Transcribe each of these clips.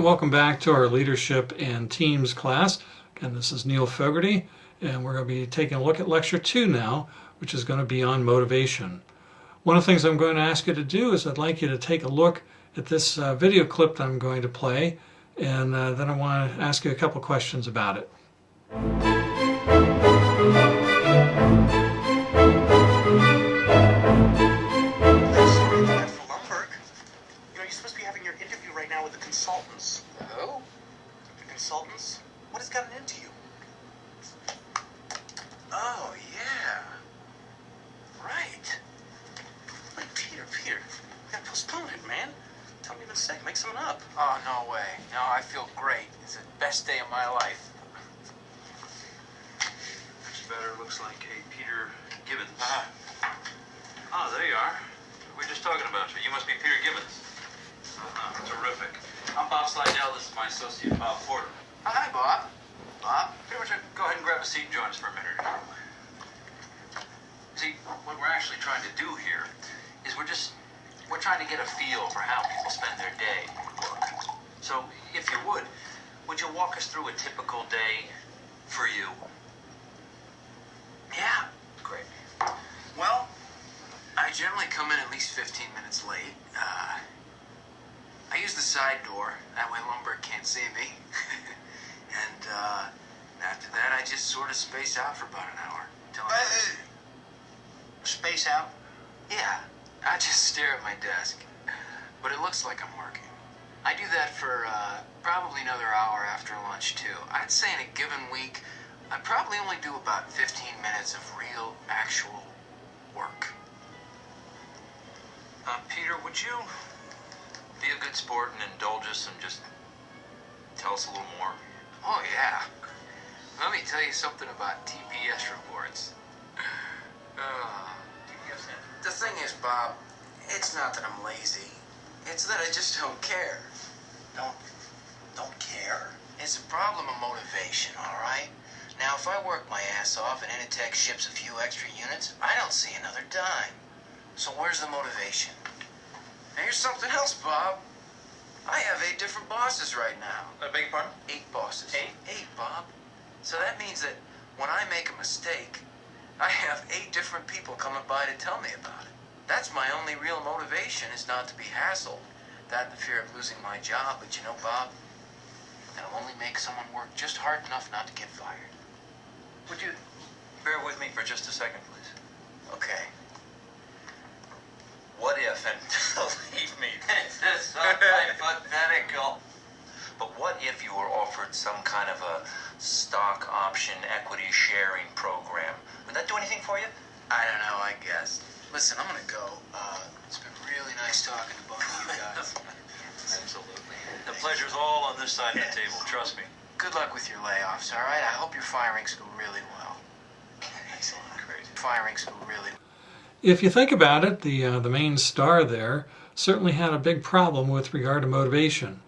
welcome back to our Leadership and Teams class. Again, this is Neil Fogarty, and we're going to be taking a look at Lecture 2 now, which is going to be on motivation. One of the things I'm going to ask you to do is I'd like you to take a look at this video clip that I'm going to play, and then I want to ask you a couple questions about it. Now with the consultants. Who? The consultants? What has gotten into you? Oh, yeah. Right. Wait, Peter, we gotta postpone it, man. Tell me you've been sick. Make something up. Oh, no way. No, I feel great. It's the best day of my life. Much better. Looks like a Peter Gibbons. Oh, there you are. We were just talking about you. You must be Peter Gibbons. Terrific. I'm Bob Slidell. This is my associate, Bob Porter. Hi, Bob. Bob, why don't you go ahead and grab a seat and join us for a minute. See, what we're actually trying to do here is we're trying to get a feel for how people spend their day at work. So, if you would you walk us through a typical day for you? Yeah. Great. Well, I generally come in at least 15 minutes late. I use the side door, that way lumber can't see me. And after that, I just sort of space out for about an hour. Space out? Yeah, I just stare at my desk, but it looks like I'm working. I do that for probably another hour after lunch, too. I'd say in a given week, I probably only do about 15 minutes of real, actual work. Peter, would you be a good sport and indulge us and just tell us a little more? Oh, yeah. Let me tell you something about TPS reports. The thing is, Bob, it's not that I'm lazy. It's that I just don't care. Don't care? It's a problem of motivation, all right? Now, if I work my ass off and Initech ships a few extra units, I don't see another dime. So where's the motivation? Now, here's something else, Bob. I have 8 different bosses right now. I beg your pardon? 8 bosses. 8? 8, Bob. So that means that when I make a mistake, I have 8 different people coming by to tell me about it. That's my only real motivation, is not to be hassled. That and the fear of losing my job. But you know, Bob, that'll only make someone work just hard enough not to get fired. Would you bear with me for just a second, please? Okay. What if, and believe me, this is so hypothetical, but what if you were offered some kind of a stock option equity sharing program? Would that do anything for you? I don't know, I guess. Listen, I'm gonna go. It's been really nice talking to both of you guys. Absolutely. The pleasure's all on this side of the table, trust me. Good luck with your layoffs, all right? I hope your firings go really well. Excellent. Crazy. Firings go really well. If you think about it, the main star there certainly had a big problem with regard to motivation.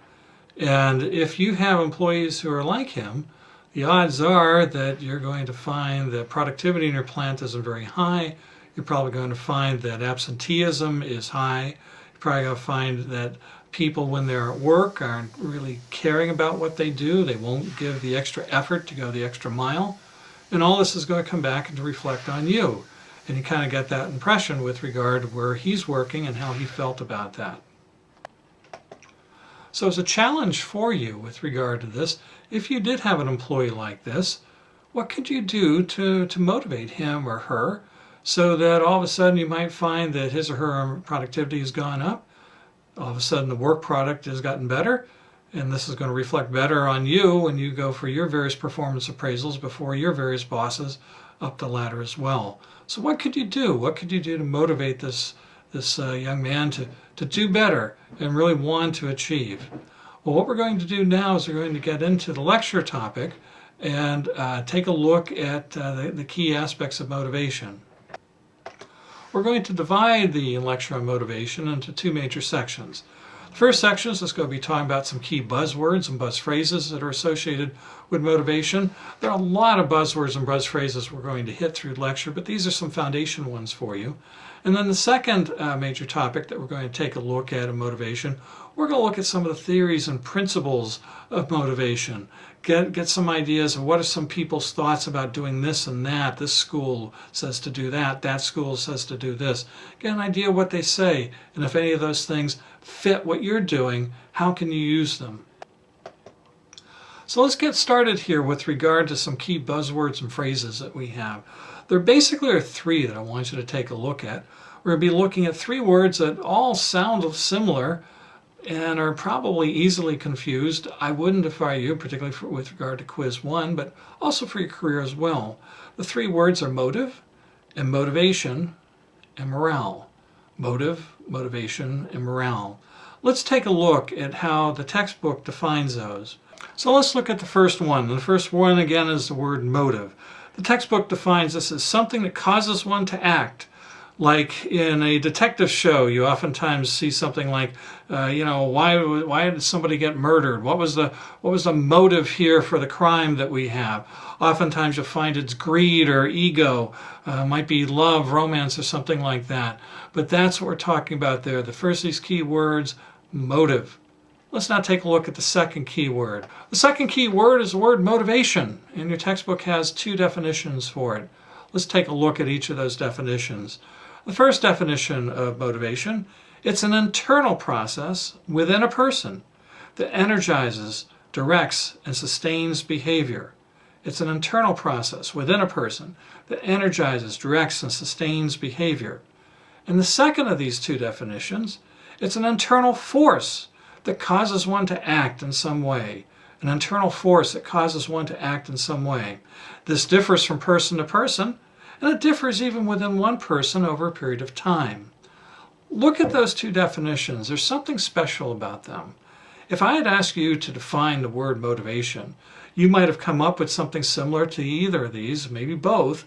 And if you have employees who are like him, the odds are that you're going to find that productivity in your plant isn't very high. You're probably going to find that absenteeism is high. You're probably going to find that people, when they're at work, aren't really caring about what they do. They won't give the extra effort to go the extra mile. And all this is going to come back and to reflect on you. And you kind of get that impression with regard to where he's working and how he felt about that. So as a challenge for you with regard to this, if you did have an employee like this, what could you do to motivate him or her so that all of a sudden you might find that his or her productivity has gone up, all of a sudden the work product has gotten better, and this is going to reflect better on you when you go for your various performance appraisals before your various bosses up the ladder as well. So what could you do? What could you do to motivate this young man to do better and really want to achieve? Well, what we're going to do now is we're going to get into the lecture topic and take a look at the key aspects of motivation. We're going to divide the lecture on motivation into 2 major sections. First section is just going to be talking about some key buzzwords and buzz phrases that are associated with motivation. There are a lot of buzzwords and buzz phrases we're going to hit through the lecture, but these are some foundation ones for you. And then the second major topic that we're going to take a look at in motivation, we're going to look at some of the theories and principles of motivation. Get some ideas of what are some people's thoughts about doing this and that. This school says to do that. That school says to do this. Get an idea of what they say. And if any of those things fit what you're doing, how can you use them? So let's get started here with regard to some key buzzwords and phrases that we have. There basically are three that I want you to take a look at. We're going to be looking at three words that all sound similar and are probably easily confused. I wouldn't if I were you, particularly with regard to quiz 1, but also for your career as well. The three words are motive and motivation and morale. Motive, motivation, and morale. Let's take a look at how the textbook defines those. So let's look at the first one. The first one again is the word motive. The textbook defines this as something that causes one to act. Like in a detective show, you oftentimes see something like, why did somebody get murdered? What was the motive here for the crime that we have? Oftentimes you'll find it's greed or ego, might be love, romance, or something like that. But that's what we're talking about there. The first of these key words, motive. Let's now take a look at the second key word. The second key word is the word motivation, and your textbook has two definitions for it. Let's take a look at each of those definitions. The first definition of motivation, it's an internal process within a person that energizes, directs, and sustains behavior. It's an internal process within a person that energizes, directs, and sustains behavior. And the second of these two definitions, it's an internal force that causes one to act in some way. An internal force that causes one to act in some way. This differs from person to person, and it differs even within one person over a period of time. Look at those two definitions. There's something special about them. If I had asked you to define the word motivation, you might have come up with something similar to either of these, maybe both,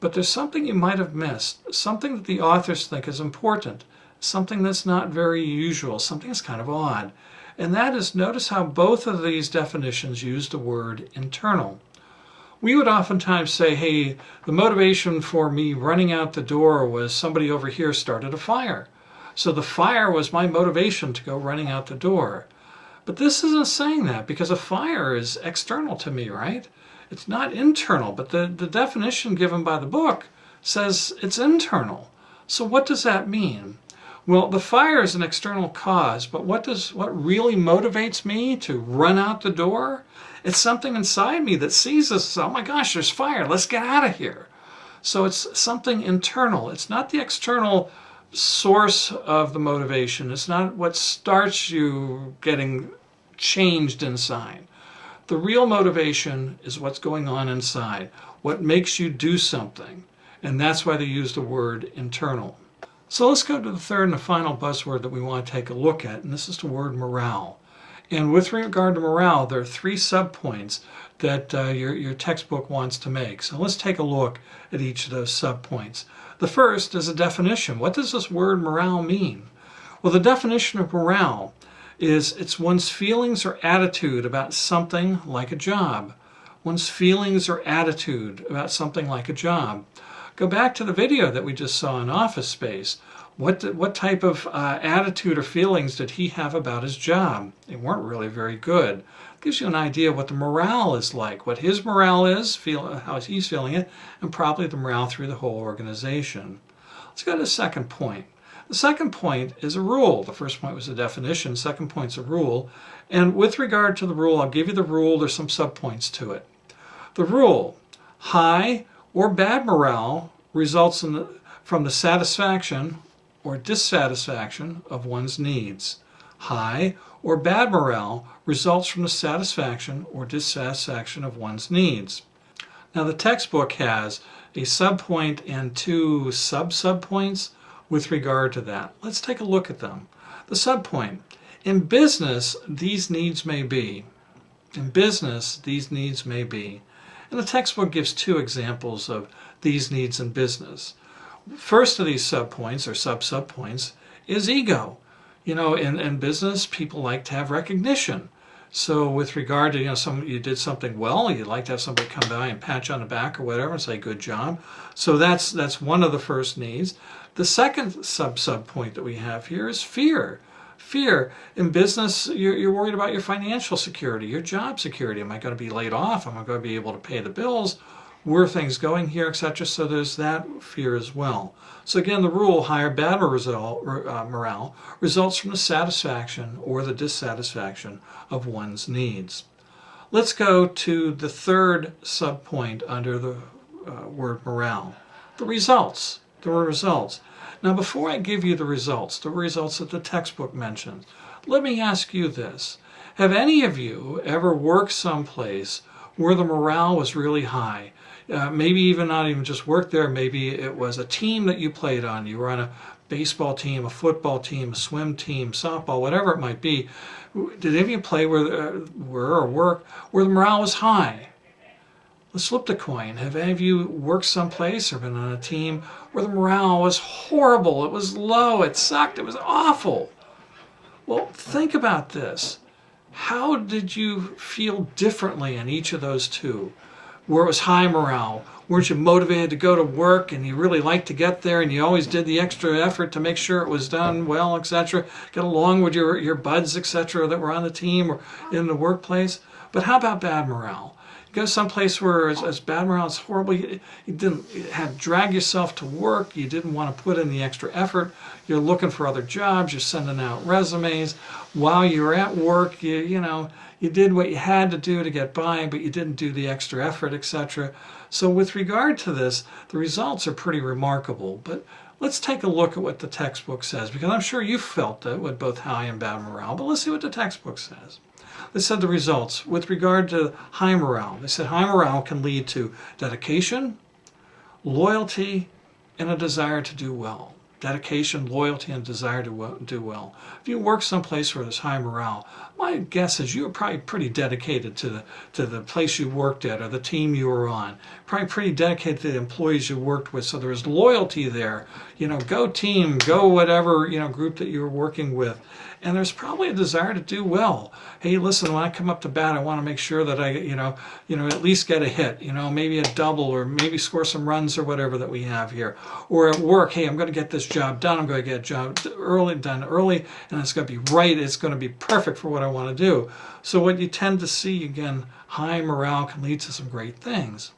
but there's something you might have missed, something that the authors think is important, something that's not very usual, something that's kind of odd. And that is, notice how both of these definitions use the word internal. We would oftentimes say, hey, the motivation for me running out the door was somebody over here started a fire. So the fire was my motivation to go running out the door. But this isn't saying that, because a fire is external to me, right? It's not internal, but the definition given by the book says it's internal. So what does that mean? Well, the fire is an external cause, but what really motivates me to run out the door? It's something inside me that sees this, oh my gosh, there's fire, let's get out of here. So it's something internal. It's not the external source of the motivation. It's not what starts you getting changed inside. The real motivation is what's going on inside, what makes you do something. And that's why they use the word internal. So let's go to the third and the final buzzword that we want to take a look at, and this is the word morale. And with regard to morale, there are three subpoints that your textbook wants to make. So let's take a look at each of those subpoints. The first is a definition. What does this word morale mean? Well, the definition of morale is it's one's feelings or attitude about something like a job. One's feelings or attitude about something like a job. Go back to the video that we just saw in Office Space. What type of attitude or feelings did he have about his job? They weren't really very good. It gives you an idea what the morale is like, what his morale is, how he's feeling it, and probably the morale through the whole organization. Let's go to the second point. The second point is a rule. The first point was a definition. The second point's a rule. And with regard to the rule, I'll give you the rule. There's some subpoints to it. The rule, high or bad morale results from the satisfaction or dissatisfaction of one's needs. High or bad morale results from the satisfaction or dissatisfaction of one's needs. Now the textbook has a subpoint and two sub-subpoints with regard to that. Let's take a look at them. The subpoint, in business these needs may be. In business these needs may be. And the textbook gives two examples of these needs in business. First of these subpoints or sub-subpoints is ego. In business, people like to have recognition. So with regard to, you did something well, you'd like to have somebody come by and pat you on the back or whatever and say, good job. So that's one of the first needs. The second sub point that we have here is fear. Fear. In business, you're worried about your financial security, your job security. Am I going to be laid off? Am I going to be able to pay the bills? Where are things going here, etc.? So there's that fear as well. So again, the rule, high or bad morale results from the satisfaction or the dissatisfaction of one's needs. Let's go to the third subpoint under the word morale, the results. The results. Now, before I give you the results that the textbook mentions, let me ask you this. Have any of you ever worked someplace where the morale was really high? Maybe even not even just work there, maybe it was a team that you played on. You were on a baseball team, a football team, a swim team, softball, whatever it might be. Did any of you play or work where the morale was high? Let's flip the coin. Have any of you worked someplace or been on a team where the morale was horrible, it was low, it sucked, it was awful? Well, think about this. How did you feel differently in each of those two? Where it was high morale, weren't you motivated to go to work and you really liked to get there and you always did the extra effort to make sure it was done well, etc., get along with your buds, etc., that were on the team or in the workplace? But how about bad morale? You go someplace where it's bad morale, it's horrible, you had to drag yourself to work, you didn't want to put in the extra effort, you're looking for other jobs, you're sending out resumes. While you were at work, you did what you had to do to get by, but you didn't do the extra effort, etc. So with regard to this, the results are pretty remarkable. But let's take a look at what the textbook says, because I'm sure you felt that with both high and bad morale, but let's see what the textbook says. They said the results with regard to high morale. They said high morale can lead to dedication, loyalty, and a desire to do well. Dedication, loyalty, and desire to do well. If you work someplace where there's high morale, my guess is you were probably pretty dedicated to the place you worked at or the team you were on. Probably pretty dedicated to the employees you worked with, so there was loyalty there. Go team, go whatever group that you were working with. And there's probably a desire to do well. Hey, listen, when I come up to bat, I want to make sure that I, at least get a hit, maybe a double or maybe score some runs or whatever that we have here. Or at work, hey, I'm going to get this job done. I'm going to get a job done early, and it's going to be right. It's going to be perfect for what I want to do. So what you tend to see, again, high morale can lead to some great things.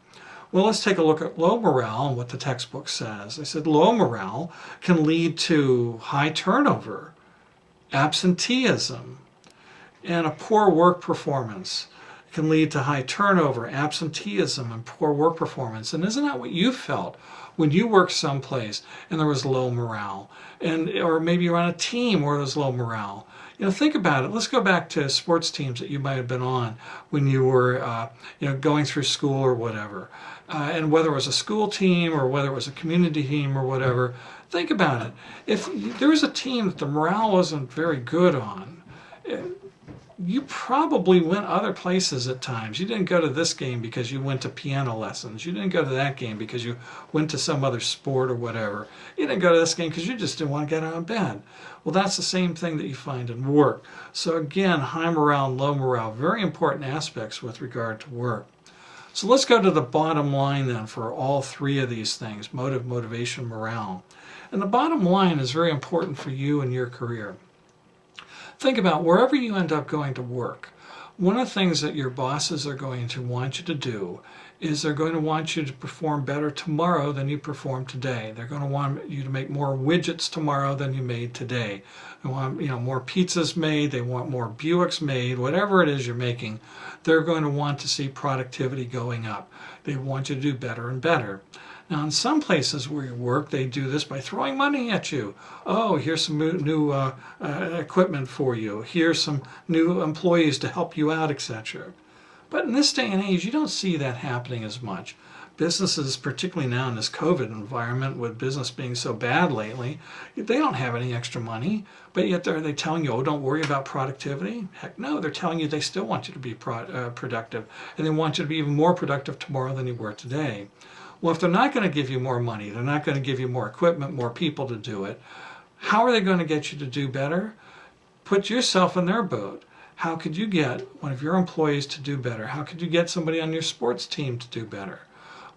Well, let's take a look at low morale and what the textbook says. They said low morale can lead to high turnover, absenteeism, and a poor work performance. It can lead to high turnover, absenteeism, and poor work performance. And isn't that what you felt when you worked someplace and there was low morale? Or maybe you're on a team where there's low morale. Think about it. Let's go back to sports teams that you might have been on when you were going through school or whatever. And whether it was a school team or whether it was a community team or whatever, think about it. If there was a team that the morale wasn't very good on, you probably went other places at times. You didn't go to this game because you went to piano lessons. You didn't go to that game because you went to some other sport or whatever. You didn't go to this game because you just didn't want to get out of bed. Well, that's the same thing that you find in work. So again, high morale and low morale, very important aspects with regard to work. So let's go to the bottom line then for all three of these things, motive, motivation, morale. And the bottom line is very important for you and your career. Think about wherever you end up going to work. One of the things that your bosses are going to want you to do is they're going to want you to perform better tomorrow than you performed today. They're going to want you to make more widgets tomorrow than you made today. They want more pizzas made, they want more Buicks made, whatever it is you're making, they're going to want to see productivity going up. They want you to do better and better. Now, in some places where you work, they do this by throwing money at you. Oh, here's some new equipment for you. Here's some new employees to help you out, etc. But in this day and age, you don't see that happening as much. Businesses, particularly now in this COVID environment, with business being so bad lately, they don't have any extra money, but yet are they telling you, oh, don't worry about productivity? Heck no, they're telling you they still want you to be productive, and they want you to be even more productive tomorrow than you were today. Well, if they're not going to give you more money, they're not going to give you more equipment, more people to do it, how are they going to get you to do better? put yourself in their boat. How could you get one of your employees to do better? How could you get somebody on your sports team to do better?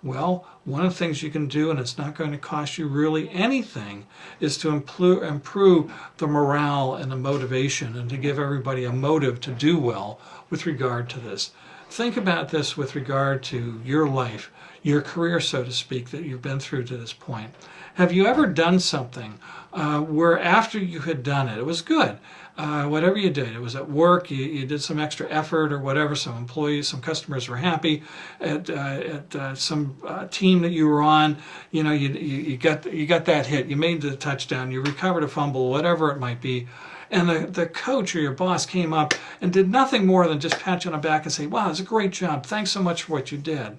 Well, one of the things you can do, and it's not going to cost you really anything, is to improve the morale and the motivation, and to give everybody a motive to do well with regard to this. Think about this with regard to your life, your career, so to speak, that you've been through to this point. Have you ever done something where after you had done it, it was good? Whatever you did, it was at work, you did some extra effort or whatever, some employees, some customers were happy at some team that you were on, you got that hit, you made the touchdown, you recovered a fumble, whatever it might be, and the coach or your boss came up and did nothing more than just pat you on the back and say, wow, it's a great job, thanks so much for what you did.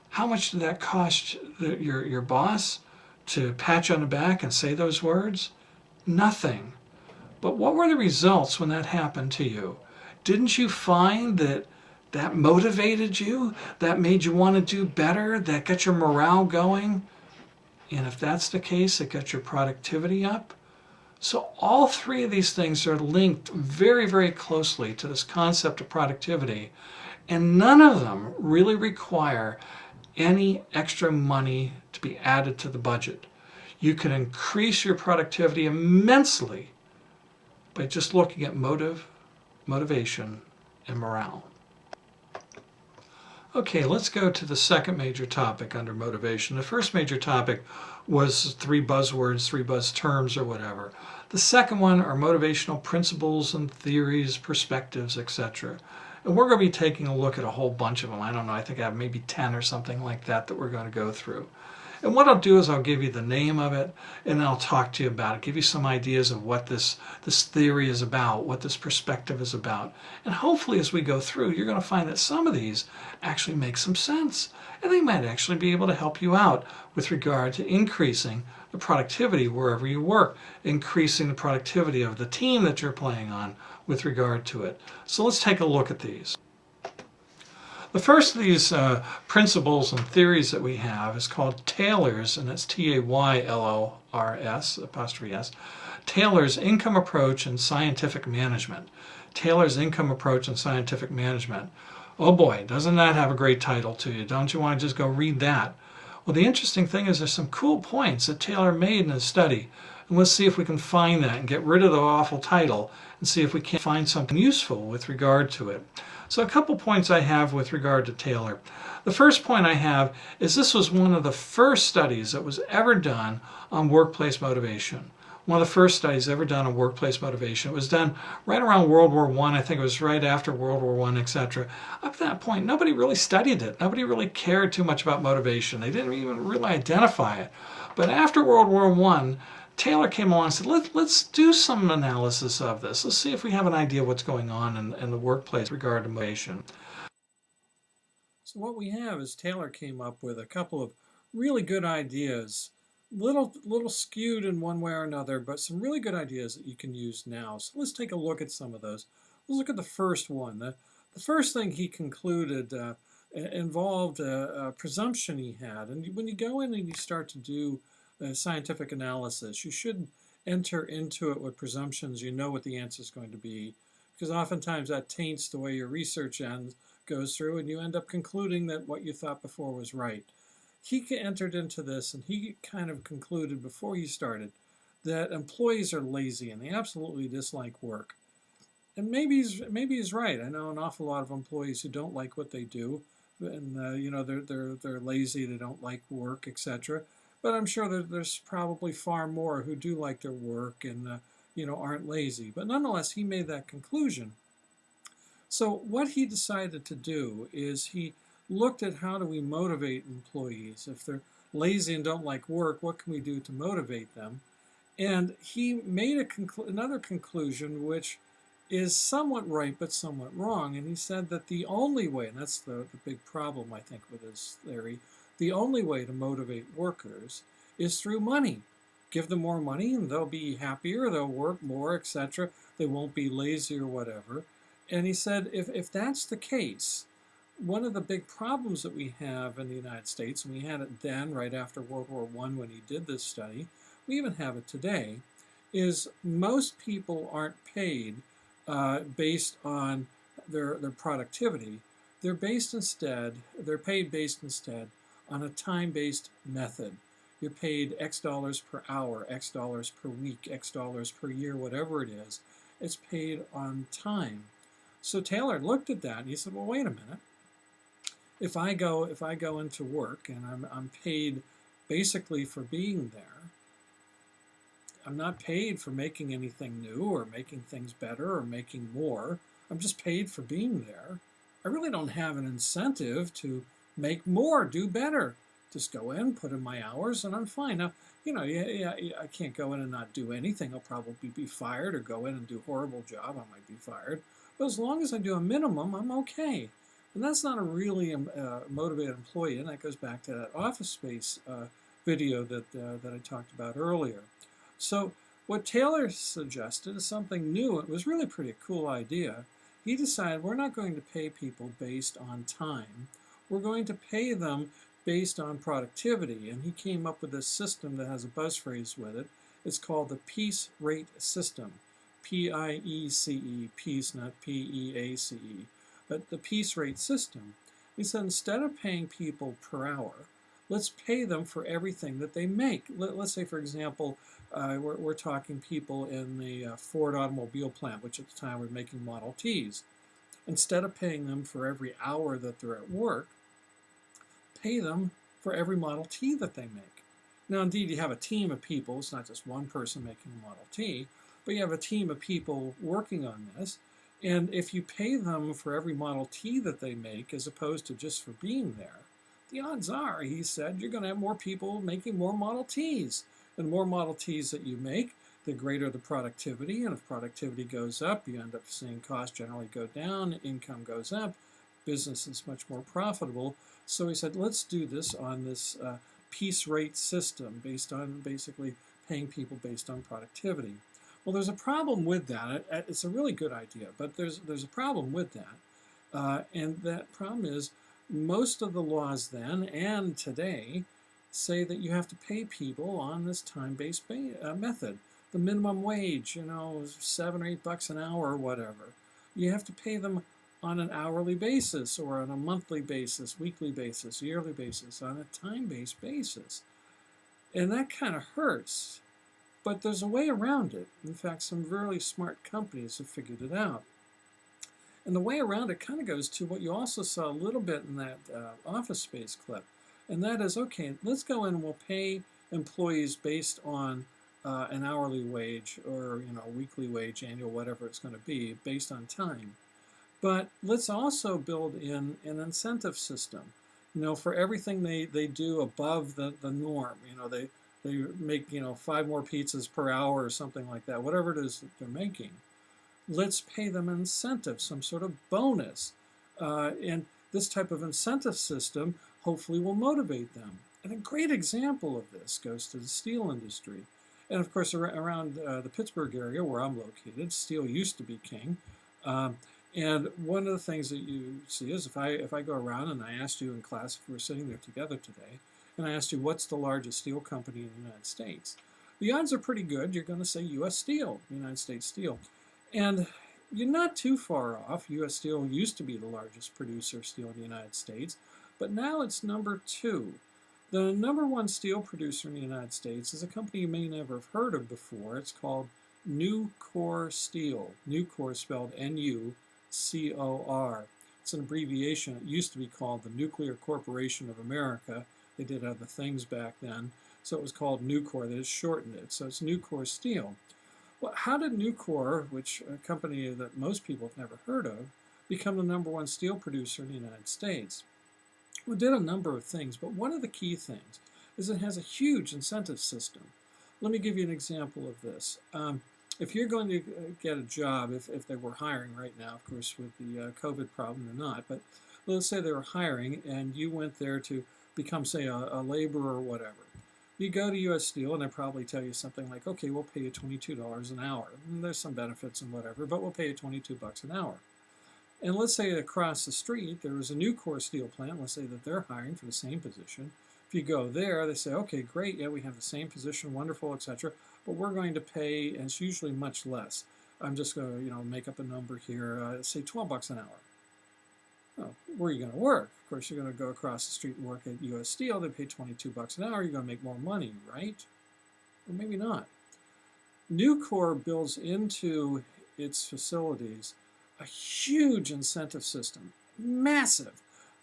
How much did that cost your boss to pat you on the back and say those words? Nothing. But what were the results when that happened to you? Didn't you find that motivated you? That made you want to do better? That got your morale going? And if that's the case, it got your productivity up? So all three of these things are linked very, very closely to this concept of productivity. And none of them really require any extra money to be added to the budget. You can increase your productivity immensely by just looking at motivation, and morale. Okay, let's go to the second major topic under motivation. The first major topic was 3 buzzwords, 3 buzz terms or whatever. The second one are motivational principles and theories, perspectives, etc. And we're going to be taking a look at a whole bunch of them. I don't know, I think I have maybe 10 or something like that we're going to go through. And what I'll do is I'll give you the name of it, and then I'll talk to you about it, give you some ideas of what this theory is about, what this perspective is about. And hopefully as we go through, you're going to find that some of these actually make some sense, and they might actually be able to help you out with regard to increasing the productivity wherever you work, increasing the productivity of the team that you're playing on with regard to it. So let's take a look at these. The first of these principles and theories that we have is called Taylor's, and that's Taylors, apostrophe S, Taylor's Income Approach and Scientific Management. Taylor's Income Approach and Scientific Management. Oh boy, doesn't that have a great title to you? Don't you want to just go read that? Well, the interesting thing is there's some cool points that Taylor made in his study. And let's see if we can find that and get rid of the awful title and see if we can find something useful with regard to it. So a couple points I have with regard to Taylor. The first point I have is this was one of the first studies that was ever done on workplace motivation. One of the first studies ever done on workplace motivation. It was done right around World War I. I think it was right after World War I, etc. Up to that point, nobody really studied it. Nobody really cared too much about motivation. They didn't even really identify it. But after World War I, Taylor came along and said, let's do some analysis of this. Let's see if we have an idea of what's going on in the workplace with regard to motivation. So what we have is Taylor came up with a couple of really good ideas, little skewed in one way or another, but some really good ideas that you can use now. So let's take a look at some of those. Let's look at the first one. The first thing he concluded involved a presumption he had. And when you go in and you start to do scientific analysis, you should enter into it with presumptions. You know what the answer is going to be, because oftentimes that taints the way your research goes through, and you end up concluding that what you thought before was right. He entered into this, and he kind of concluded before he started that employees are lazy and they absolutely dislike work. And maybe he's right. I know an awful lot of employees who don't like what they do, and they're lazy, they don't like work, etc. But I'm sure that there's probably far more who do like their work and aren't lazy. But nonetheless, he made that conclusion. So what he decided to do is he looked at how do we motivate employees. If they're lazy and don't like work, what can we do to motivate them? And he made another conclusion which is somewhat right but somewhat wrong. And he said that the only way, and that's the big problem I think with his theory, the only way to motivate workers is through money. Give them more money and they'll be happier, they'll work more, etc. They won't be lazy or whatever. And he said if that's the case, one of the big problems that we have in the United States, and we had it then right after World War I when he did this study, we even have it today, is most people aren't paid based on their productivity. They're paid based instead on a time-based method. You're paid X dollars per hour, X dollars per week, X dollars per year, whatever it is. It's paid on time. So Taylor looked at that and he said, well, wait a minute. If I go into work and I'm paid basically for being there, I'm not paid for making anything new or making things better or making more. I'm just paid for being there. I really don't have an incentive to make more, do better. Just go in, put in my hours, and I'm fine. Now, yeah, I can't go in and not do anything. I'll probably be fired, or go in and do a horrible job. I might be fired. But as long as I do a minimum, I'm okay. And that's not a really motivated employee, and that goes back to that Office Space video that I talked about earlier. So what Taylor suggested is something new. It was really pretty cool idea. He decided we're not going to pay people based on time. We're going to pay them based on productivity. And he came up with this system that has a buzz phrase with it. It's called the Piece Rate System. P-I-E-C-E, piece, not P-E-A-C-E. But the Piece Rate System. He said instead of paying people per hour, let's pay them for everything that they make. Let's say, for example, we're talking people in the Ford automobile plant, which at the time were making Model Ts. Instead of paying them for every hour that they're at work, pay them for every Model T that they make. Now, indeed, you have a team of people. It's not just one person making a Model T, but you have a team of people working on this. And if you pay them for every Model T that they make, as opposed to just for being there, the odds are, he said, you're going to have more people making more Model Ts. And the more Model Ts that you make, the greater the productivity. And if productivity goes up, you end up seeing costs generally go down, income goes up, business is much more profitable. So he said, let's do this on this piece rate system based on basically paying people based on productivity. Well, there's a problem with that. It's a really good idea, but there's a problem with that. And that problem is most of the laws then and today say that you have to pay people on this time-based method. The minimum wage, $7 or $8 an hour or whatever. You have to pay them on an hourly basis or on a monthly basis, weekly basis, yearly basis, on a time-based basis. And that kind of hurts. But there's a way around it. In fact, some really smart companies have figured it out. And the way around it kind of goes to what you also saw a little bit in that Office Space clip. And that is, okay, let's go in and we'll pay employees based on an hourly wage or weekly wage, annual, whatever it's going to be, based on time. But let's also build in an incentive system. For everything they do above the norm, they make 5 more pizzas per hour or something like that, whatever it is that they're making. Let's pay them an incentive, some sort of bonus. And this type of incentive system hopefully will motivate them. And a great example of this goes to the steel industry. And of course, around the Pittsburgh area where I'm located, steel used to be king. And one of the things that you see is if I go around and I asked you in class, if we were sitting there together today, and I asked you what's the largest steel company in the United States, the odds are pretty good you're going to say U.S. Steel, United States Steel. And you're not too far off. U.S. Steel used to be the largest producer of steel in the United States, but now it's number 2. The number 1 steel producer in the United States is a company you may never have heard of before. It's called Nucor Steel. Nucor spelled N-U-C-O-R. It's an abbreviation. It used to be called the Nuclear Corporation of America. They did other things back then, so it was called Nucor. They just shortened it, so it's Nucor Steel. Well, how did Nucor, which a company that most people have never heard of, become the number 1 steel producer in the United States? Well, it did a number of things, but one of the key things is it has a huge incentive system. Let me give you an example of this. If you're going to get a job, if they were hiring right now, of course, with the COVID problem, they're not, but let's say they were hiring and you went there to become, say, a laborer or whatever. You go to U.S. Steel and they probably tell you something like, okay, we'll pay you $22 an hour. And there's some benefits and whatever, but we'll pay you $22 an hour. And let's say across the street there was a Nucor steel plant. Let's say that they're hiring for the same position If you go there, they say, okay, great, yeah, we have the same position, wonderful, etc., but we're going to pay, and it's usually much less. I'm just going to, make up a number here, say $12 an hour. Well, where are you going to work? Of course, you're going to go across the street and work at U.S. Steel. They pay $22 an hour. You're going to make more money, right? Or maybe not. Nucor builds into its facilities a huge incentive system, massive.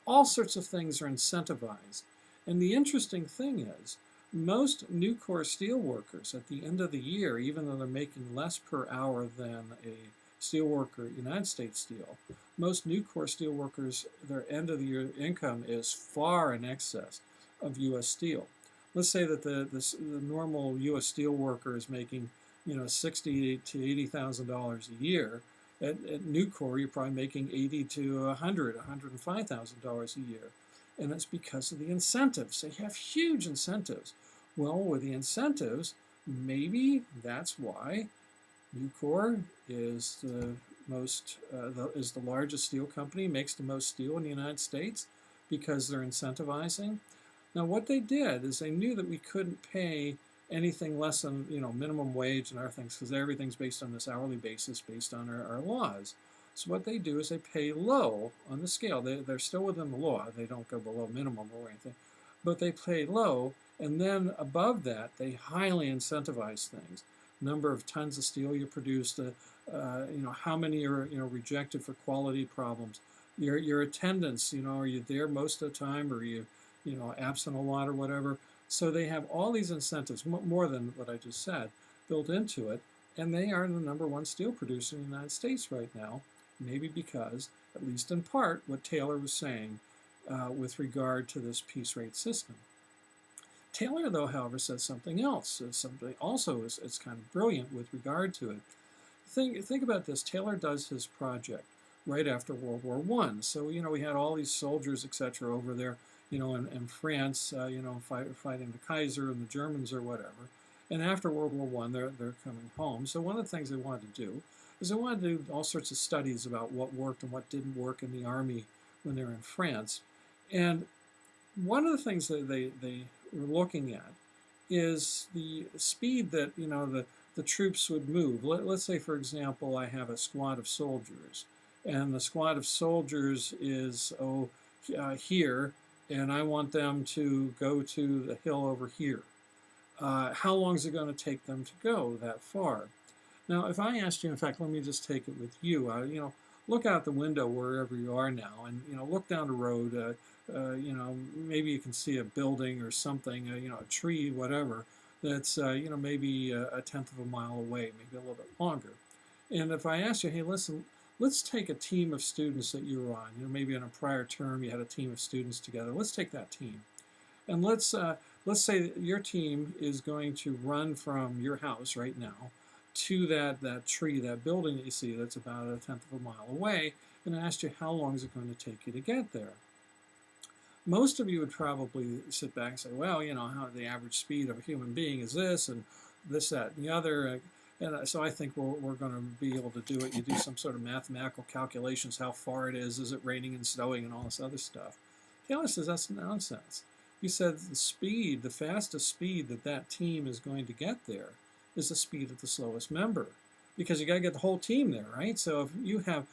All sorts of things are incentivized. And the interesting thing is, most Nucor steel workers at the end of the year, even though they're making less per hour than a steel worker at United States Steel, most Nucor steel workers, their end of the year income is far in excess of U.S. Steel. Let's say that the normal U.S. steel worker is making, $60,000 to $80,000 a year. At Nucor, you're probably making $80,000 to $105,000 a year. And it's because of the incentives. They have huge incentives. Well, with the incentives, maybe that's why Nucor is the largest steel company, makes the most steel in the United States, because they're incentivizing. Now, what they did is they knew that we couldn't pay anything less than minimum wage and other things, because everything's based on this hourly basis based on our laws. So what they do is they pay low on the scale. They're still within the law. They don't go below minimum or anything, but they pay low, and then above that they highly incentivize things. Number of tons of steel you produced, how many are rejected for quality problems, your attendance, are you there most of the time, or are you absent a lot or whatever. So they have all these incentives, more than what I just said, built into it, and they are the #1 steel producer in the United States right now, maybe because, at least in part, what Taylor was saying with regard to this piece rate system. Taylor, though, however, says something else. Something also is kind of brilliant with regard to it. Think about this. Taylor does his project right after World War I. So, we had all these soldiers, etc., over there, in France, fighting the Kaiser and the Germans or whatever. And after World War I, they're coming home. So one of the things they wanted to do is they wanted to do all sorts of studies about what worked and what didn't work in the army when they were in France. And one of the things that they were looking at is the speed that the troops would move. Let's say, for example, I have a squad of soldiers, and the squad of soldiers is here, and I want them to go to the hill over here. How long is it going to take them to go that far? Now, if I asked you, in fact, let me just take it with you. Look out the window wherever you are now, and look down the road. Maybe you can see a building or something, a tree, whatever. That's maybe a tenth of a mile away, maybe a little bit longer. And if I asked you, hey, listen, let's take a team of students that you were on. Maybe in a prior term you had a team of students together. Let's take that team, and let's say that your team is going to run from your house right now to that tree, that building that you see that's about a tenth of a mile away, and I asked you, how long is it going to take you to get there? Most of you would probably sit back and say, well, how the average speed of a human being is this, and this, that, and the other. And so I think we're going to be able to do it. You do some sort of mathematical calculations, how far it is it raining and snowing, and all this other stuff. Taylor says that's nonsense. He said the fastest speed that team is going to get there is the speed of the slowest member, because you got to get the whole team there, right? So if you have,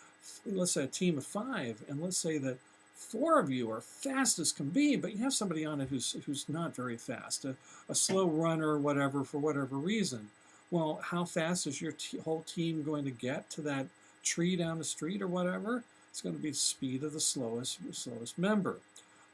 let's say, a team of 5, and let's say that 4 of you are fast as can be, but you have somebody on it who's not very fast, a slow runner or whatever, for whatever reason. Well, how fast is your whole team going to get to that tree down the street or whatever? It's going to be the speed of the slowest member.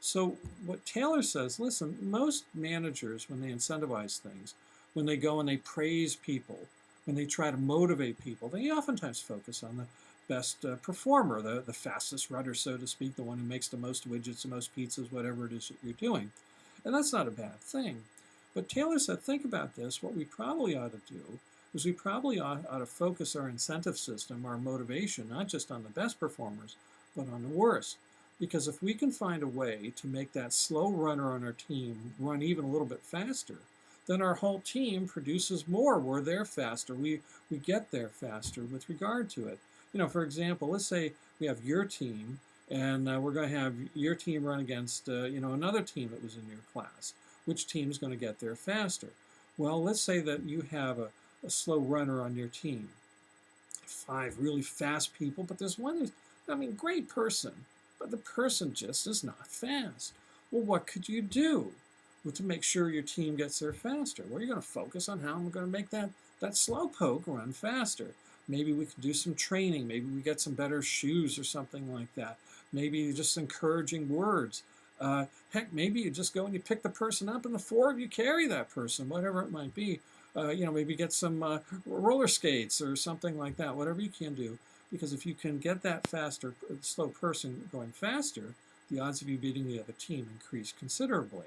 So what Taylor says, listen, most managers, when they incentivize things, when they go and they praise people, when they try to motivate people, they oftentimes focus on the best performer, the fastest runner, so to speak, the one who makes the most widgets, the most pizzas, whatever it is that you're doing. And that's not a bad thing. But Taylor said, think about this. What we probably ought to do is we probably ought to focus our incentive system, our motivation, not just on the best performers, but on the worst. Because if we can find a way to make that slow runner on our team run even a little bit faster, then our whole team produces more. We're there faster. We get there faster with regard to it. For example, let's say we have your team, and we're going to have your team run against another team that was in your class. Which team is going to get there faster? Well, let's say that you have a slow runner on your team, 5 really fast people, but there's one who's, great person, but the person just is not fast. Well, what could you do to make sure your team gets there faster? Well, you're going to focus on how I'm going to make that slowpoke run faster. Maybe we could do some training. Maybe we get some better shoes or something like that. Maybe just encouraging words. Heck, maybe you just go and you pick the person up and the 4 of you carry that person, whatever it might be. Maybe get some roller skates or something like that, whatever you can do. Because if you can get that faster, slow person going faster, the odds of you beating the other team increase considerably.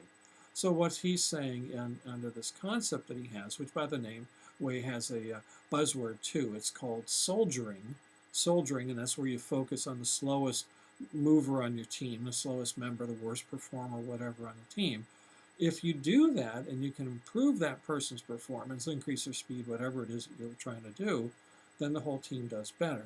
So what he's saying under this concept that he has, which by the way has a buzzword too, it's called soldiering. Soldiering, and that's where you focus on the slowest mover on your team, the slowest member, the worst performer, whatever on the team. If you do that and you can improve that person's performance, increase their speed, whatever it is that you're trying to do, then the whole team does better.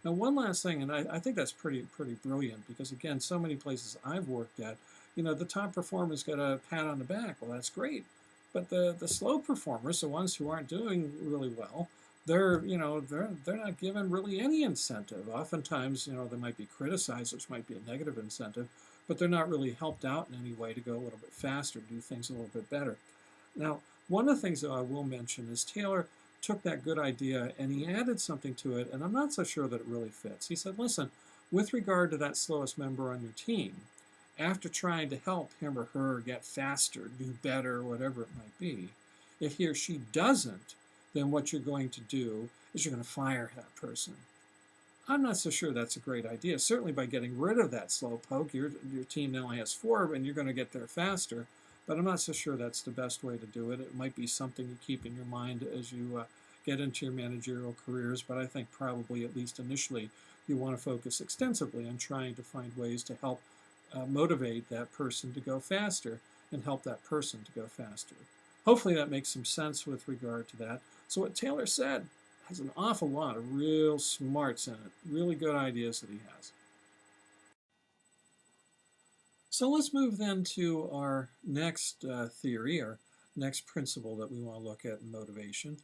Now, one last thing, and I think that's pretty brilliant, because again, so many places I've worked at, the top performers get a pat on the back. Well, that's great, but the slow performers, the ones who aren't doing really well, they're not given really any incentive. Oftentimes, they might be criticized, which might be a negative incentive, but they're not really helped out in any way to go a little bit faster, do things a little bit better. Now, one of the things that I will mention is Taylor took that good idea and he added something to it, and I'm not so sure that it really fits. He said, listen, with regard to that slowest member on your team, after trying to help him or her get faster, do better, whatever it might be, if he or she doesn't, then what you're going to do is you're going to fire that person. I'm not so sure that's a great idea. Certainly by getting rid of that slow poke, your team now only has 4 and you're going to get there faster, but I'm not so sure that's the best way to do it. It might be something you keep in your mind as you get into your managerial careers, but I think probably at least initially you want to focus extensively on trying to find ways to help motivate that person to go faster and help that person to go faster. Hopefully that makes some sense with regard to that. So what Taylor said has an awful lot of real smarts in it, really good ideas that he has. So let's move then to our next theory, our next principle that we want to look at in motivation.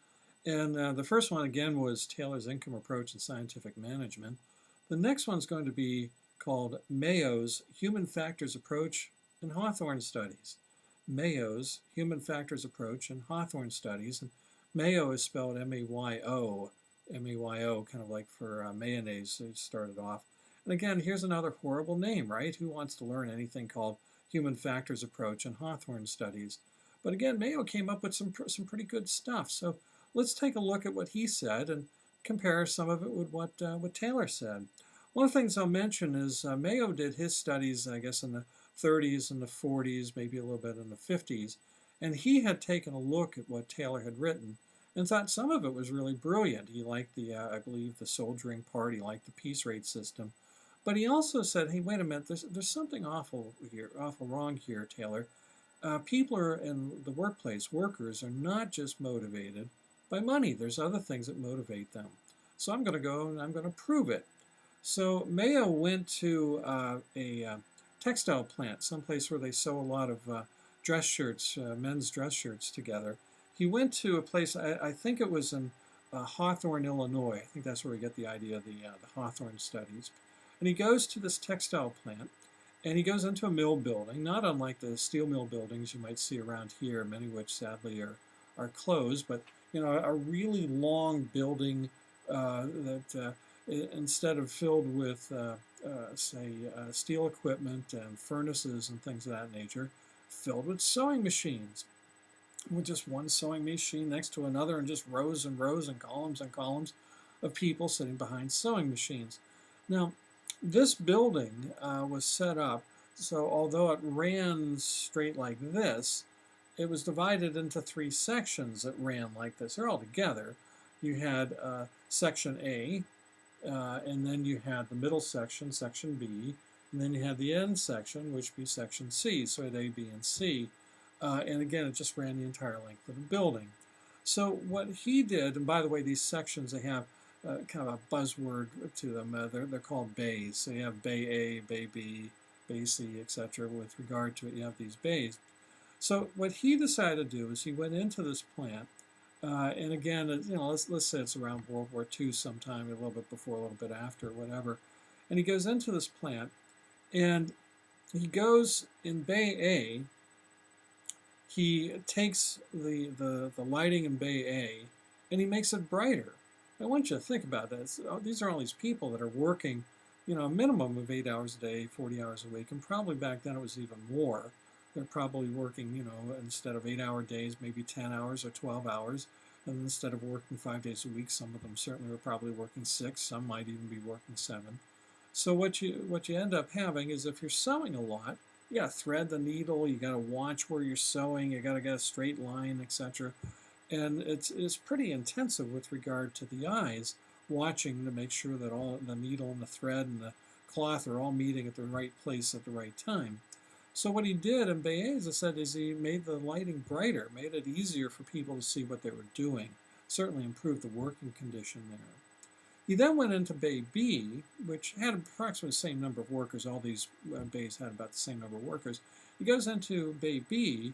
And the first one, again, was Taylor's income approach in scientific management. The next one's going to be called Mayo's human factors approach in Hawthorne studies. Mayo's human factors approach in Hawthorne studies. And Mayo is spelled M-A-Y-O, M-A-Y-O, kind of like for mayonnaise, so it started off. And again, here's another horrible name, right? Who wants to learn anything called human factors approach in Hawthorne studies? But again, Mayo came up with some pretty good stuff. So let's take a look at what he said and compare some of it with what Taylor said. One of the things I'll mention is Mayo did his studies, I guess, in the 30s and the 40s, maybe a little bit in the 50s, and he had taken a look at what Taylor had written and thought some of it was really brilliant. He liked the, I believe, the soldiering part. He liked the piece rate system. But he also said, hey, wait a minute, there's something awful wrong here, Taylor. People are in the workplace, workers are not just motivated by money. There's other things that motivate them. So I'm going to go and I'm going to prove it. So Mayo went to a textile plant, someplace where they sew a lot of dress shirts, men's dress shirts together. He went to a place, I think it was in Hawthorne, Illinois. I think that's where we get the idea of the Hawthorne studies. And he goes to this textile plant, and he goes into a mill building, not unlike the steel mill buildings you might see around here, many of which sadly are closed, but a really long building that instead of filled with, steel equipment and furnaces and things of that nature, filled with sewing machines, with just one sewing machine next to another and just rows and rows and columns of people sitting behind sewing machines. Now, this building was set up so although it ran straight like this, it was divided into 3 sections that ran like this. They're all together. You had section A, and then you had the middle section, section B, and then you had the end section, which would be section C, so it had A, B, and C. And again, it just ran the entire length of the building. So what he did, and by the way, these sections, they have kind of a buzzword to them. They're called bays. So you have Bay A, Bay B, Bay C, etc. With regard to it, you have these bays. So what he decided to do is he went into this plant, and again, let's say it's around World War II sometime, a little bit before, a little bit after, whatever. And he goes into this plant, and he goes in Bay A. He takes the lighting in Bay A, and he makes it brighter. I want you to think about this. These are all these people that are working, a minimum of 8 hours a day, 40 hours a week, and probably back then it was even more. They're probably working, instead of 8-hour days, maybe 10 hours or 12 hours. And instead of working 5 days a week, some of them certainly were probably working 6. Some might even be working 7. So what you end up having is, if you're sewing a lot, you got to thread the needle, you got to watch where you're sewing, you got to get a straight line, etc. And it's pretty intensive with regard to the eyes, watching to make sure that all the needle and the thread and the cloth are all meeting at the right place at the right time. So what he did in Bay A, as I said, is he made the lighting brighter, made it easier for people to see what they were doing. Certainly improved the working condition there. He then went into Bay B, which had approximately the same number of workers. All these bays had about the same number of workers. He goes into Bay B,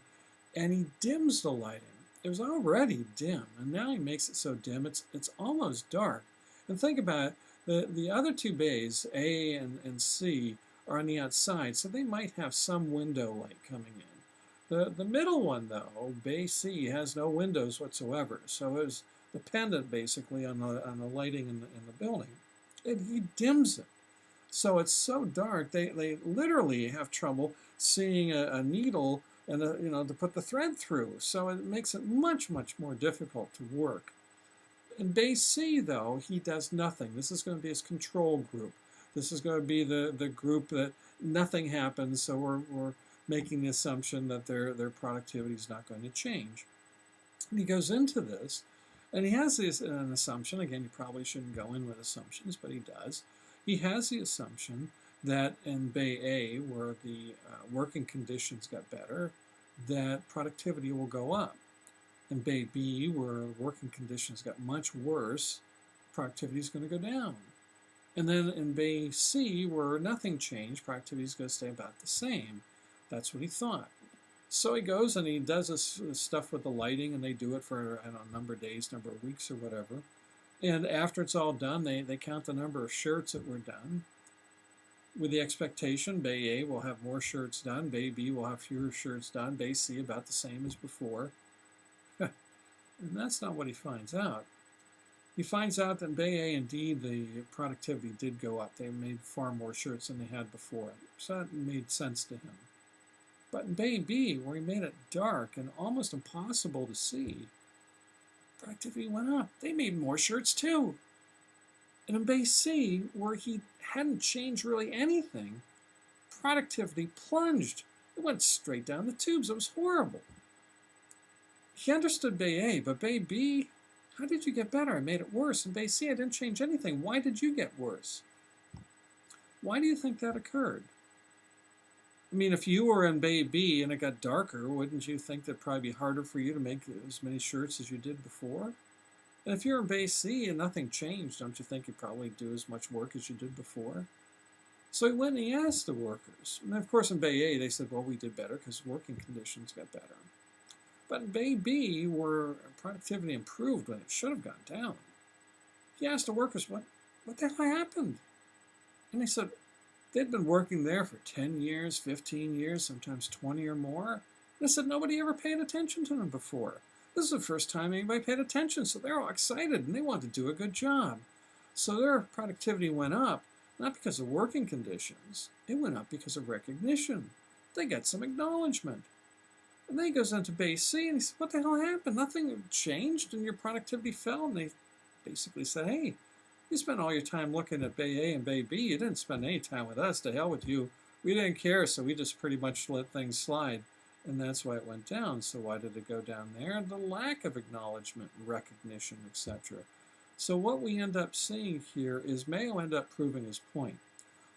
and he dims the lighting. It was already dim, and now he makes it so dim it's almost dark. And think about it, the other two bays, A and C, are on the outside, so they might have some window light coming in. The middle one, though, Bay C, has no windows whatsoever, so it was dependent basically on the lighting in the building. And he dims it. So it's so dark, they literally have trouble seeing a needle and to put the thread through. So it makes it much, much more difficult to work. In Bay C, though, he does nothing. This is going to be his control group. This is going to be the group that nothing happens, so we're making the assumption that their productivity is not going to change. And he goes into this, and he has an assumption. Again, you probably shouldn't go in with assumptions, but he does. He has the assumption that in Bay A, where the working conditions got better, that productivity will go up. In Bay B, where working conditions got much worse, productivity is going to go down. And then in Bay C, where nothing changed, productivity is going to stay about the same. That's what he thought. So he goes and he does this stuff with the lighting, and they do it for, I don't know, a number of days, number of weeks or whatever. And after it's all done, they count the number of shirts that were done, with the expectation Bay A will have more shirts done, Bay B will have fewer shirts done, Bay C about the same as before. And that's not what he finds out. He finds out that in Bay A, indeed, the productivity did go up. They made far more shirts than they had before. So that made sense to him. But in Bay B, where he made it dark and almost impossible to see, productivity went up. They made more shirts too. And in Bay C, where he hadn't changed really anything, productivity plunged. It went straight down the tubes. It was horrible. He understood Bay A, but Bay B, how did you get better? I made it worse. In Bay C, I didn't change anything. Why did you get worse? Why do you think that occurred? I mean, if you were in Bay B and it got darker, wouldn't you think that it'd probably be harder for you to make as many shirts as you did before? And if you're in Bay C and nothing changed, don't you think you'd probably do as much work as you did before? So he went and he asked the workers. And of course in Bay A, they said, well, we did better because working conditions got better. But in Bay B, where productivity improved when it should have gone down, he asked the workers, what the hell happened? And they said they'd been working there for 10 years, 15 years, sometimes 20 or more. And they said nobody ever paid attention to them before. This is the first time anybody paid attention, so they're all excited and they wanted to do a good job. So their productivity went up, not because of working conditions. It went up because of recognition. They got some acknowledgement. And then he goes into Bay C and he said, what the hell happened? Nothing changed and your productivity fell. And they basically said, hey, you spent all your time looking at Bay A and Bay B. You didn't spend any time with us. To hell with you. We didn't care, so we just pretty much let things slide. And that's why it went down. So why did it go down there? The lack of acknowledgement, recognition, etc. So what we end up seeing here is Mayo end up proving his point.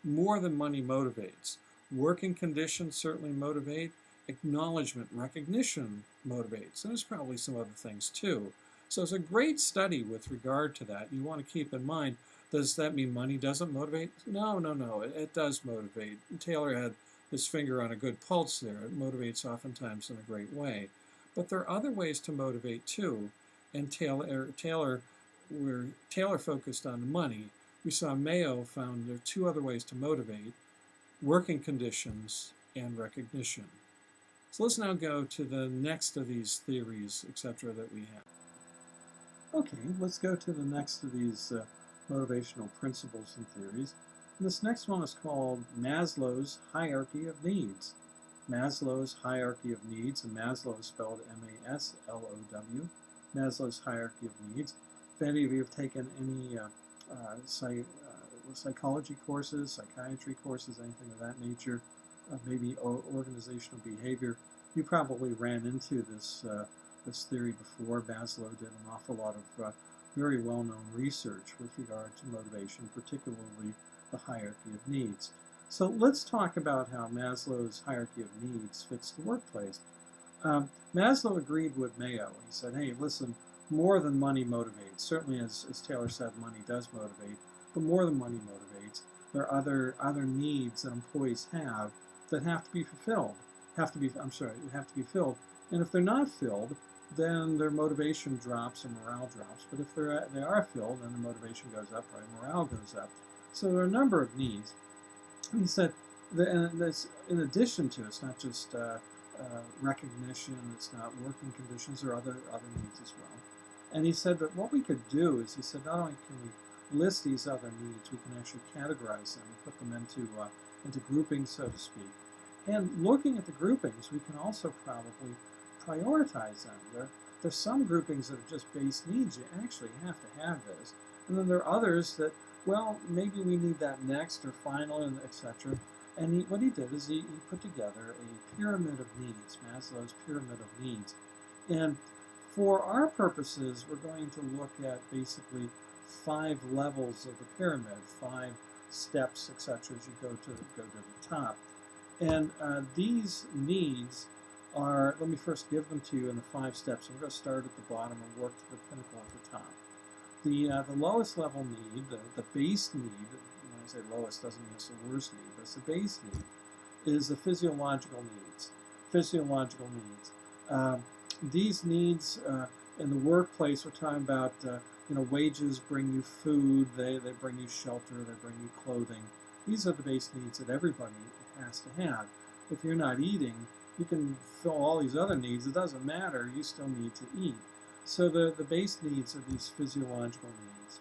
More than money motivates. Working conditions certainly motivate. Acknowledgement, recognition motivates. And there's probably some other things too. So it's a great study with regard to that. You want to keep in mind, does that mean money doesn't motivate? No, no, no. It does motivate. Taylor had his finger on a good pulse there. It motivates oftentimes in a great way. But there are other ways to motivate too. And where Taylor focused on the money, we saw Mayo found there are two other ways to motivate: working conditions and recognition. So let's now go to the next of these theories, etc., that we have. Okay, let's go to the next of these motivational principles and theories. And this next one is called Maslow's Hierarchy of Needs. Maslow's Hierarchy of Needs, and Maslow is spelled M-A-S-L-O-W, Maslow's Hierarchy of Needs. If any of you have taken any psychology courses, psychiatry courses, anything of that nature, maybe organizational behavior, you probably ran into this theory before. Maslow did an awful lot of very well-known research with regard to motivation, particularly the hierarchy of needs. So let's talk about how Maslow's hierarchy of needs fits the workplace. Maslow agreed with Mayo. He said, hey, listen, more than money motivates. Certainly, as Taylor said, money does motivate, but more than money motivates, there are other needs that employees have that have to be fulfilled. Have to be filled. And if they're not filled, then their motivation drops and morale drops. But if they are filled, then the motivation goes up, right? Morale goes up. So there are a number of needs. And he said, and this, in addition to, it's not just recognition, it's not working conditions, there are other needs as well. And he said that what we could do is, he said, not only can we list these other needs, we can actually categorize them and put them into groupings, so to speak. And looking at the groupings, we can also probably prioritize them. There's some groupings that are just base needs. You actually have to have this. And then there are others that, well, maybe we need that next or final, and etc. And what he did is he put together a pyramid of needs, Maslow's pyramid of needs. And for our purposes, we're going to look at basically 5 levels of the pyramid, 5 steps, etc., as you go to the top. And these needs are, let me first give them to you in the 5 steps. I'm going to start at the bottom and work to the pinnacle at the top. The lowest level need, the base need, when I say lowest doesn't mean it's the worst need, but it's the base need, is the physiological needs. Physiological needs. These needs in the workplace, we're talking about, wages bring you food, they bring you shelter, they bring you clothing. These are the base needs that everybody has to have. If you're not eating, you can fill all these other needs. It doesn't matter. You still need to eat. So the base needs are these physiological needs.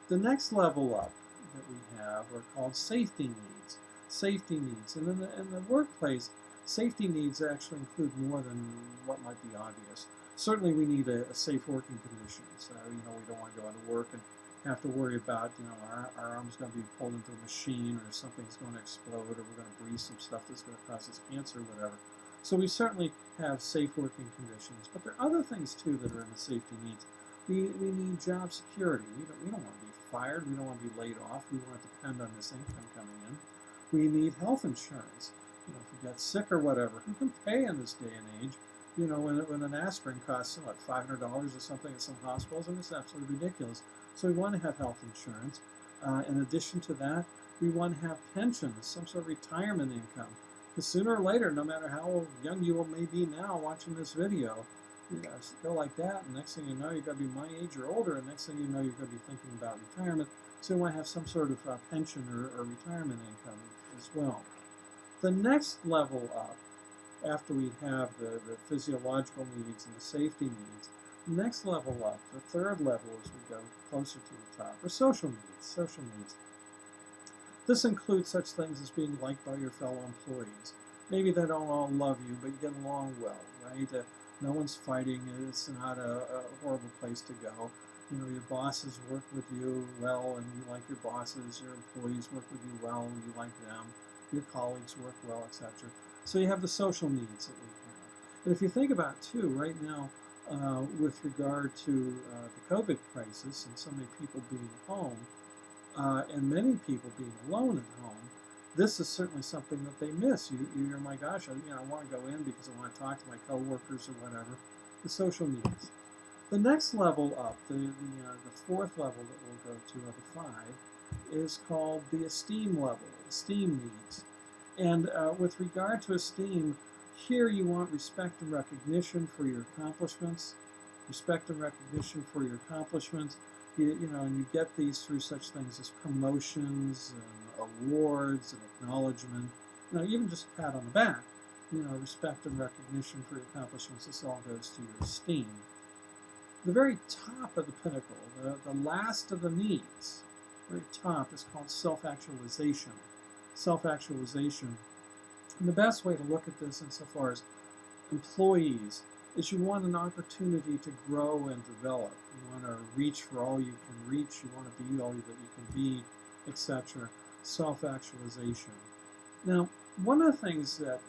The next level up that we have are called safety needs. Safety needs. And in the workplace, safety needs actually include more than what might be obvious. Certainly we need a safe working conditions. We don't want to go into work and have to worry about, our arm's going to be pulled into a machine, or something's going to explode, or we're going to breathe some stuff that's going to cause us cancer or whatever. So we certainly have safe working conditions, but there are other things too that are in the safety needs. We need job security. We don't want to be fired. We don't want to be laid off. We want to depend on this income coming in. We need health insurance. If we get sick or whatever, who can pay in this day and age? When an aspirin costs $500 or something at some hospitals, and it's absolutely ridiculous. So we want to have health insurance. In addition to that, we want to have pensions, some sort of retirement income. Because sooner or later, no matter how young you may be now watching this video, you're going to go like that, and next thing you know, you're going to be my age or older, and next thing you know, you're going to be thinking about retirement. So you want to have some sort of pension or retirement income as well. The next level up, after we have the physiological needs and the safety needs, the next level up, the third level as we go closer to the top, are social needs. Social needs. This includes such things as being liked by your fellow employees. Maybe they don't all love you, but you get along well, right? No one's fighting. It's not a horrible place to go. Your bosses work with you well, and you like your bosses. Your employees work with you well, and you like them. Your colleagues work well, etc. So you have the social needs that we have. And if you think about it, too, right now, with regard to the COVID crisis and so many people being home, and many people being alone at home, this is certainly something that they miss. You're, my gosh, I want to go in because I want to talk to my coworkers or whatever. The social needs. The next level up, the fourth level that we'll go to of the 5, is called the esteem level, esteem needs. And with regard to esteem, here you want respect and recognition for your accomplishments, respect and recognition for your accomplishments. And you get these through such things as promotions and awards and acknowledgement. Even just a pat on the back. Respect and recognition for your accomplishments. This all goes to your esteem. The very top of the pinnacle, the last of the needs, very top, is called self-actualization. Self-actualization. And the best way to look at this insofar as employees is you want an opportunity to grow and develop. You want to reach for all you can reach. You want to be all that you can be, etc. Self-actualization. Now, one of the things that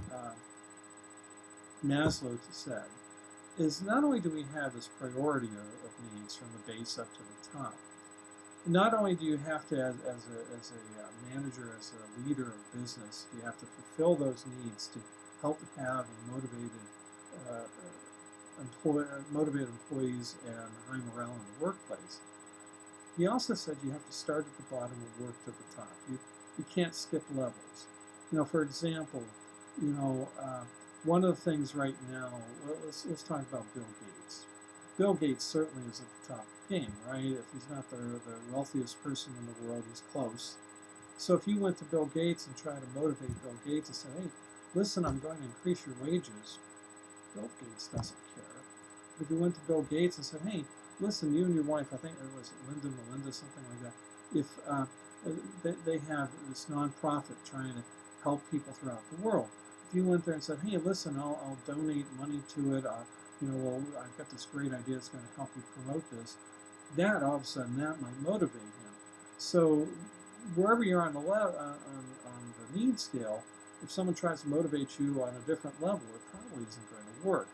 Maslow said is not only do we have this priority of needs from the base up to the top, not only do you have to, as a manager, as a leader of business, you have to fulfill those needs to help have a motivated employees and high morale in the workplace. He also said you have to start at the bottom and work to the top. You can't skip levels. For example, one of the things right now, let's talk about Bill Gates. Bill Gates certainly is at the top of the game, right? If he's not the wealthiest person in the world, he's close. So if you went to Bill Gates and tried to motivate Bill Gates and say, hey, listen, I'm going to increase your wages, Bill Gates doesn't care. If you went to Bill Gates and said, hey, listen, you and your wife, I think it was Melinda, something like that, if they have this nonprofit trying to help people throughout the world. If you went there and said, hey, listen, I'll donate money to it, I've got this great idea that's going to help you promote this, that all of a sudden, that might motivate him. So wherever you're on the need scale, if someone tries to motivate you on a different level, it probably isn't going to work.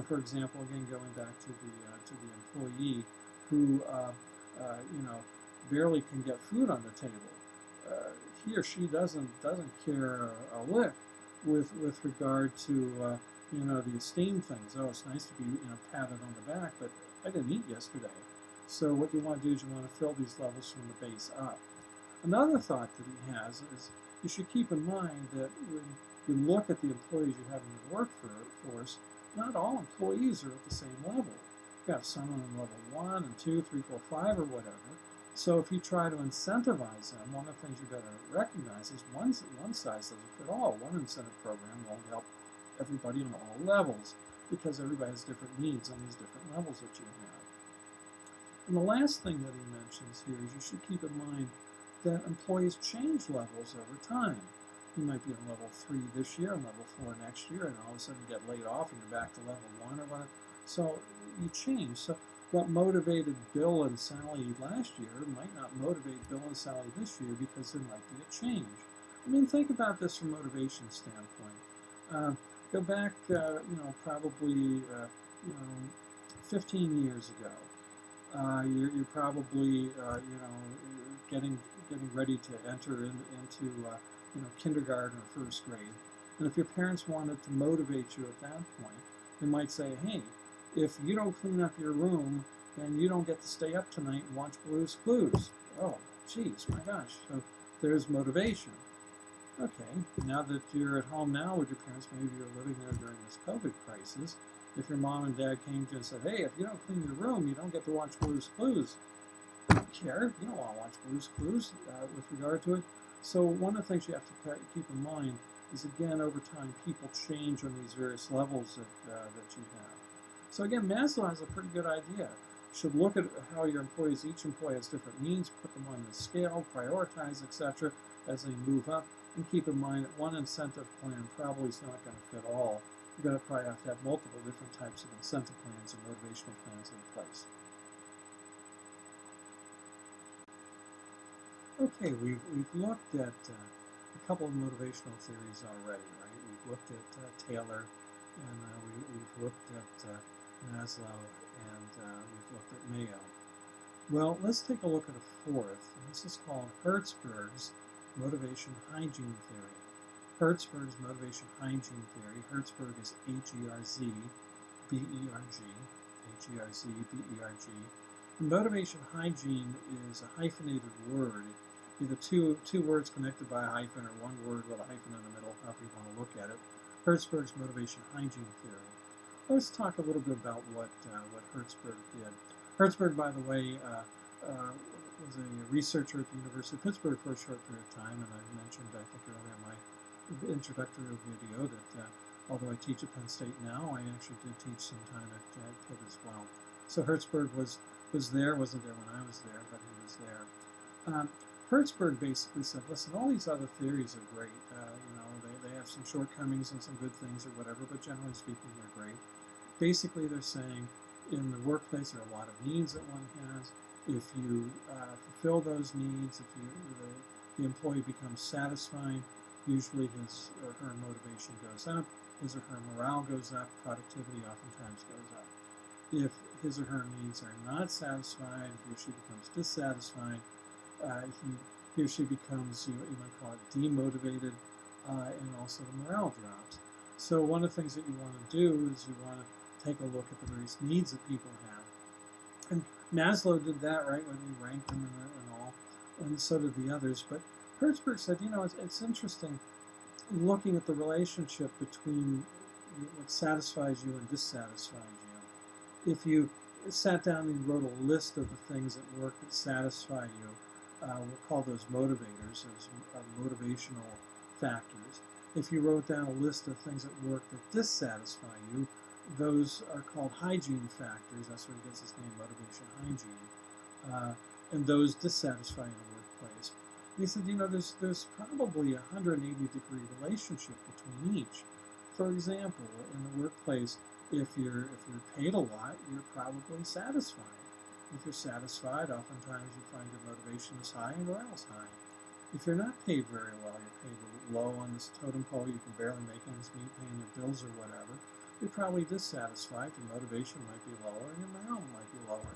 For example, again, going back to the employee who, barely can get food on the table. He or she doesn't care a lick with regard to the esteem things. Oh, it's nice to be patted on the back, but I didn't eat yesterday. So what you want to do is you want to fill these levels from the base up. Another thought that he has is you should keep in mind that when you look at the employees you have in your workforce, not all employees are at the same level. You've got some on level 1 and 2, 3, 4, 5 or whatever. So if you try to incentivize them, one of the things you better recognize is one size doesn't fit all. One incentive program won't help everybody on all levels because everybody has different needs on these different levels that you have. And the last thing that he mentions here is you should keep in mind that employees change levels over time. You might be on level 3 this year and level 4 next year, and all of a sudden you get laid off and you're back to level 1 or whatever. So you change. So what motivated Bill and Sally last year might not motivate Bill and Sally this year because there might be a change. I mean, think about this from a motivation standpoint. Go back, probably 15 years ago. You're probably, getting ready to enter into kindergarten or first grade. And if your parents wanted to motivate you at that point, they might say, hey, if you don't clean up your room, then you don't get to stay up tonight and watch Blue's Clues. Oh, geez, my gosh. So there's motivation. Okay, now that you're at home now with your parents, maybe you're living there during this COVID crisis. If your mom and dad came to you and said, hey, if you don't clean your room, you don't get to watch Blue's Clues. You don't care. You don't want to watch Blue's Clues with regard to it. So one of the things you have to keep in mind is, again, over time, people change on these various levels that you have. So again, Maslow has a pretty good idea. You should look at how your employees, each employee has different needs, put them on the scale, prioritize, etc. as they move up, and keep in mind that one incentive plan probably is not going to fit all. You're going to probably have to have multiple different types of incentive plans and motivational plans in place. Okay, we've looked at a couple of motivational theories already, right? We've looked at Taylor, and we've looked at Maslow, and we've looked at Mayo. Well, let's take a look at a fourth, and this is called Hertzberg's motivation hygiene theory. Hertzberg's motivation hygiene theory. Herzberg is H-E-R-Z, B-E-R-G, G-R-Z, B-E-R-G. Motivation hygiene is a hyphenated word, either two words connected by a hyphen or one word with a hyphen in the middle, however you want to look at it. Hertzberg's motivation hygiene theory. Let's talk a little bit about what Hertzberg did. Hertzberg, by the way, was a researcher at the University of Pittsburgh for a short period of time, and I mentioned, I think earlier in my introductory video that although I teach at Penn State now, I actually did teach some time at Pitt as well. So Hertzberg was there, wasn't there when I was there, but he was there. Hertzberg basically said, listen, all these other theories are great. They have some shortcomings and some good things or whatever, but generally speaking, they're great. Basically, they're saying in the workplace there are a lot of needs that one has. If you fulfill those needs, if the employee becomes satisfied, usually his or her motivation goes up, his or her morale goes up, productivity oftentimes goes up. If his or her needs are not satisfied, he or she becomes dissatisfied, he or she becomes, you might call it demotivated, and also the morale drops. So one of the things that you want to do is you want to take a look at the various needs that people have. And Maslow did that, right, when he ranked them and all, and so did the others. But Hertzberg said, it's interesting looking at the relationship between what satisfies you and dissatisfies you. If you sat down and wrote a list of the things at work that satisfy you, we'll call those motivators, those motivational factors. If you wrote down a list of things at work that dissatisfy you, those are called hygiene factors. That's where it gets its name, motivation hygiene. And those dissatisfy in the workplace. And he said, there's probably a 180-degree relationship between each. For example, in the workplace, if you're paid a lot, you're probably satisfied. If you're satisfied, oftentimes you find your motivation is high and morale's high. If you're not paid very well, you're paid low on this totem pole, you can barely make ends meet, paying your bills or whatever, you're probably dissatisfied, your motivation might be lower, and your morale might be lower.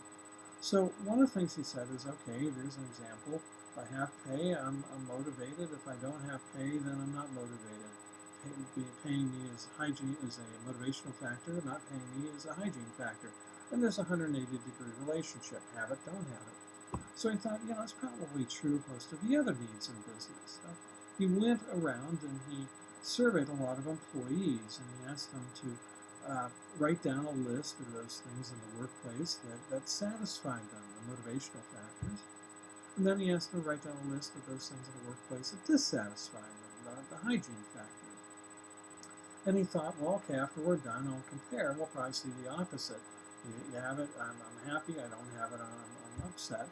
So one of the things he said is, okay, there's an example. If I have pay, I'm motivated. If I don't have pay, then I'm not motivated. Paying me is a motivational factor, not paying me is a hygiene factor. And there's a 180-degree relationship. Have it, don't have it. So he thought, it's probably true of most of the other needs in business. So he went around and he surveyed a lot of employees, and he asked them to write down a list of those things in the workplace that satisfied them, the motivational factors. And then he asked them to write down a list of those things in the workplace that dissatisfied them, the hygiene factors. And he thought, well, okay, after we're done, I'll compare. We'll probably see the opposite. You have it, I'm happy. I don't have it, I'm upset.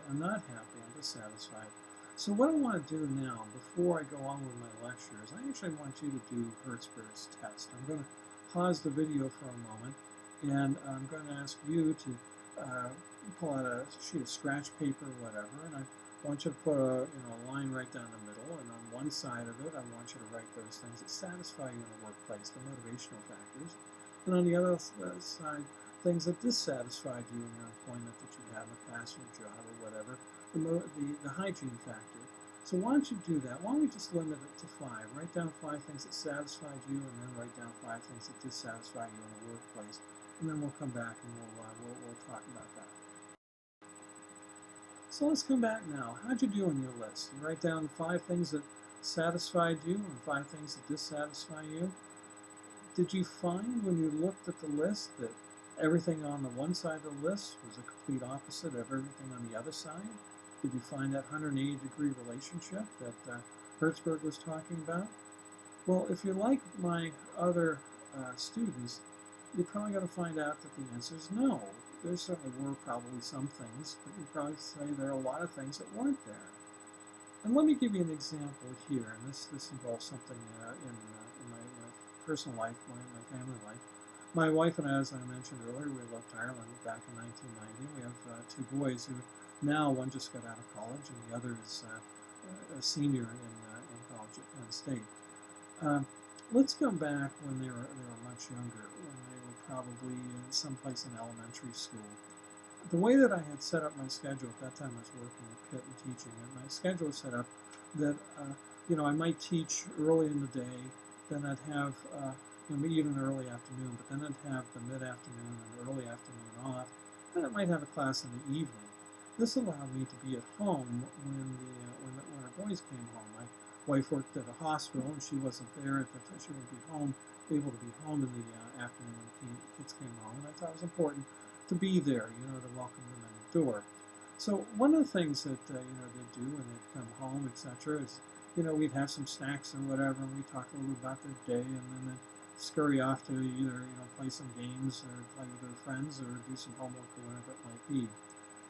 I'm not happy, I'm dissatisfied. So what I want to do now, before I go on with my lecture, is I actually want you to do Hertzberg's test. I'm going to pause the video for a moment, and I'm going to ask you to pull out a sheet of scratch paper or whatever, and I want you to put a line right down the middle, and on one side of it, I want you to write those things that satisfy you in the workplace, the motivational factors, and on the other side, things that dissatisfied you in your employment that you had in the past, your job or whatever, the hygiene factor. So why don't you do that? Why don't we just limit it to 5? Write down 5 things that satisfied you, and then write down 5 things that dissatisfy you in the workplace, and then we'll come back and we'll talk about that. So let's come back now. How'd you do on your list? You write down 5 things that satisfied you and 5 things that dissatisfy you. Did you find when you looked at the list that everything on the one side of the list was a complete opposite of everything on the other side? Did you find that 180-degree relationship that Hertzberg was talking about? Well, if you're like my other students, you're probably going to find out that the answer is no. There certainly were probably some things, but you'd probably say there are a lot of things that weren't there. And let me give you an example here, and this involves something in my personal life, my family life. My wife and I, as I mentioned earlier, we left Ireland back in 1990. We have 2 boys who now, one just got out of college, and the other is a senior in college at Penn State. Let's go back when they were much younger, when they were probably someplace in elementary school. The way that I had set up my schedule at that time, I was working at Pitt and teaching, and my schedule was set up that I might teach early in the day, then I'd have maybe even early afternoon, but then I'd have the mid-afternoon and early afternoon off, and I might have a class in the evening. This allowed me to be at home when our boys came home. My wife worked at a hospital, and she wasn't there at the time. She would be able to be home in the afternoon when the kids came home, and I thought it was important to be there, to welcome them in the door. So one of the things that they'd do when they'd come home, etc., is we'd have some snacks or whatever, and we'd talk a little about their day, and then they'd scurry off to either play some games or play with their friends or do some homework or whatever it might be.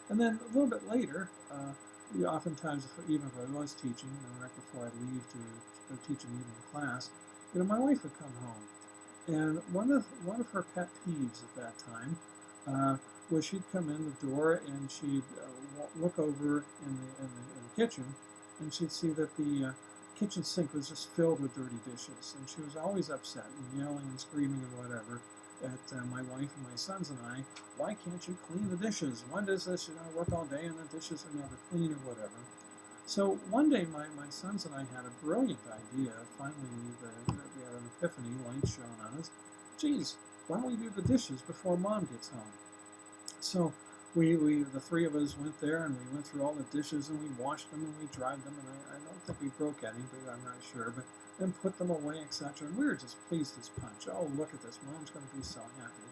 And then a little bit later, we oftentimes, even if I was teaching, right before I'd leave to go teach an evening class, my wife would come home, and one of her pet peeves at that time was she'd come in the door and she'd look over in the kitchen, and she'd see that the kitchen sink was just filled with dirty dishes, and she was always upset and yelling and screaming and whatever at my wife and my sons and I. Why can't you clean the dishes? Why does this? Work all day and the dishes are never clean or whatever. So one day my sons and I had a brilliant idea. Finally, we had an epiphany, light shone on us. Geez, why don't we do the dishes before Mom gets home? So the three of us went there and we went through all the dishes and we washed them and we dried them, and I don't think we broke any, but I'm not sure. But then put them away, etc. And we were just pleased as punch. Oh, look at this! Mom's going to be so happy.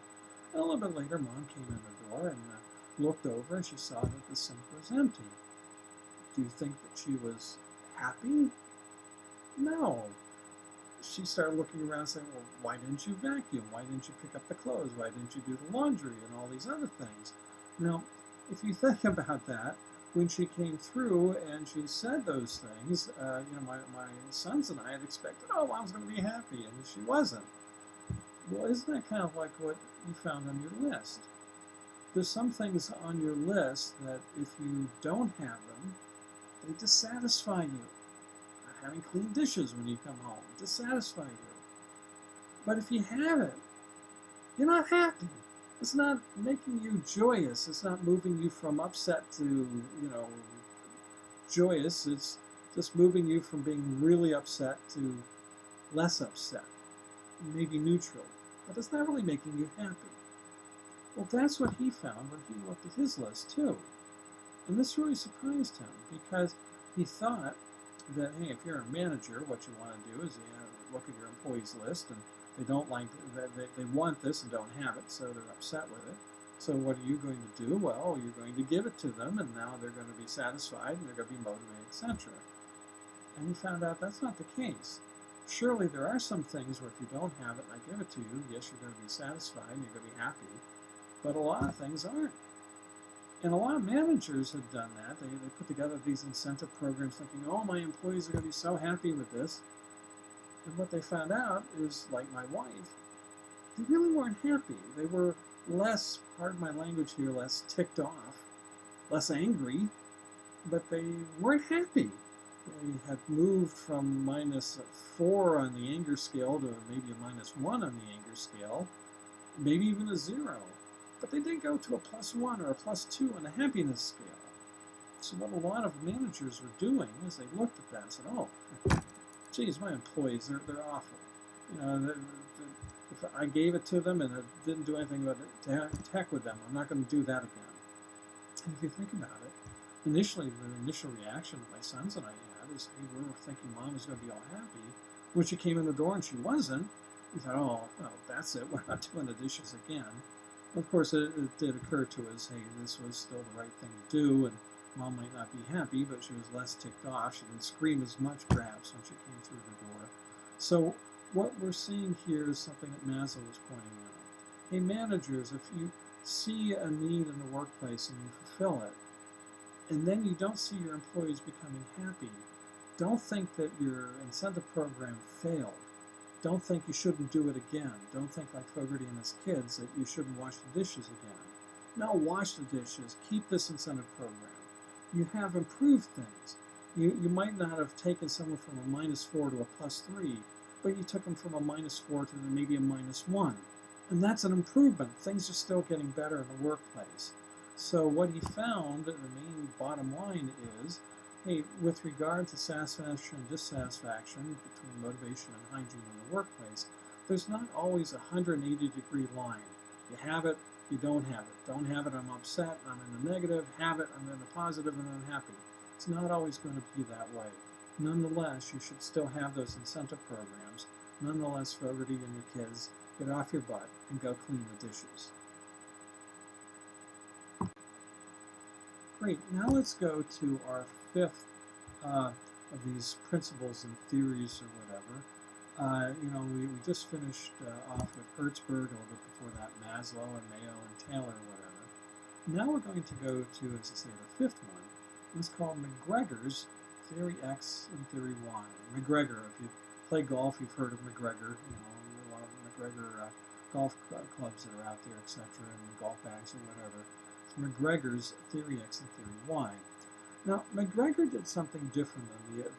And a little bit later, Mom came in the door and looked over, and she saw that the sink was empty. Do you think that she was happy? No. She started looking around saying, well, why didn't you vacuum? Why didn't you pick up the clothes? Why didn't you do the laundry and all these other things? Now, if you think about that, when she came through and she said those things, my sons and I had expected, oh, Mom's going to be happy, and she wasn't. Well, isn't that kind of like what you found on your list? There's some things on your list that if you don't have them, they dissatisfy you. Having clean dishes when you come home, dissatisfy you. But if you have it, you're not happy. It's not making you joyous. It's not moving you from upset to, joyous. It's just moving you from being really upset to less upset, maybe neutral. But it's not really making you happy. Well, that's what he found when he looked at his list, too. And this really surprised him, because he thought that, hey, if you're a manager, what you want to do is look at your employees list, and they don't like they want this and don't have it, so they're upset with it. So what are you going to do? Well, you're going to give it to them, and now they're going to be satisfied, and they're going to be motivated, etc. And he found out that's not the case. Surely there are some things where if you don't have it and I give it to you, yes, you're going to be satisfied and you're going to be happy, but a lot of things aren't. And a lot of managers have done that. They put together these incentive programs thinking, oh, my employees are going to be so happy with this. And what they found out is, like my wife, they really weren't happy. They were less, pardon my language here, less ticked off, less angry, but they weren't happy. They had moved from -4 on the anger scale to maybe a -1 on the anger scale, maybe even a 0. But they did go to a +1 or a +2 on the happiness scale. So what a lot of managers were doing is they looked at that and said, oh, geez, my employees, they're awful. If I gave it to them and it didn't do anything but to heck with them, I'm not going to do that again. And if you think about it, initially, the initial reaction that my sons and I had is, hey, we were thinking Mom was going to be all happy. When she came in the door and she wasn't, we thought, oh, well, that's it. We're not doing the dishes again. Of course, it did occur to us, hey, this was still the right thing to do, and Mom might not be happy, but she was less ticked off. She didn't scream as much, perhaps, when she came through the door. So what we're seeing here is something that Maslow was pointing out. Hey, managers, if you see a need in the workplace and you fulfill it, and then you don't see your employees becoming happy, don't think that your incentive program failed. Don't think you shouldn't do it again. Don't think like Fogarty and his kids that you shouldn't wash the dishes again. No, wash the dishes. Keep this incentive program. You have improved things. You might not have taken someone from a -4 to a +3, but you took them from a -4 to maybe a -1. And that's an improvement. Things are still getting better in the workplace. So what he found, the main bottom line is, hey, with regard to satisfaction and dissatisfaction between motivation and hygiene in the workplace, there's not always a 180-degree line. You have it, you don't have it. Don't have it, I'm upset, I'm in the negative. Have it, I'm in the positive and unhappy. It's not always going to be that way. Nonetheless, you should still have those incentive programs. Nonetheless, Fogarty and your kids, get off your butt and go clean the dishes. Great, now let's go to our fifth of these principles and theories or whatever. We just finished off with Hertzberg, a little bit before that, Maslow and Mayo and Taylor or whatever. Now we're going to go to, as I say, the fifth one. It's called McGregor's Theory X and Theory Y. McGregor, if you play golf, you've heard of McGregor, a lot of McGregor golf clubs that are out there, etc., and golf bags or whatever. It's McGregor's Theory X and Theory Y. Now, McGregor did something different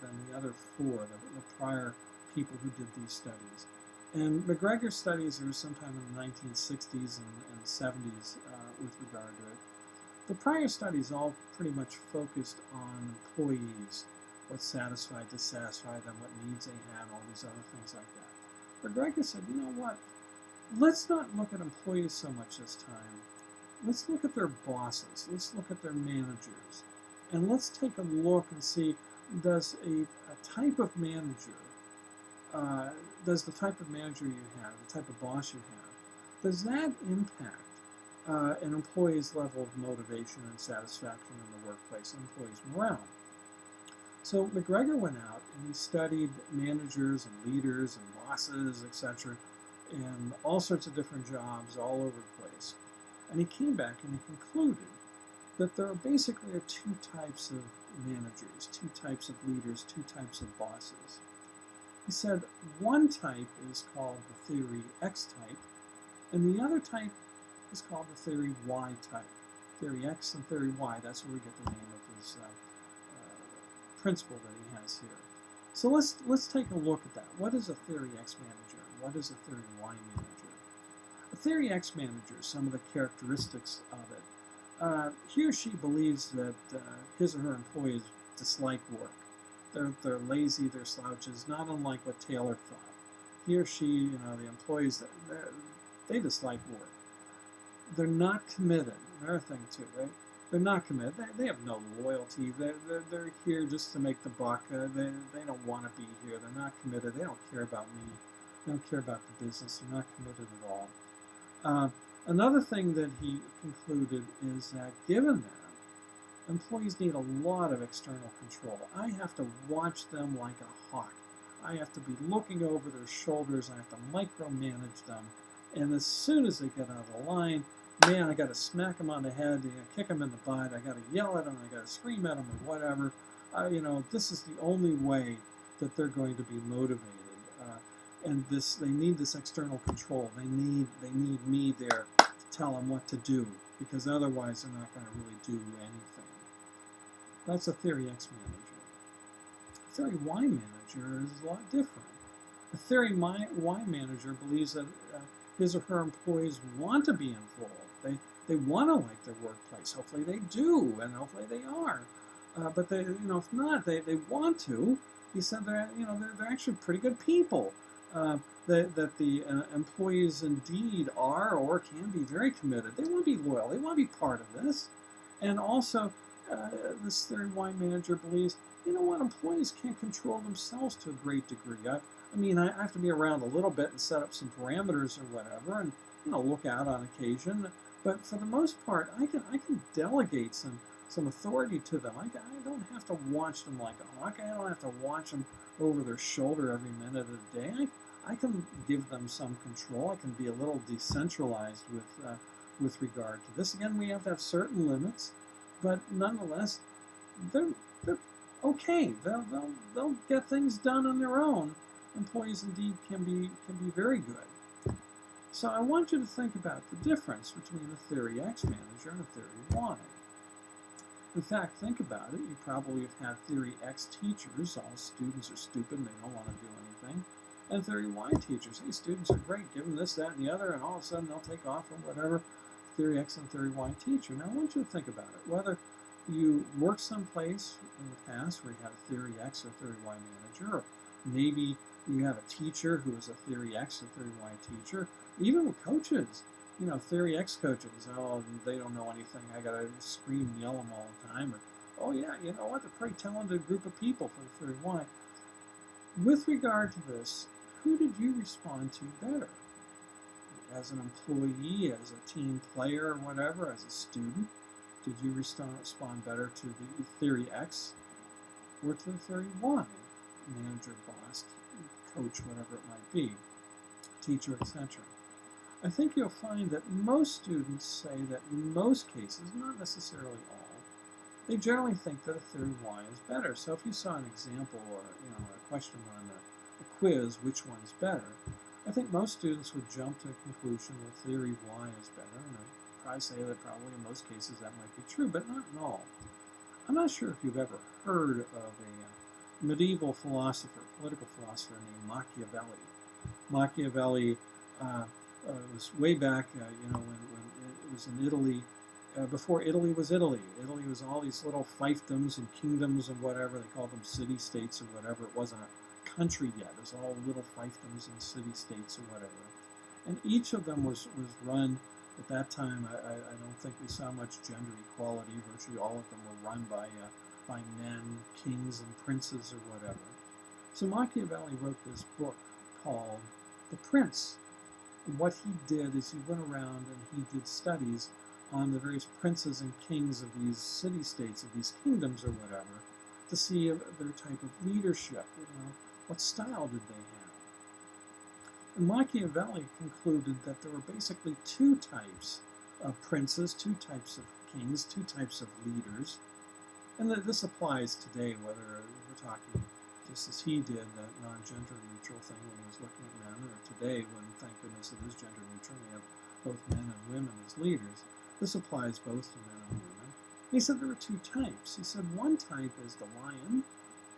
than the other four, the prior people who did these studies. And McGregor's studies are sometime in the 1960s and 70s with regard to it. The prior studies all pretty much focused on employees, what satisfied, dissatisfied them, what needs they had, all these other things like that. McGregor said, you know what, let's not look at employees so much this time. Let's look at their bosses. Let's look at their managers. And let's take a look and see, does a type of manager, does the type of manager you have, the type of boss you have, does that impact an employee's level of motivation and satisfaction in the workplace, and employees' morale? So McGregor went out and he studied managers and leaders and bosses, etc., in all sorts of different jobs all over the place. And he came back and he concluded that there are basically two types of managers, two types of leaders, two types of bosses. He said one type is called the Theory X type, and the other type is called the Theory Y type. Theory X and Theory Y, that's where we get the name of his principle that he has here. So let's take a look at that. What is a Theory X manager? What is a Theory Y manager? A Theory X manager, some of the characteristics of it. He or she believes that his or her employees dislike work. They're lazy, they're slouches, not unlike what Taylor thought. He or she, the employees, they dislike work. They're not committed. Another thing too, right? They're not committed. They have no loyalty. They're here just to make the buck. They don't want to be here. They're not committed. They don't care about me. They don't care about the business. They're not committed at all. Another thing that he concluded is that given that, employees need a lot of external control. I have to watch them like a hawk. I have to be looking over their shoulders. I have to micromanage them. And as soon as they get out of the line, man, I got to smack them on the head, kick them in the butt, I got to yell at them, I got to scream at them or whatever. This is the only way that they're going to be motivated. And they need this external control. They need me there to tell them what to do, because otherwise they're not going to really do anything. That's a Theory X manager. A Theory Y manager is a lot different. A Theory Y manager believes that his or her employees want to be involved. They want to like their workplace. Hopefully they do, and hopefully they are. But they, if not, they want to. He said they're actually pretty good people. That the employees indeed are or can be very committed. They want to be loyal. They want to be part of this. And also, this Theory Y manager believes, employees can't control themselves to a great degree. I have to be around a little bit and set up some parameters or whatever, and look out on occasion. But for the most part, I can delegate some authority to them. I don't have to watch them like a hawk. I don't have to watch them over their shoulder every minute of the day. I can give them some control. I can be a little decentralized with regard to this. Again, we have to have certain limits, but nonetheless, they're okay. They'll get things done on their own. Employees indeed can be very good. So I want you to think about the difference between a Theory X manager and a Theory Y. In fact, think about it. You probably have had Theory X teachers. All students are stupid and they don't want to do anything. And Theory Y teachers, hey, students are great, give them this, that, and the other, and all of a sudden they'll take off or whatever. Theory X and Theory Y teacher. Now I want you to think about it. Whether you worked someplace in the past where you had a Theory X or Theory Y manager, or maybe You have a teacher who is a theory X, a theory Y teacher. Even with coaches, you know, theory X coaches, oh, they don't know anything. I got to scream and yell them all the time. Or, oh, yeah, you know what? They're a pretty talented group of people for the theory Y. With regard to this, who did you respond to better? As an employee, as a team player, or whatever, as a student? Did you respond better to the theory X or to the theory Y? Manager, boss, coach, whatever it might be, teacher, etc. I think you'll find that most students say that in most cases, not necessarily all, they generally think that a theory Y is better. So if you saw an example or a question on a quiz, which one's better, I think most students would jump to a conclusion that theory Y is better, and I'd probably say that probably in most cases that might be true, but not in all. I'm not sure if you've ever heard of a medieval philosopher, political philosopher named Machiavelli. Machiavelli was way back, when it was in Italy, before Italy was Italy. Italy was all these little fiefdoms and kingdoms and whatever. They called them city-states or whatever. It wasn't a country yet. It was all little fiefdoms and city-states or whatever. And each of them was run, at that time, I don't think we saw much gender equality. Virtually all of them were run by men, kings and princes or whatever. So Machiavelli wrote this book called The Prince. And what he did is he went around and he did studies on the various princes and kings of these city-states, of these kingdoms or whatever, to see their type of leadership, what style did they have. And Machiavelli concluded that there were basically two types of princes, two types of kings, two types of leaders, and that this applies today, whether we're talking just as he did, that non-gender neutral thing when he was looking at men, or today when, thank goodness, it is gender neutral, we have both men and women as leaders. This applies both to men and women. He said there were two types. He said one type is the lion,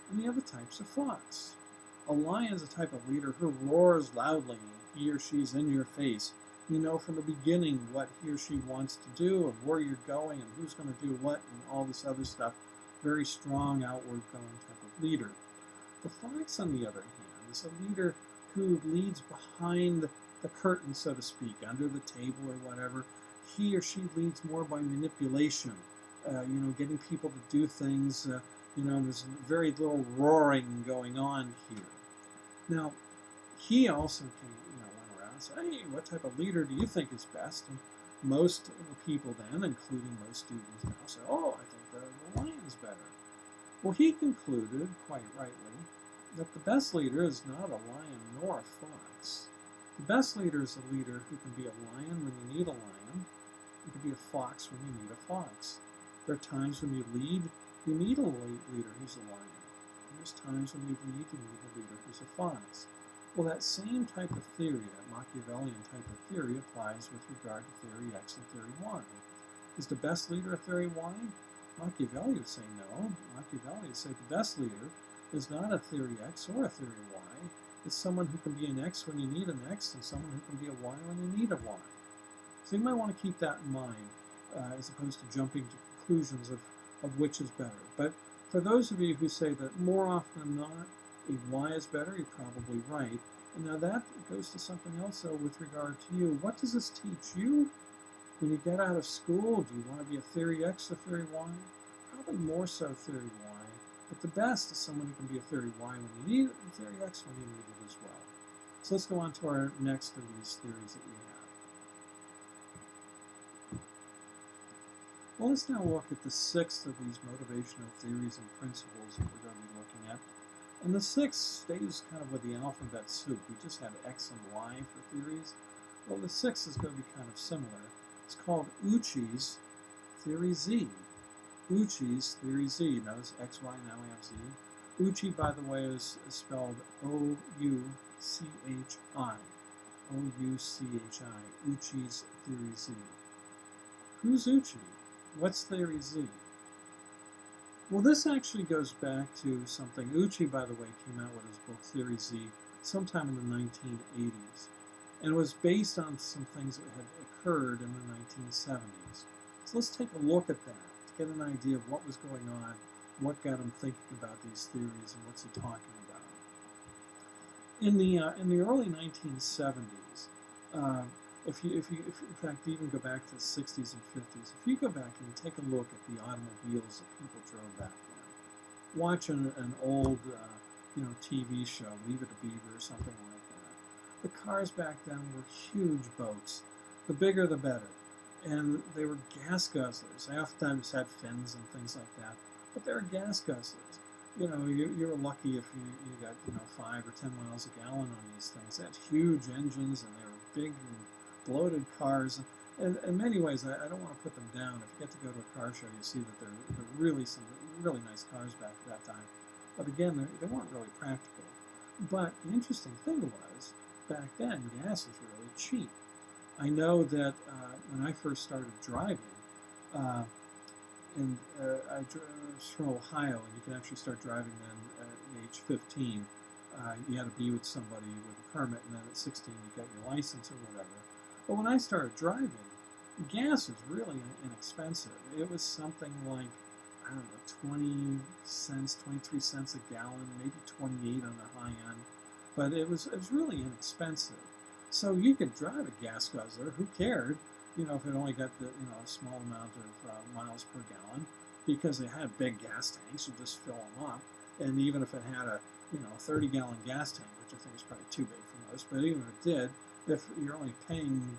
and the other type's a fox. A lion is a type of leader who roars loudly. He or she's in your face. You know from the beginning what he or she wants to do and where you're going and who's going to do what and all this other stuff. Very strong, outward-going type of leader. The fox, on the other hand, is a leader who leads behind the curtain, so to speak, under the table or whatever. He or she leads more by manipulation, getting people to do things, there's very little roaring going on here. Now, he also went around and said, hey, what type of leader do you think is best? And most people then, including most students now, say, oh, I think the lion is better. Well, he concluded, quite rightly, that the best leader is not a lion nor a fox. The best leader is a leader who can be a lion when you need a lion, and can be a fox when you need a fox. There are times when you lead, you need a leader who's a lion. And there's times when you lead, you need a leader who's a fox. Well, that same type of theory, that Machiavellian type of theory, applies with regard to theory X and theory Y. Is the best leader a theory Y? Machiavelli would say no. Machiavelli would say the best leader is not a theory X or a theory Y. It's someone who can be an X when you need an X and someone who can be a Y when you need a Y. So you might want to keep that in mind as opposed to jumping to conclusions of which is better. But for those of you who say that more often than not, a Y is better, you're probably right. And now that goes to something else, though, with regard to you. What does this teach you? When you get out of school, do you want to be a theory X or theory Y? Probably more so theory Y. But the best is someone who can be a theory Y when you need it, and theory X when you need it as well. So let's go on to our next of these theories that we have. Well, let's now look at the sixth of these motivational theories and principles that we're going to be looking at. And the sixth stays kind of with the alphabet soup. We just had X and Y for theories. Well, the sixth is going to be kind of similar. It's called Uchi's Theory Z. Uchi's Theory Z. Notice X, Y, now we have Z. Uchi, by the way, is spelled O-U-C-H-I. O-U-C-H-I. Uchi's Theory Z. Who's Uchi? What's Theory Z? Well, this actually goes back to something. Uchi, by the way, came out with his book Theory Z sometime in the 1980s. And it was based on some things that had occurred in the 1970s. So let's take a look at that to get an idea of what was going on, what got him thinking about these theories, and what's he talking about. in the early 1970s, if in fact even go back to the 60s and 50s, if you go back and take a look at the automobiles that people drove back then, watch an old TV show, Leave It to Beaver or something like that. The cars back then were huge boats. The bigger the better. And they were gas guzzlers. They oftentimes had fins and things like that, but they were gas guzzlers. You were lucky if you got 5 or 10 miles a gallon on these things. They had huge engines and they were big and bloated cars. And in many ways, I don't want to put them down. If you get to go to a car show, you see that they're really some really nice cars back at that time. But again, they weren't really practical. But the interesting thing was, back then, gas was really cheap. I know that when I first started driving, I was from Ohio, and you could actually start driving then at age 15. You had to be with somebody with a permit, and then at 16 you got your license or whatever. But when I started driving, gas was really inexpensive. It was something like, I don't know, 20 cents, 23 cents a gallon, maybe 28 on the high end. But it was really inexpensive. So you could drive a gas guzzler. Who cared? If it only got the a small amount of miles per gallon, because they had big gas tanks. You just fill them up, and even if it had a 30-gallon gas tank, which I think is probably too big for most, but even if it did, if you're only paying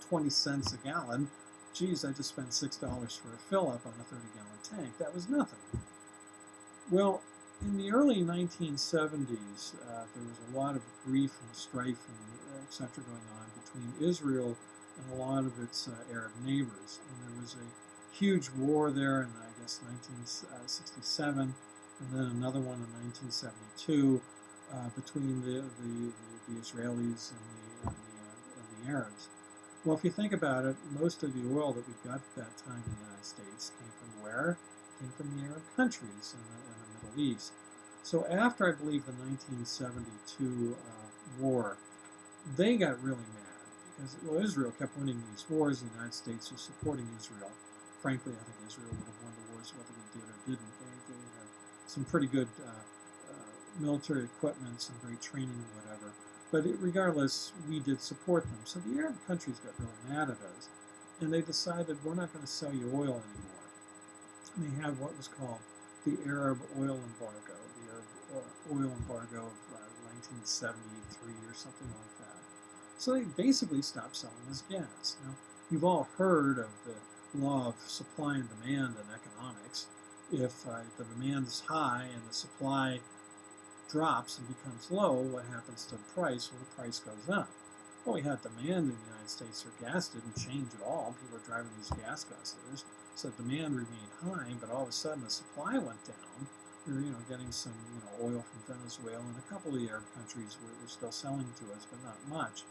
20 cents a gallon, geez, I just spent $6 for a fill up on a 30-gallon tank. That was nothing. Well, in the early 1970s, there was a lot of grief and strife and etc. going on between Israel and a lot of its Arab neighbors. And there was a huge war there in, I guess, 1967, and then another one in 1972 between the Israelis and the Arabs. Well, if you think about it, most of the oil that we got at that time in the United States came from where? Came from the Arab countries in the Middle East. So after, I believe, the 1972 war, they got really mad because, Israel kept winning these wars. The United States was supporting Israel. Frankly, I think Israel would have won the wars whether we did or didn't. They had some pretty good military equipment, some great training and whatever. But regardless, we did support them. So the Arab countries got really mad at us, and they decided, we're not going to sell you oil anymore. And they had what was called the Arab oil embargo, the Arab oil embargo of 1973 or something like that. So they basically stopped selling us gas. Now, you've all heard of the law of supply and demand in economics. If the demand is high and the supply drops and becomes low, what happens to the price? Well, the price goes up. Well, we had demand in the United States for gas didn't change at all. People were driving these gas guzzlers, so demand remained high, but all of a sudden the supply went down. We were, getting some, oil from Venezuela, and a couple of the Arab countries were still selling to us, but not much.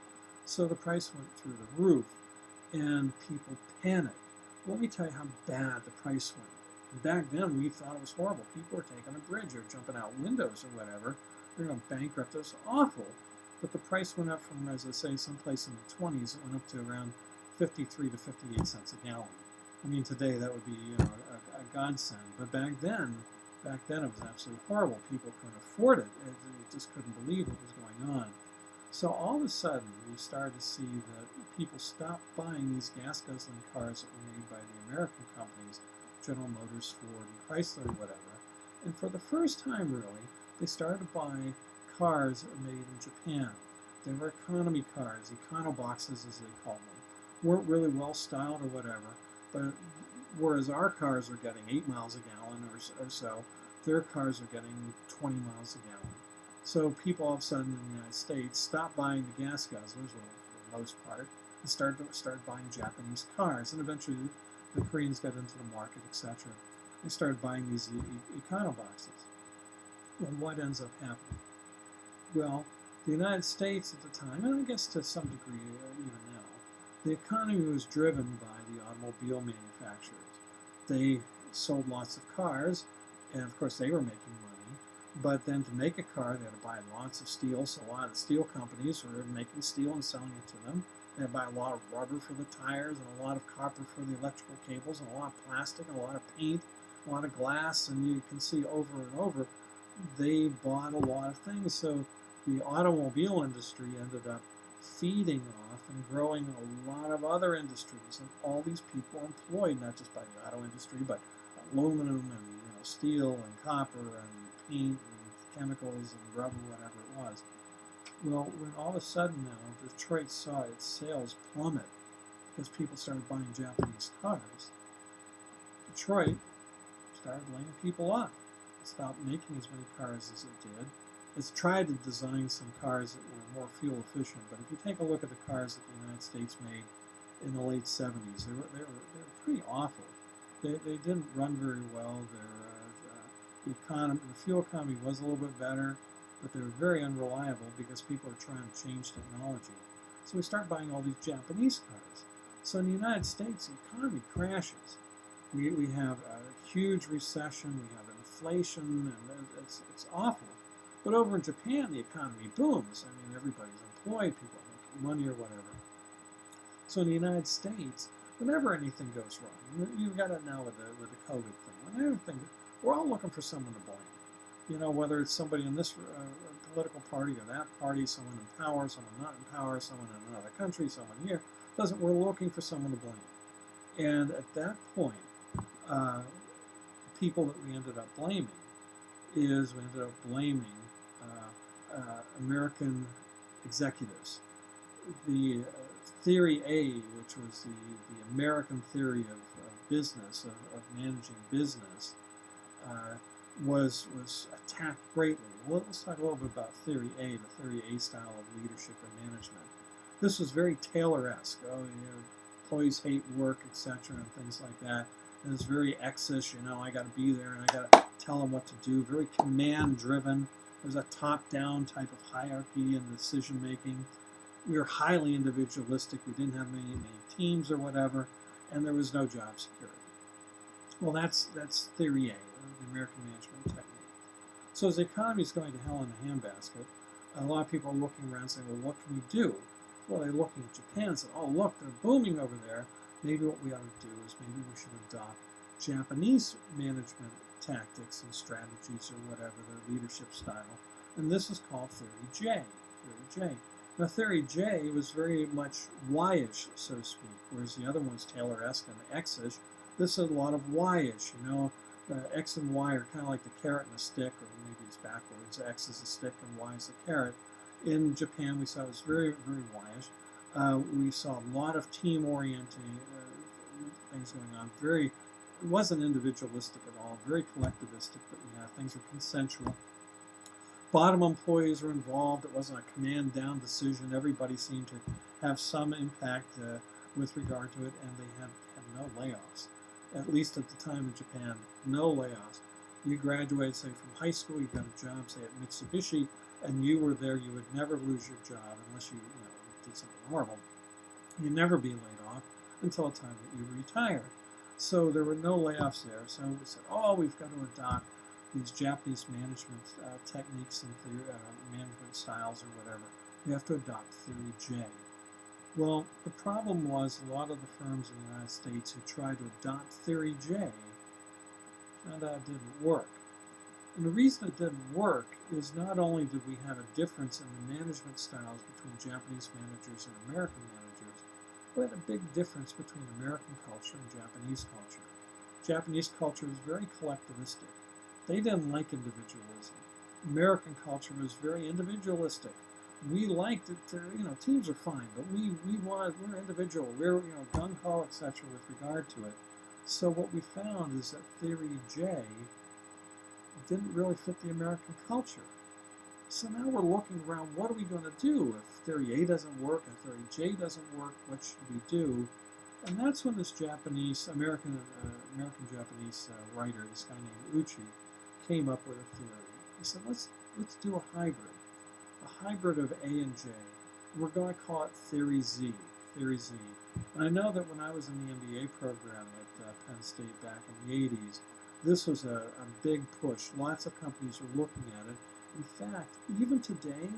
So the price went through the roof, and people panicked. Let me tell you how bad the price went. Back then, we thought it was horrible. People were taking a bridge or jumping out windows or whatever. They're going to bankrupt us. Awful. But the price went up from, as I say, someplace in the 20s. It went up to around 53 to 58 cents a gallon. I mean, today that would be a godsend. But back then it was absolutely horrible. People couldn't afford it. They just couldn't believe what was going on. So all of a sudden, we started to see that people stopped buying these gas-guzzling cars that were made by the American companies, General Motors, Ford, and Chrysler, or whatever. And for the first time, really, they started to buy cars that were made in Japan. They were economy cars, econoboxes as they called them. Weren't really well styled or whatever, but whereas our cars are getting 8 miles a gallon or so, their cars are getting 20 miles a gallon. So people all of a sudden in the United States stopped buying the gas guzzlers, well, for the most part, and started buying Japanese cars. And eventually the Koreans got into the market, etc. They started buying these econoboxes. Well, what ends up happening? Well, the United States at the time, and I guess to some degree even now, the economy was driven by the automobile manufacturers. They sold lots of cars, and of course they were making money. But then to make a car, they had to buy lots of steel, so a lot of the steel companies were making steel and selling it to them. They had to buy a lot of rubber for the tires, and a lot of copper for the electrical cables, and a lot of plastic, and a lot of paint, a lot of glass, and you can see over and over, they bought a lot of things. So the automobile industry ended up feeding off and growing a lot of other industries, and all these people are employed not just by the auto industry, but aluminum and steel and copper and paint and chemicals and rubber, whatever it was. Well, when all of a sudden now Detroit saw its sales plummet because people started buying Japanese cars, Detroit started laying people off. It stopped making as many cars as it did. It's tried to design some cars that were more fuel efficient, but if you take a look at the cars that the United States made in the late 70s, they were pretty awful. They didn't run very well. The fuel economy was a little bit better, but they were very unreliable because people are trying to change technology. So we start buying all these Japanese cars. So in the United States, the economy crashes. We have a huge recession, we have inflation, and it's awful. But over in Japan, the economy booms. I mean, everybody's employed, people are making money or whatever. So in the United States, whenever anything goes wrong, you've got it now with the COVID thing. Whenever we're all looking for someone to blame. Whether it's somebody in this political party or that party, someone in power, someone not in power, someone in another country, someone here. We're looking for someone to blame. And at that point, people that we ended up blaming American executives. The Theory A, which was the American theory of business, of managing business, was attacked greatly. Well, let's talk a little bit about Theory A, the Theory A style of leadership and management. This was very Taylor-esque. Employees hate work, etc., and things like that. And it's very X-ish, I got to be there and I got to tell them what to do. Very command-driven. There's a top-down type of hierarchy and decision-making. We were highly individualistic. We didn't have many teams or whatever, and there was no job security. Well, that's Theory A, the American management technique. So as the economy is going to hell in a handbasket, a lot of people are looking around saying, well, what can we do? Well, they're looking at Japan and saying, oh, look, they're booming over there. Maybe what we ought to do is maybe we should adopt Japanese management tactics and strategies or whatever, their leadership style. And this is called Theory J. Theory J. Now, Theory J was very much Y-ish, so to speak, whereas the other one's Taylor-esque and X-ish. This is a lot of Y-ish, X and Y are kind of like the carrot and the stick, or maybe it's backwards. X is the stick and Y is the carrot. In Japan, we saw it was very, very Y-ish. We saw a lot of team-oriented things going on. It wasn't individualistic at all, very collectivistic, but things were consensual. Bottom employees were involved. It wasn't a command-down decision. Everybody seemed to have some impact with regard to it, and they had no layoffs. At least at the time in Japan, no layoffs. You graduated, say, from high school, you got a job, say, at Mitsubishi, and you were there, you would never lose your job unless you did something horrible. You'd never be laid off until the time that you retired. So there were no layoffs there. So we said, oh, we've got to adopt these Japanese management techniques and management styles or whatever. We have to adopt Theory J. Well, the problem was a lot of the firms in the United States who tried to adopt Theory J found out it didn't work. And the reason it didn't work is not only did we have a difference in the management styles between Japanese managers and American managers, we had a big difference between American culture and Japanese culture. Japanese culture was very collectivistic. They didn't like individualism. American culture was very individualistic. We liked it. Teams are fine, but we're individual. We're gung-ho, etc. with regard to it. So what we found is that Theory J didn't really fit the American culture. So now we're looking around, what are we going to do? If Theory A doesn't work, if Theory J doesn't work, what should we do? And that's when this American-Japanese writer, this guy named Uchi, came up with a theory. He said, let's do a hybrid of A and J. We're going to call it Theory Z. And I know that when I was in the MBA program at Penn State back in the 80s, this was a big push. Lots of companies were looking at it. In fact, even today,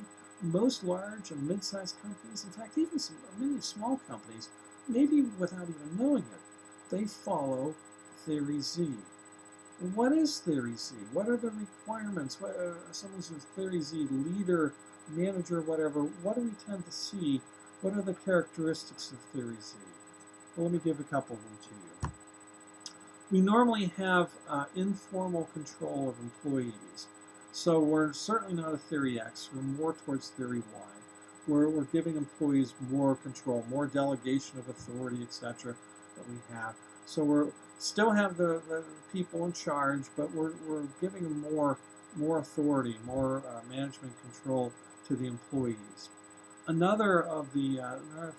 most large and mid-sized companies, in fact, even many small companies, maybe without even knowing it, they follow Theory Z. What is Theory Z? What are the requirements? Someone who's a Theory Z leader manager, whatever, what do we tend to see? What are the characteristics of Theory Z? Well, let me give a couple of them to you. We normally have informal control of employees. So we're certainly not a Theory X. We're more towards Theory Y. We're giving employees more control, more delegation of authority, etc. that we have. So we're still have the people in charge, but we're giving them more authority, more management control to the employees. Another of the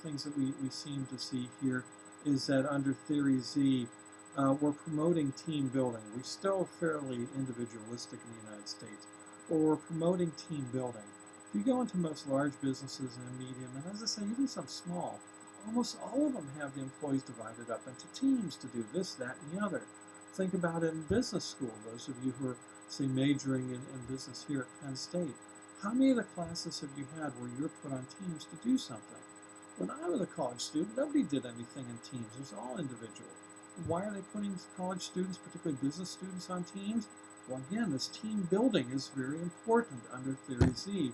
things that we seem to see here is that under Theory Z, we're promoting team building. We're still fairly individualistic in the United States, but we're promoting team building. If you go into most large businesses and medium, and as I say, even some small, almost all of them have the employees divided up into teams to do this, that, and the other. Think about it in business school, those of you who are, say, majoring in business here at Penn State. How many of the classes have you had where you're put on teams to do something? When I was a college student, nobody did anything in teams. It was all individual. Why are they putting college students, particularly business students, on teams? Well, again, this team building is very important under Theory Z.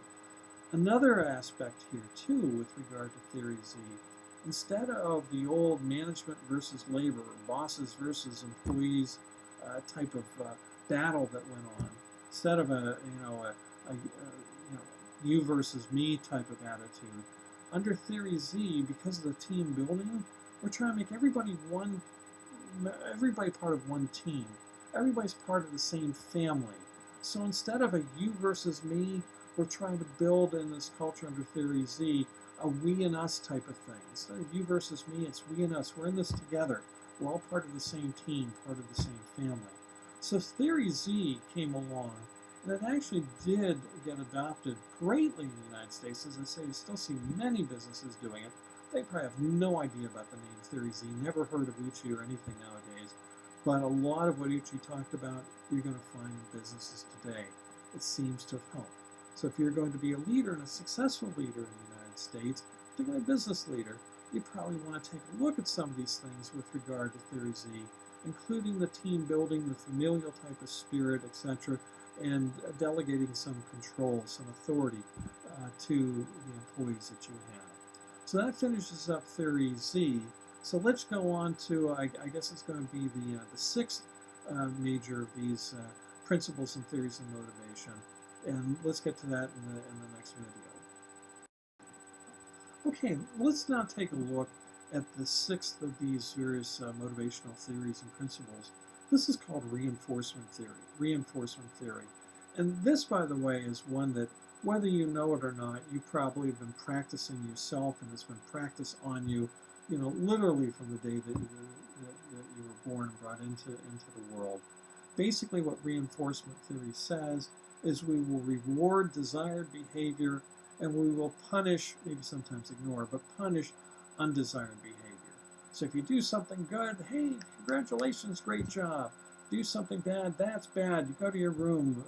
Another aspect here, too, with regard to Theory Z, instead of the old management versus labor, bosses versus employees type of battle that went on, instead of a you versus me type of attitude, under Theory Z, because of the team building, we're trying to make everybody part of one team. Everybody's part of the same family. So instead of a you versus me, we're trying to build in this culture under Theory Z a we and us type of thing. Instead of you versus me, it's we and us. We're in this together. We're all part of the same team, part of the same family. So Theory Z came along, and it actually did get adopted greatly in the United States. As I say, you still see many businesses doing it. They probably have no idea about the name Theory Z, never heard of Uchi or anything nowadays. But a lot of what Uchi talked about, you're going to find in businesses today. It seems to have helped. So if you're going to be a leader and a successful leader in the United States, particularly a business leader, you probably want to take a look at some of these things with regard to Theory Z, including the team building, the familial type of spirit, etc., and delegating some control, some authority to the employees that you have. So that finishes up Theory Z. So let's go on to, I guess it's going to be the sixth major of these principles and theories of motivation. And let's get to that in the next video. Okay, let's now take a look at the sixth of these various motivational theories and principles. This is called reinforcement theory. Reinforcement theory. And this, by the way, is one that, whether you know it or not, you probably have been practicing yourself, and it's been practiced on you, literally from the day that you were born and brought into the world. Basically, what reinforcement theory says is we will reward desired behavior, and we will punish, maybe sometimes ignore, but punish undesired behavior. So if you do something good, hey, congratulations, great job. Do something bad, that's bad. You go to your room,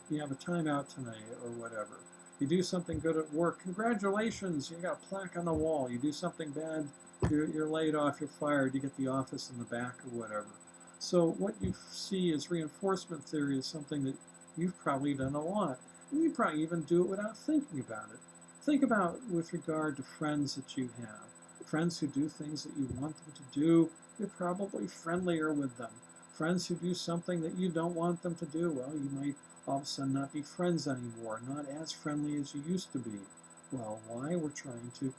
you have a timeout tonight, or whatever. You do something good at work, congratulations, you got a plaque on the wall. You do something bad, you're laid off, you're fired, you get the office in the back or whatever. So what you see as reinforcement theory is something that you've probably done a lot. And you probably even do it without thinking about it. Think about with regard to friends that you have. Friends who do things that you want them to do, you're probably friendlier with them. Friends who do something that you don't want them to do, well, you might all of a sudden not be friends anymore, not as friendly as you used to be. Well, why? We're trying to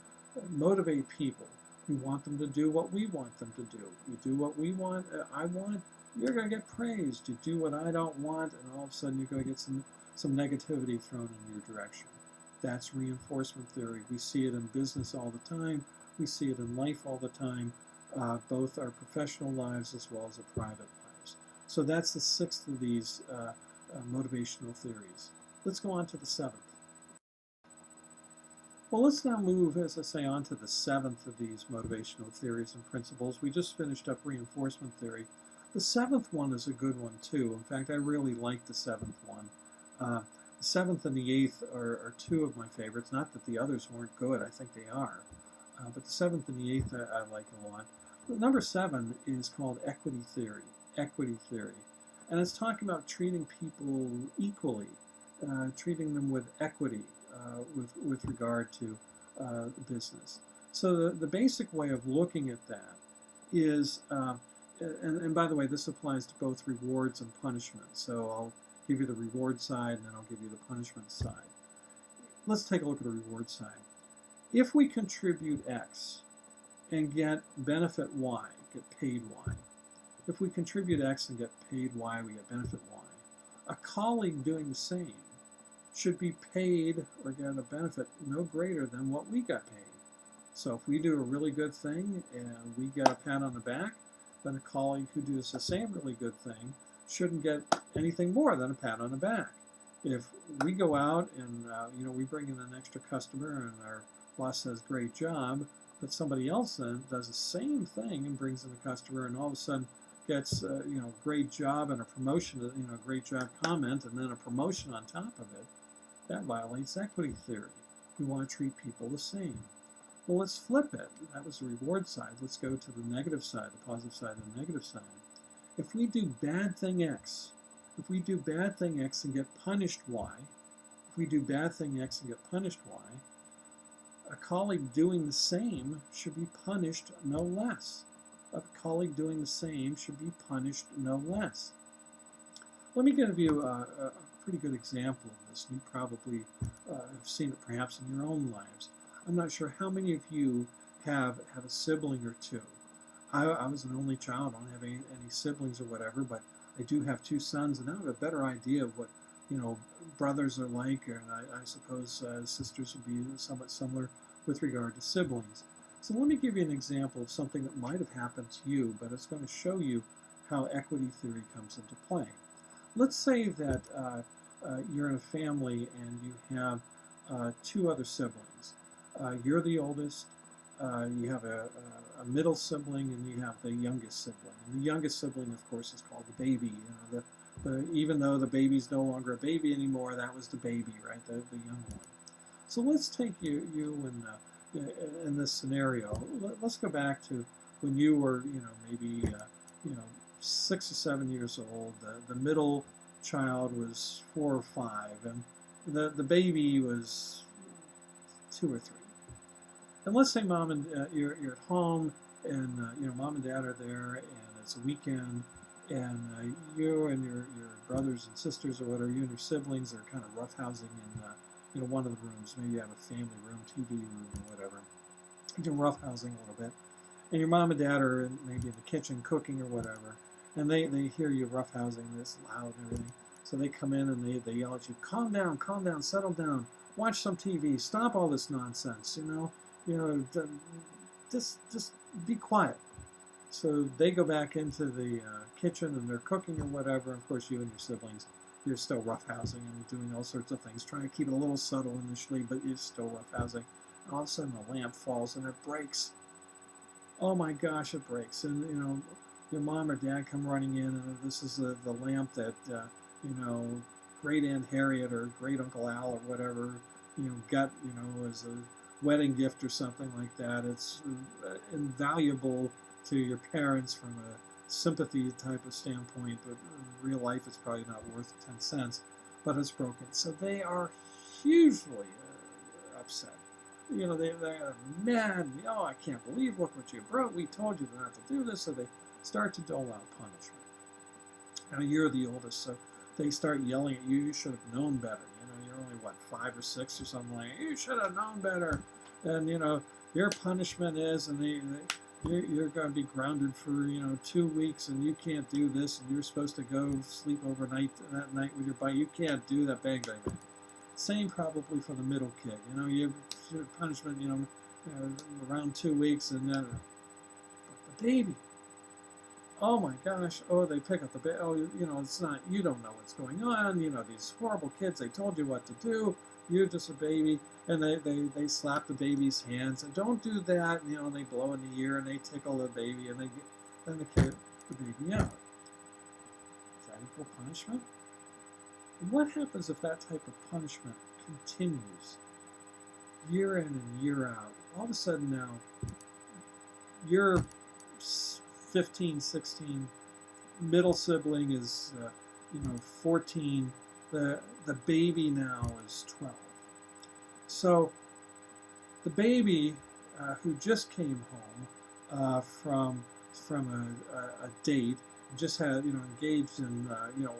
motivate people. We want them to do what we want them to do. You do what we want, I want, you're going to get praised. You do what I don't want, and all of a sudden you're going to get some negativity thrown in your direction. That's reinforcement theory. We see it in business all the time. We see it in life all the time, both our professional lives as well as our private lives. So that's the sixth of these motivational theories. Let's go on to the seventh. Well, let's now move, as I say, on to the seventh of these motivational theories and principles. We just finished up reinforcement theory. The seventh one is a good one, too. In fact, I really like the seventh one. The seventh and the eighth are two of my favorites. Not that the others weren't good. I think they are. But the seventh and the eighth I like a lot. But number 7 is called equity theory. Equity theory. And it's talking about treating people equally, treating them with equity. with regard to business. So the basic way of looking at that is, and by the way, this applies to both rewards and punishment. So I'll give you the reward side, and then I'll give you the punishment side. Let's take a look at the reward side. If we contribute X and get benefit Y, get paid Y. If we contribute X and get paid Y, we get benefit Y. A colleague doing the same should be paid or get a benefit no greater than what we got paid. So if we do a really good thing and we get a pat on the back, then a colleague who does the same really good thing shouldn't get anything more than a pat on the back. If we go out and we bring in an extra customer and our boss says great job, but somebody else then does the same thing and brings in a customer and all of a sudden gets great job and a promotion, great job comment, and then a promotion on top of it, that violates equity theory. We want to treat people the same. Well, let's flip it. That was the reward side. Let's go to the negative side, the positive side and the negative side. If we do bad thing X, and get punished Y, if we do bad thing X and get punished Y, a colleague doing the same should be punished no less. A colleague doing the same should be punished no less. Let me give you a pretty good example of this. You probably have seen it perhaps in your own lives. I'm not sure how many of you have a sibling or two. I was an only child. I don't have any siblings or whatever, but I do have two sons, and I have a better idea of what brothers are like, and I suppose sisters would be somewhat similar with regard to siblings. So let me give you an example of something that might have happened to you, but it's going to show you how equity theory comes into play. Let's say that you're in a family and you have two other siblings. You're the oldest, you have a middle sibling, and you have the youngest sibling. And the youngest sibling, of course, is called the baby. Even though the baby's no longer a baby anymore, that was the baby, right? The young one. So let's take you in this scenario. Let's go back to when you were, maybe 6 or 7 years old. The middle child was 4 or 5, and the baby was 2 or 3. And let's say mom and you're at home, and mom and dad are there, and it's a weekend, and you and your brothers and sisters or whatever, you and your siblings are kind of roughhousing in one of the rooms. Maybe you have a family room, TV room, or whatever. You're roughhousing a little bit, and your mom and dad are maybe in the kitchen cooking or whatever, and they hear you roughhousing this loud and everything. So they come in and they yell at you, calm down, settle down, watch some TV, stop all this nonsense, just be quiet. So they go back into the kitchen and they're cooking or whatever. Of course, you and your siblings, you're still roughhousing and doing all sorts of things, trying to keep it a little subtle initially, but you're still roughhousing. And all of a sudden, the lamp falls and it breaks. Oh my gosh, it breaks. And, your mom or dad come running in, and this is the lamp that, Great Aunt Harriet or Great Uncle Al or whatever, got, as a wedding gift or something like that. It's invaluable to your parents from a sympathy type of standpoint, but in real life it's probably not worth 10 cents, but it's broken. So they are hugely upset. They're mad. Oh, I can't believe, look what you broke. We told you not to do this. So they start to dole out punishment. Now you're the oldest, so they start yelling at you. You should have known better. You're only, 5 or 6 or something like that. You should have known better. And, your punishment is, and you're going to be grounded for 2 weeks, and you can't do this, and you're supposed to go sleep overnight that night with your buddy. You can't do that. Bang, bang, bang. Same probably for the middle kid. You have punishment. Around 2 weeks, and then but the baby. Oh my gosh! Oh, they pick up the baby. Oh, it's not. You don't know what's going on. These horrible kids. They told you what to do. You're just a baby. And they slap the baby's hands and don't do that. And, they blow in the ear and they tickle the baby and then the baby out. Is that equal punishment? And what happens if that type of punishment continues year in and year out? All of a sudden now, you're 15, 16, middle sibling is 14, the baby now is 12. So the baby who just came home from a date, just had engaged in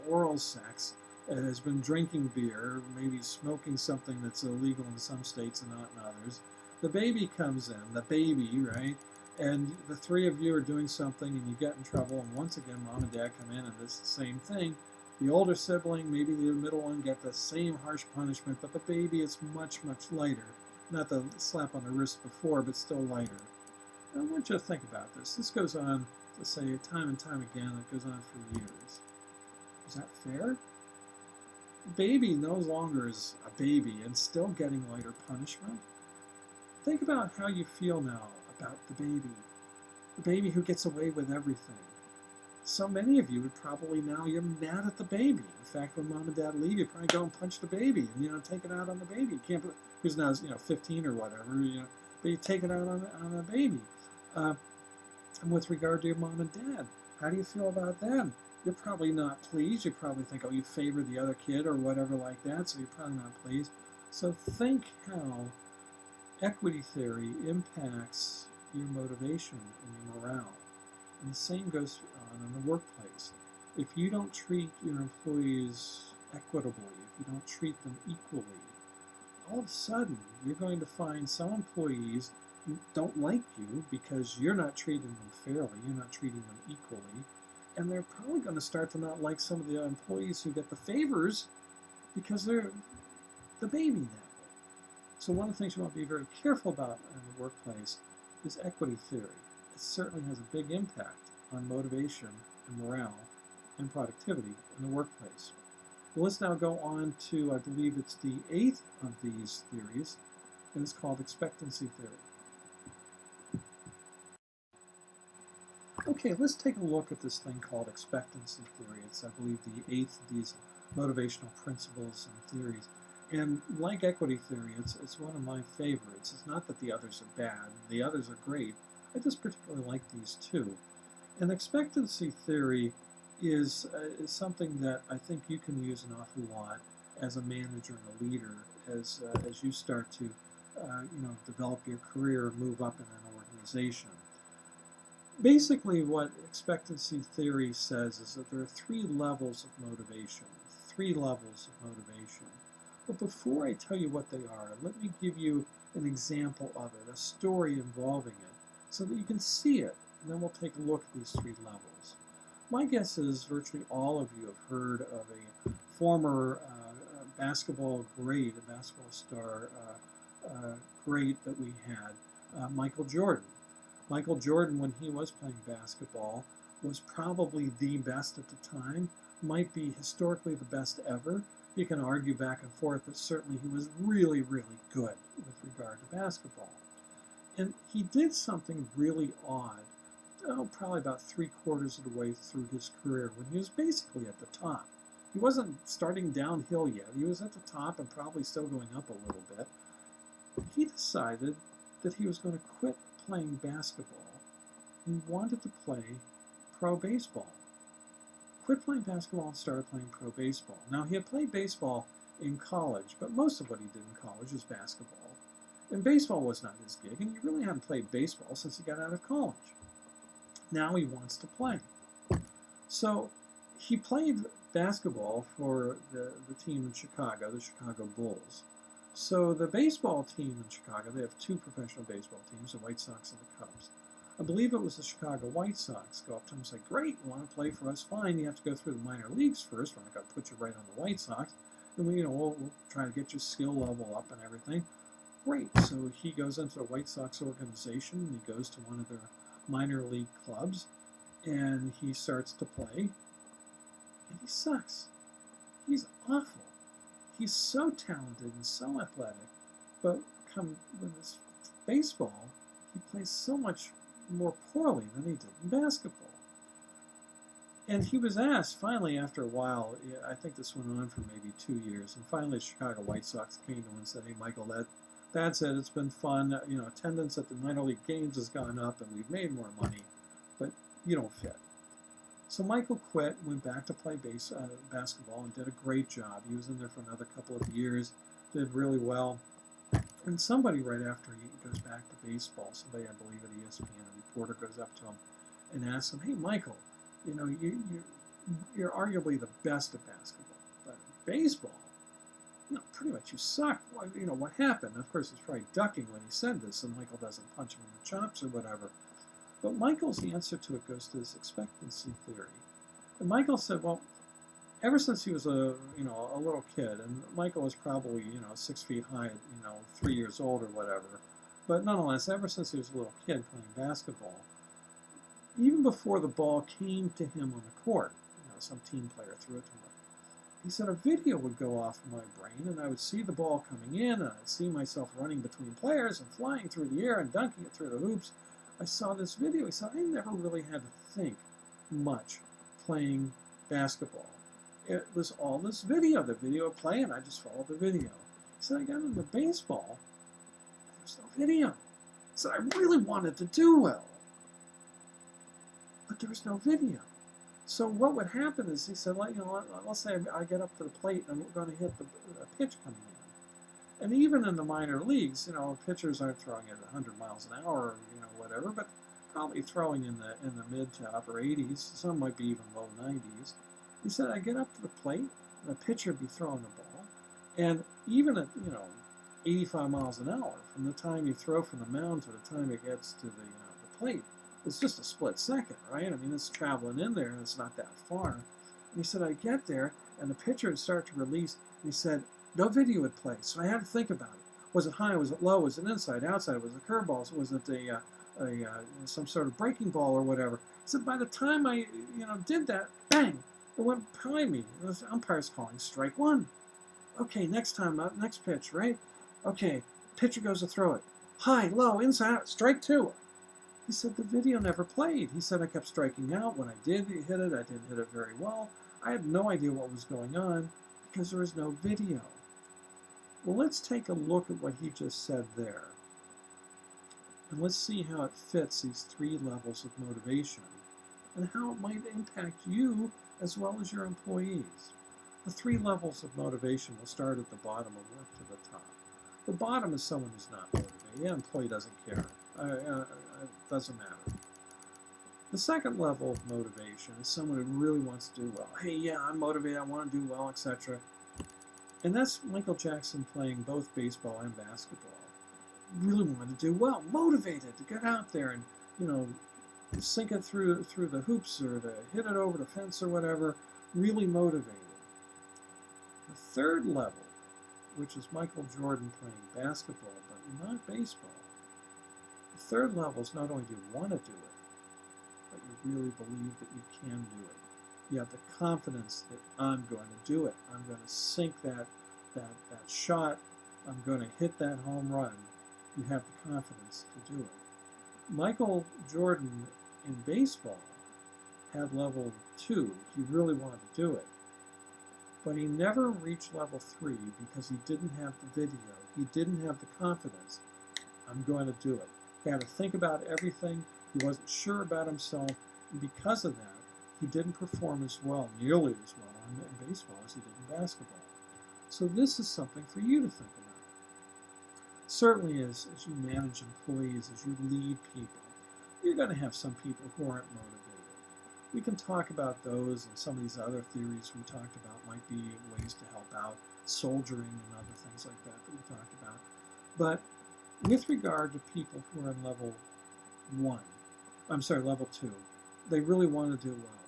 oral sex, has been drinking beer, maybe smoking something that's illegal in some states and not in others. The baby comes in, the baby, right? And the three of you are doing something and you get in trouble, and once again mom and dad come in and it's the same thing. The older sibling, maybe the middle one, get the same harsh punishment, but the baby is much, much lighter. Not the slap on the wrist before, but still lighter. I want you to think about this. This goes on, to say, time and time again. It goes on for years. Is that fair? The baby no longer is a baby and still getting lighter punishment. Think about how you feel now about the baby who gets away with everything. So many of you would probably now, you're mad at the baby. In fact, when mom and dad leave, you probably go and punch the baby and take it out on the baby. You can't, who's now 15 or whatever, but you take it out on the baby. And with regard to your mom and dad, how do you feel about them? You're probably not pleased. You probably think, oh, you favor the other kid or whatever like that, so you're probably not pleased. So think how equity theory impacts your motivation and your morale. And the same goes on in the workplace. If you don't treat your employees equitably, if you don't treat them equally, all of a sudden you're going to find some employees who don't like you because you're not treating them fairly, you're not treating them equally, and they're probably going to start to not like some of the employees who get the favors because they're the baby now. So one of the things you want to be very careful about in the workplace is equity theory. It certainly has a big impact on motivation and morale and productivity in the workplace. Well, let's now go on to, I believe it's the 8th of these theories, and it's called expectancy theory. Okay, let's take a look at this thing called expectancy theory. It's, I believe, the 8th of these motivational principles and theories. And like equity theory, it's one of my favorites. It's not that the others are bad. The others are great. I just particularly like these two. And expectancy theory is something that I think you can use an awful lot as a manager and a leader as you start to develop your career and move up in an organization. Basically, what expectancy theory says is that there are 3 levels of motivation. 3 levels of motivation. But before I tell you what they are, let me give you an example of it, a story involving it, so that you can see it, and then we'll take a look at these 3 levels. My guess is virtually all of you have heard of a former basketball great, a basketball star great that we had, Michael Jordan. Michael Jordan, when he was playing basketball, was probably the best at the time, might be historically the best ever. You can argue back and forth, but certainly he was really, really good with regard to basketball. And he did something really odd, probably about 3/4 of the way through his career, when he was basically at the top. He wasn't starting downhill yet. He was at the top and probably still going up a little bit. He decided that he was going to quit playing basketball. He wanted to play pro baseball. Quit playing basketball and started playing pro baseball. Now, he had played baseball in college, but most of what he did in college was basketball. And baseball was not his gig, and he really hadn't played baseball since he got out of college. Now he wants to play. So he played basketball for the team in Chicago, the Chicago Bulls. So the baseball team in Chicago, they have 2 professional baseball teams, the White Sox and the Cubs. I believe it was the Chicago White Sox go up to him and say, great, you want to play for us? Fine, you have to go through the minor leagues first. We're not going to put you right on the White Sox. And we'll try to get your skill level up and everything. Great. So he goes into the White Sox organization, and he goes to one of their minor league clubs, and he starts to play, and he sucks. He's awful. He's so talented and so athletic, but with his baseball, he plays so much more poorly than he did in basketball. And he was asked, finally, after a while, I think this went on for maybe 2 years, and finally the Chicago White Sox came to him and said, hey, Michael, that's it. It's been fun. Attendance at the minor league games has gone up, and we've made more money, but you don't fit. So Michael quit, went back to play basketball, and did a great job. He was in there for another couple of years, did really well. And somebody right after he goes back to baseball, somebody I believe at ESPN, a reporter goes up to him and asks him, "Hey, Michael, you know, you're arguably the best at basketball, but in baseball, you know, pretty much you suck. You know, what happened?" Of course, he's probably ducking when he said this, and Michael doesn't punch him in the chops or whatever. But Michael's answer to it goes to this expectancy theory. And Michael said, well, ever since he was a little kid, and Michael was probably 6 feet high, 3 years old or whatever, but nonetheless, ever since he was a little kid playing basketball, even before the ball came to him on the court, some team player threw it to him. He said a video would go off in my brain, and I would see the ball coming in, and I'd see myself running between players and flying through the air and dunking it through the hoops. I saw this video. He said I never really had to think much playing basketball. It was all this video. The video would play, and I just followed the video. He said I got into baseball, and there's no video. He said I really wanted to do well, but there was no video. So what would happen is, he said, let's say I get up to the plate and I'm going to hit the pitch coming in. And even in the minor leagues, pitchers aren't throwing at 100 miles an hour, whatever, but probably throwing in the mid to upper 80s. Some might be even low 90s. He said, I get up to the plate, and the pitcher would be throwing the ball, and even at 85 miles an hour, from the time you throw from the mound to the time it gets to the plate, it's just a split second, right? I mean, it's traveling in there, and it's not that far. And he said, I get there, and the pitcher would start to release, and he said, no video would play, so I had to think about it. Was it high? Was it low? Was it inside, outside? Was it a curveball? Was it some sort of breaking ball or whatever? He said, by the time I, did that, bang, it went behind me. The umpire's calling strike one. Okay, next time, next pitch, right? Okay, pitcher goes to throw it. High, low, inside, out, strike two. He said the video never played. He said I kept striking out. When I did hit it, I didn't hit it very well. I had no idea what was going on because there was no video. Well, let's take a look at what he just said there. And let's see how it fits these three levels of motivation and how it might impact you as well as your employees. The three levels of motivation will start at the bottom and work to the top. The bottom is someone who's not motivated. The employee doesn't care. It doesn't matter. The second level of motivation is someone who really wants to do well. Hey, yeah, I'm motivated. I want to do well, etc. And that's Michael Jackson playing both baseball and basketball. Really wanted to do well, motivated to get out there and, sink it through the hoops or to hit it over the fence or whatever. Really motivated. The third level, which is Michael Jordan playing basketball, but not baseball. The third level is not only do you want to do it, but you really believe that you can do it. You have the confidence that I'm going to do it. I'm going to sink that shot. I'm going to hit that home run. You have the confidence to do it. Michael Jordan in baseball had level 2. He really wanted to do it. But he never reached level 3 because he didn't have the video. He didn't have the confidence. I'm going to do it. He had to think about everything. He wasn't sure about himself. And because of that, he didn't perform as well, nearly as well in baseball as he did in basketball. So this is something for you to think about. Certainly as you manage employees, as you lead people, you're going to have some people who aren't motivated. We can talk about those, and some of these other theories we talked about might be ways to help out, soldiering and other things like that we talked about. But with regard to people who are in level 2, they really want to do well.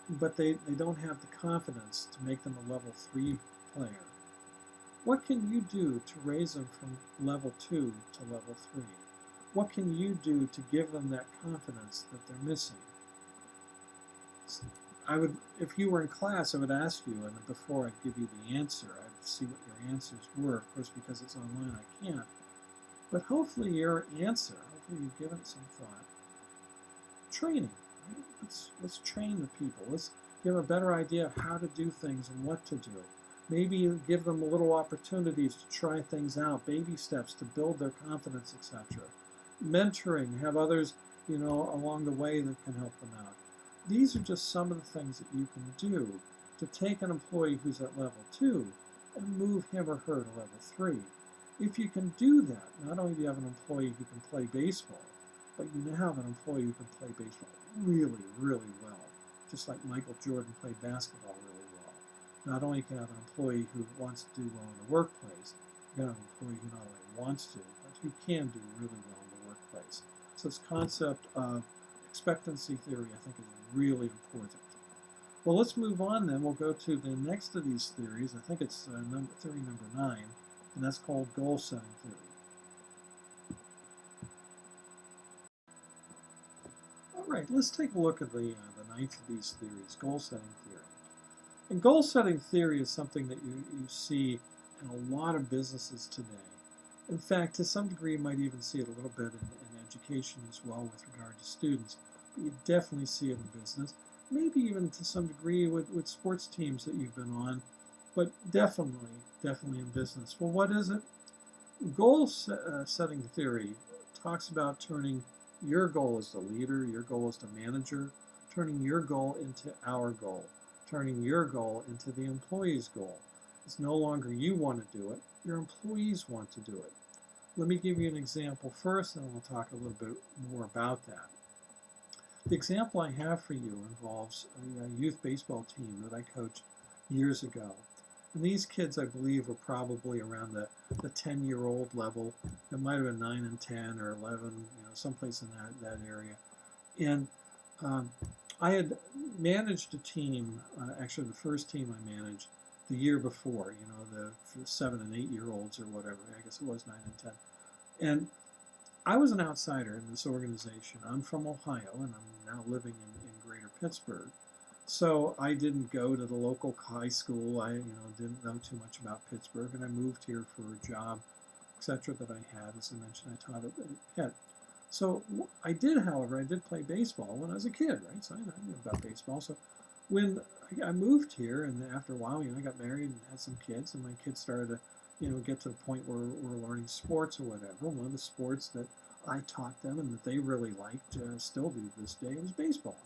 But they don't have the confidence to make them a level 3 player. What can you do to raise them from level 2 to level 3? What can you do to give them that confidence that they're missing? If you were in class, I would ask you, and before I'd give you the answer, I'd see what your answers were. Of course, because it's online, I can't. But hopefully your answer, hopefully you've given it some thought. Training. Right? Let's train the people. Let's give a better idea of how to do things and what to do. Maybe give them little opportunities to try things out, baby steps to build their confidence, etc. Mentoring, have others, along the way that can help them out. These are just some of the things that you can do to take an employee who's at level 2 and move him or her to level 3. If you can do that, not only do you have an employee who can play baseball, but you now have an employee who can play baseball really, really well, just like Michael Jordan played basketball really well. Not only can you have an employee who wants to do well in the workplace, you have an employee who not only wants to, but who can do really well in the workplace. So this concept of expectancy theory, I think, is really important. Well, let's move on then. We'll go to the next of these theories. I think it's theory number 9, and that's called goal-setting theory. All right, let's take a look at the ninth of these theories, goal-setting theory. And goal-setting theory is something that you see in a lot of businesses today. In fact, to some degree, you might even see it a little bit in education as well with regard to students. But you definitely see it in business, maybe even to some degree with sports teams that you've been on, but definitely in business. Well, what is it? Goal-setting theory talks about turning your goal as the leader, your goal as the manager, turning your goal into our goal, turning your goal into the employee's goal. It's no longer you want to do it, your employees want to do it. Let me give you an example first, and we'll talk a little bit more about that. The example I have for you involves a youth baseball team that I coached years ago. And these kids, I believe, were probably around the 10-year-old level. It might have been 9 and 10 or 11, someplace in that area. And I had managed a team, actually the first team I managed the year before, the 7 and 8-year-olds or whatever. I guess it was 9 and 10. And I was an outsider in this organization. I'm from Ohio, and I'm now living in greater Pittsburgh. So I didn't go to the local high school. I didn't know too much about Pittsburgh, and I moved here for a job, etc. that I had. As I mentioned, I taught at Pitt. So I did, however, I did play baseball when I was a kid, right? So I knew about baseball. So when I moved here, and after a while, I got married and had some kids, and my kids started to, get to the point where we're learning sports or whatever. One of the sports that I taught them and that they really liked, still do to this day, was baseball.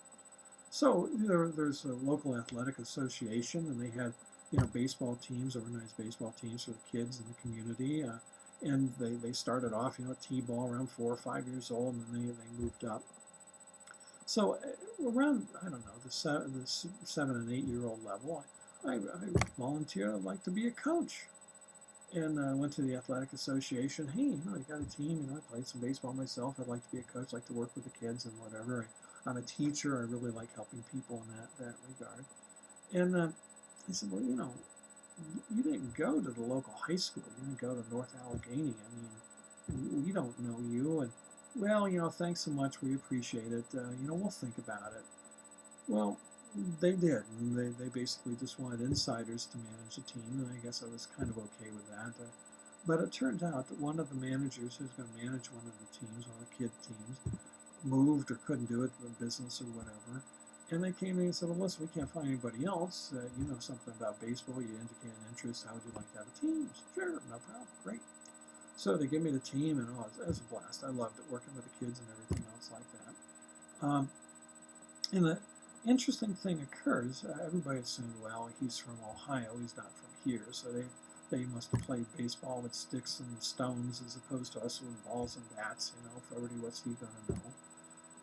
So there's a local athletic association, and they had, baseball teams, organized baseball teams for the kids in the community. And they started off, t-ball around 4 or 5 years old, and then they moved up. So around, I don't know, the 7 and 8-year-old level, I volunteered. I'd like to be a coach. And I went to the athletic association. Hey, you got a team. I played some baseball myself. I'd like to be a coach. I'd like to work with the kids and whatever. I'm a teacher. I really like helping people in that regard. And I said, well, you didn't go to the local high school. You didn't go to North Allegheny. I mean, we don't know you. And, well, thanks so much. We appreciate it. We'll think about it. Well, they did. And they basically just wanted insiders to manage the team. And I guess I was kind of okay with that. But it turned out that one of the managers who's going to manage one of the teams, one of the kid teams, moved or couldn't do it for business or whatever. And they came to me and said, well, listen, we can't find anybody else. You know something about baseball. You indicate an interest. How would you like to have a team? Sure, no problem. Great. So they gave me the team, and it was a blast. I loved it, working with the kids and everything else like that. And the interesting thing occurs, everybody assumed, well, he's from Ohio. He's not from here. So they must have played baseball with sticks and stones as opposed to us with balls and bats. For everybody, what's he going to know?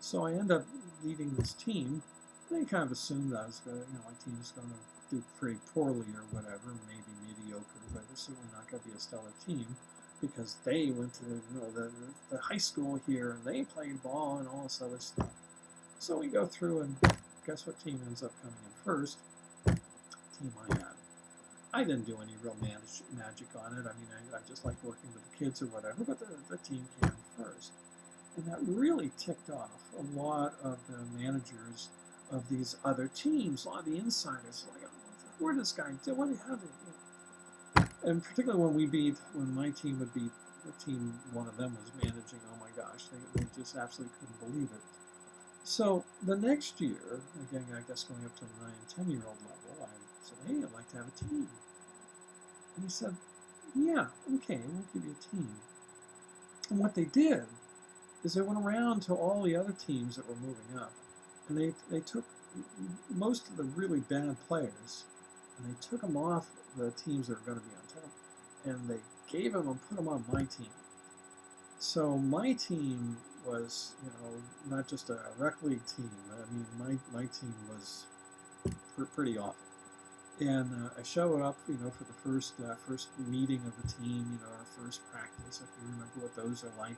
So I end up leading this team. They kind of assumed I was going to, my team is going to do pretty poorly or whatever, maybe mediocre, but it's certainly not going to be a stellar team because they went to the high school here and they played ball and all this other stuff. So we go through, and guess what team ends up coming in first? The team I had. I didn't do any real magic on it. I mean, I just liked working with the kids or whatever, but the team came in first. And that really ticked off a lot of the managers of these other teams, a lot of the insiders. Like, where did this guy do? How did And particularly when my team would beat the team one of them was managing, oh my gosh, they just absolutely couldn't believe it. So the next year, again, I guess going up to the 9 and 10-year-old level, I said, hey, I'd like to have a team. And he said, yeah, okay, we'll give you a team. And what they did is they went around to all the other teams that were moving up, and they took most of the really bad players, and they took them off the teams that were going to be on top, and they gave him and put him on my team. So my team was, not just a rec league team. I mean, my team was pretty awful. And I showed up, for the first meeting of the team, our first practice, if you remember what those are like,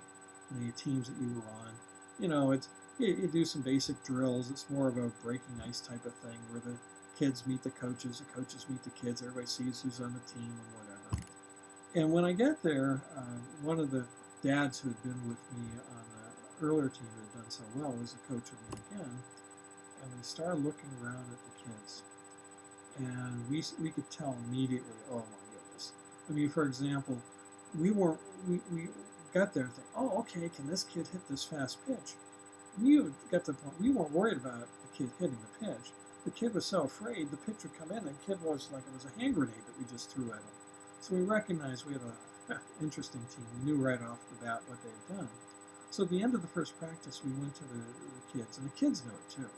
the teams that you were on. It's you do some basic drills. It's more of a breaking ice type of thing where the kids meet the coaches meet the kids, everybody sees who's on the team and whatever. And when I get there, one of the dads who had been with me on the earlier team that had done so well was the coach with me again, and we started looking around at the kids. And we could tell immediately, oh my goodness. I mean, for example, we got there and think, oh, okay, can this kid hit this fast pitch? We got to the point, we weren't worried about the kid hitting the pitch. The kid was so afraid the pitch would come in, the kid was like it was a hand grenade that we just threw at him. So we recognized we had an interesting team. We knew right off the bat what they had done. So at the end of the first practice, we went to the kids, and the kids knew it too.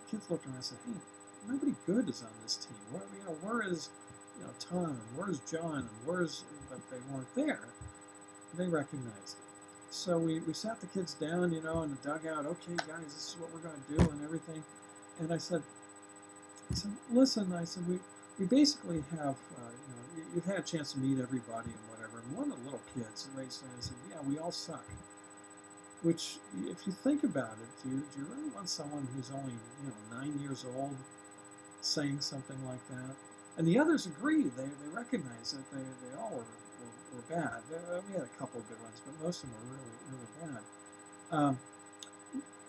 The kids looked around and said, hey, nobody good is on this team. Where is Tom, and where's John, and but they weren't there. They recognized it. So we sat the kids down, in the dugout. Okay, guys, this is what we're going to do and everything. And I said, listen, we basically have, you've had a chance to meet everybody and whatever. And one of the little kids raised his hand and said, yeah, we all suck. Which, if you think about it, do you really want someone who's only 9 years old saying something like that? And the others agreed. They recognized that they all were bad. We had a couple of good ones, but most of them were really, really bad.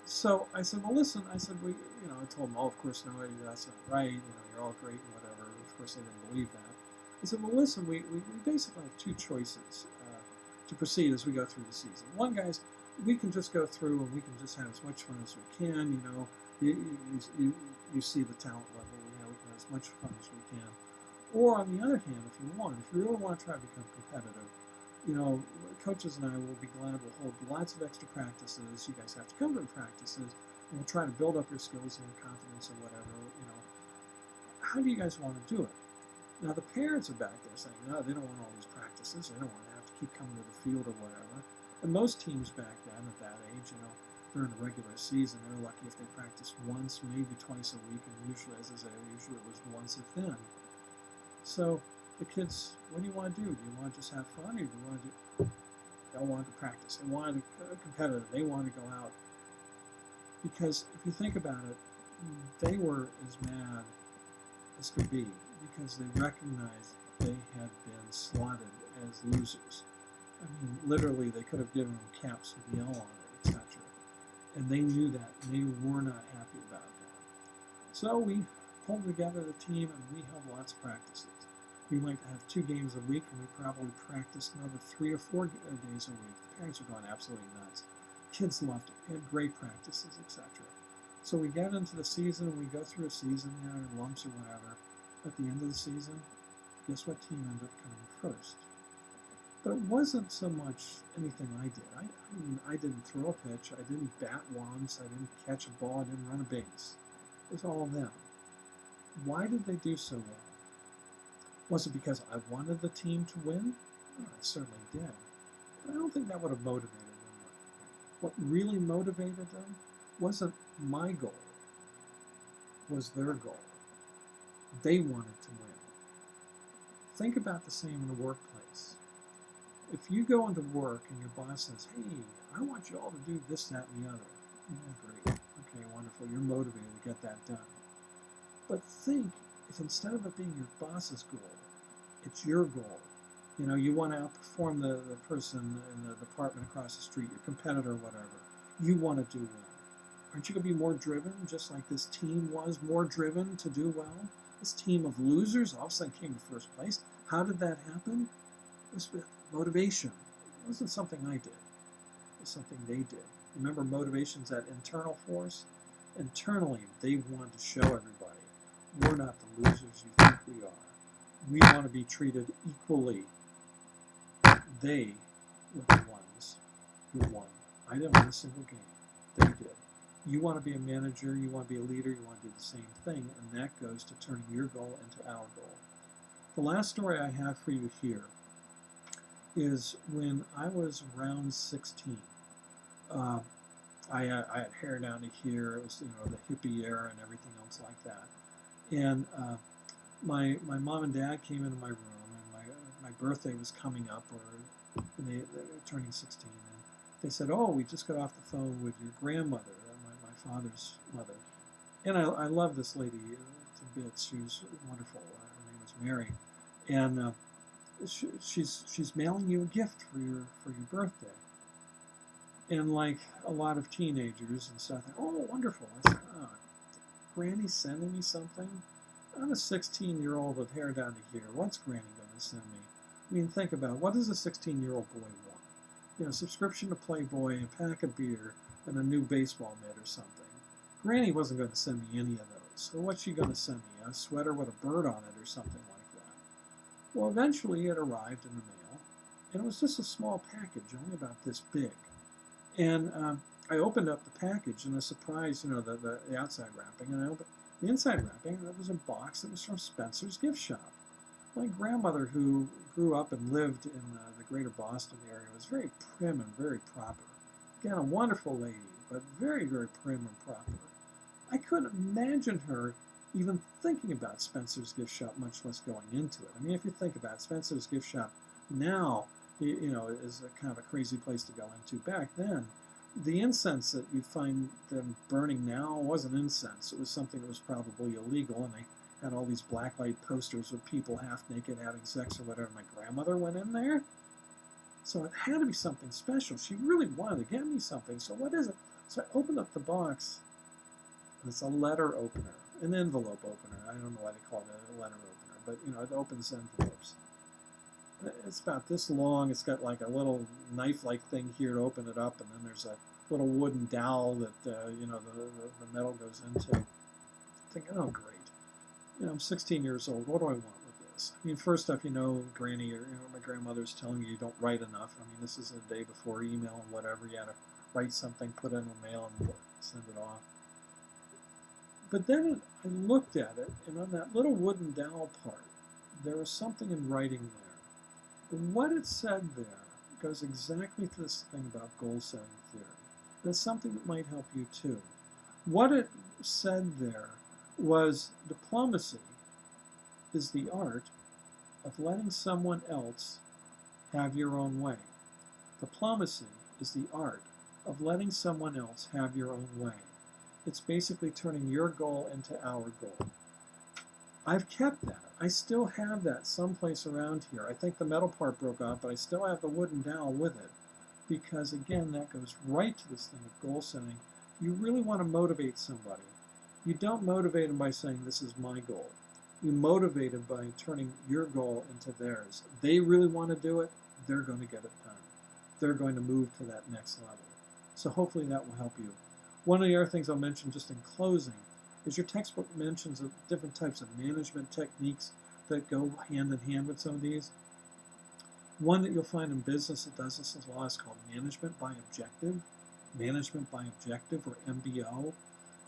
So I said, well, listen. I said, I told them, oh, of course, no, that's not right. You're all great and whatever. Of course, they didn't believe that. I said, well, listen, we basically have two choices to proceed as we go through the season. One, guys, we can just go through and we can just have as much fun as we can. You see the talent level. We can have as much fun as we can. Or on the other hand, if you really want to try to become competitive, coaches and I will be glad. We'll hold lots of extra practices. You guys have to come to the practices, and we'll try to build up your skills and your confidence or whatever. How do you guys want to do it? Now the parents are back there saying, no, they don't want all these practices. They don't want to have to keep coming to the field or whatever. And most teams back then at that age, during the regular season, they're lucky if they practice once, maybe twice a week, and usually, as I say, usually it was once if then. So the kids, what do you want to do? Do you want to just have fun, or do you want to do? They don't want to practice. They want to be competitive. They want to go out. Because if you think about it, they were as mad as could be because they recognized they had been slotted as losers. I mean, literally, they could have given them caps with the L on it, etc. And they knew that, and they were not happy about that. So we pulled together the team, and we held lots of practices. We might have 2 games a week, and we probably practiced another 3 or 4 days a week. The parents were going absolutely nuts. Kids loved it. We had great practices, etc. So we get into the season, and we go through a season, in lumps or whatever. At the end of the season, guess what team ended up coming first? But it wasn't so much anything I did. I didn't throw a pitch. I didn't bat once. I didn't catch a ball. I didn't run a base. It was all them. Why did they do so well? Was it because I wanted the team to win? Well, I certainly did. But I don't think that would have motivated them. What really motivated them wasn't my goal. It was their goal. They wanted to win. Think about the same in the workplace. If you go into work and your boss says, hey, I want you all to do this, that, and the other. Great. Okay, wonderful. You're motivated to get that done. But think if instead of it being your boss's goal, it's your goal. You want to outperform the person in the department across the street, your competitor, whatever. You want to do well. Aren't you going to be more driven, just like this team was more driven to do well? This team of losers all of a sudden came to first place. How did that happen? It was with motivation. It wasn't something I did. It was something they did. Remember, motivation's that internal force? Internally, they wanted to show everybody, we're not the losers you think we are. We want to be treated equally. They were the ones who won. I didn't win a single game. They did. You want to be a manager, you want to be a leader, you want to do the same thing, and that goes to turning your goal into our goal. The last story I have for you here is when I was around 16. Uh, I had hair down to here. It was, the hippie era and everything else like that. And my mom and dad came into my room, and my birthday was coming up, or when they were turning 16, and they said, "Oh, we just got off the phone with your grandmother, my father's mother." And I love this lady to bits. She was wonderful. Her name was Mary, and she's mailing you a gift for your birthday. And like a lot of teenagers and stuff, oh, wonderful. I said, oh, Granny's sending me something? I'm a 16-year-old with hair down to here. What's Granny going to send me? I mean, think about it. What does a 16-year-old boy want? Subscription to Playboy, a pack of beer, and a new baseball mitt or something. Granny wasn't going to send me any of those. So what's she going to send me? A sweater with a bird on it or something like that? Well, eventually it arrived in the mail, and it was just a small package, only about this big. And I opened up the package, and I was surprised, the outside wrapping, and I opened the inside wrapping, and it was a box that was from Spencer's Gift Shop. My grandmother, who grew up and lived in the greater Boston area, was very prim and very proper. Again, a wonderful lady, but very, very prim and proper. I couldn't imagine her even thinking about Spencer's Gift Shop, much less going into it. I mean, if you think about it, Spencer's Gift Shop now, is a kind of a crazy place to go into. Back then, the incense that you find them burning now wasn't incense. It was something that was probably illegal, and they had all these blacklight posters with people half naked having sex or whatever. My grandmother went in there, so it had to be something special. She really wanted to get me something, so what is it? So I opened up the box, and it's a letter opener, an envelope opener. I don't know why they call it a letter opener, but it opens envelopes. It's about this long. It's got like a little knife-like thing here to open it up, and then there's a little wooden dowel that the metal goes into. I'm thinking, oh great, I'm 16 years old. What do I want with this? I mean, first off, Granny or my grandmother's telling you don't write enough. I mean, this is a day before email and whatever. You had to write something, put it in the mail, and send it off. But then I looked at it, and on that little wooden dowel part, there was something in writing there. And what it said there goes exactly to this thing about goal-setting theory. And it's something that might help you too. What it said there was diplomacy is the art of letting someone else have your own way. Diplomacy is the art of letting someone else have your own way. It's basically turning your goal into our goal. I've kept that. I still have that someplace around here. I think the metal part broke off, but I still have the wooden dowel with it. Because again, that goes right to this thing of goal setting. If you really want to motivate somebody, you don't motivate them by saying, this is my goal. You motivate them by turning your goal into theirs. They really want to do it, they're going to get it done. They're going to move to that next level. So hopefully that will help you. One of the other things I'll mention just in closing is your textbook mentions of different types of management techniques that go hand in hand with some of these. One that you'll find in business that does this as well is called management by objective, or MBO.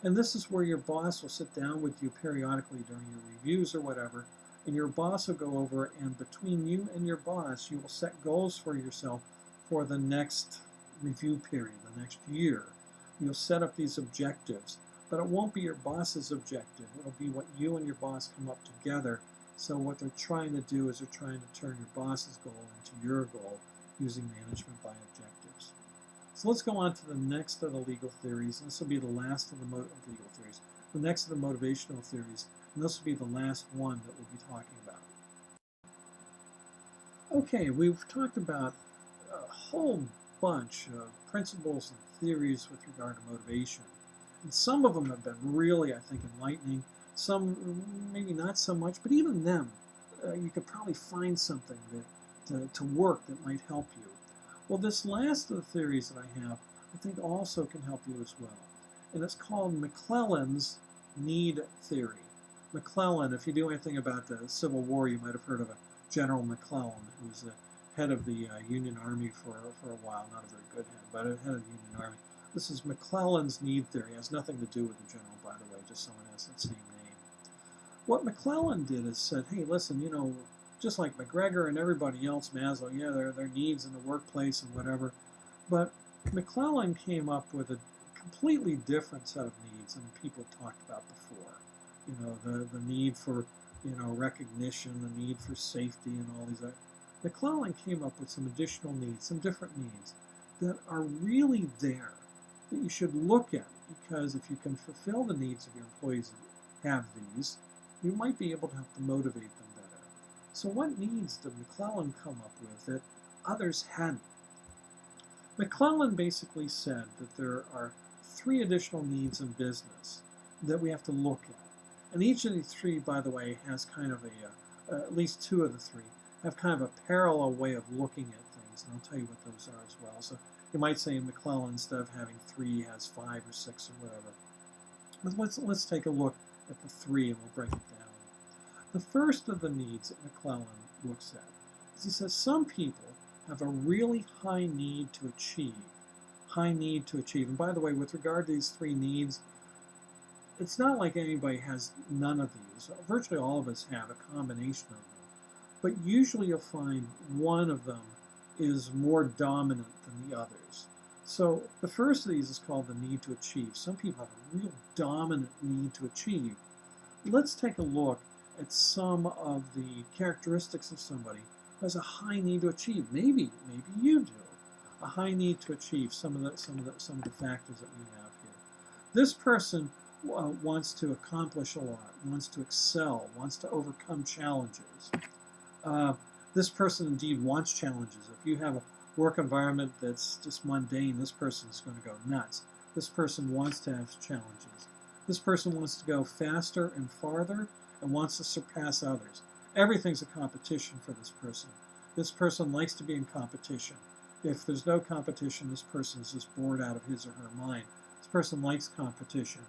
And this is where your boss will sit down with you periodically during your reviews or whatever, and your boss will go over, and between you and your boss, you will set goals for yourself for the next review period, the next year. You'll set up these objectives, but it won't be your boss's objective. It'll be what you and your boss come up together. So what they're trying to do is they're trying to turn your boss's goal into your goal using management by objectives. So let's go on to the next of the legal theories, and this will be the last of the legal theories. The next of the motivational theories, and this will be the last one that we'll be talking about. Okay, we've talked about a whole bunch of principles and theories with regard to motivation. And some of them have been really, I think, enlightening. Some maybe not so much, but even them, you could probably find something to work that might help you. Well, this last of the theories that I have, I think also can help you as well. And it's called McClellan's need theory. McClellan, if you do anything about the Civil War, you might have heard of a General McClellan, who was the head of the Union Army for a while, not a very good head, but a head of the Union Army. This is McClellan's need theory. It has nothing to do with the general, by the way, just someone has that same name. What McClellan did is said, hey, listen, just like McGregor and everybody else, Maslow, yeah, their needs in the workplace and whatever. But McClellan came up with a completely different set of needs than people talked about before. You know, the need for, you know, recognition, the need for safety, and all these other. McClellan came up with some additional needs, some different needs that are really there that you should look at, because if you can fulfill the needs of your employees that have these, you might be able to help to motivate them better. So what needs did McClellan come up with that others hadn't? McClellan basically said that there are 3 additional needs in business that we have to look at. And each of these 3, by the way, has kind of at least 2 of the 3, have kind of a parallel way of looking at things. And I'll tell you what those are as well. So you might say McClellan, instead of having 3, has 5 or 6 or whatever. But let's take a look at the 3 and we'll break it down. The first of the needs that McClellan looks at is he says some people have a really high need to achieve. High need to achieve. And by the way, with regard to these 3 needs, it's not like anybody has none of these. Virtually all of us have a combination of them. But usually you'll find one of them is more dominant than the others. So the first of these is called the need to achieve. Some people have a real dominant need to achieve. Let's take a look at some of the characteristics of somebody who has a high need to achieve. Maybe you do. A high need to achieve some of the factors that we have here. This person wants to accomplish a lot, wants to excel, wants to overcome challenges. This person indeed wants challenges. If you have a work environment that's just mundane, this person is going to go nuts. This person wants to have challenges. This person wants to go faster and farther and wants to surpass others. Everything's a competition for this person. This person likes to be in competition. If there's no competition, this person is just bored out of his or her mind. This person likes competition.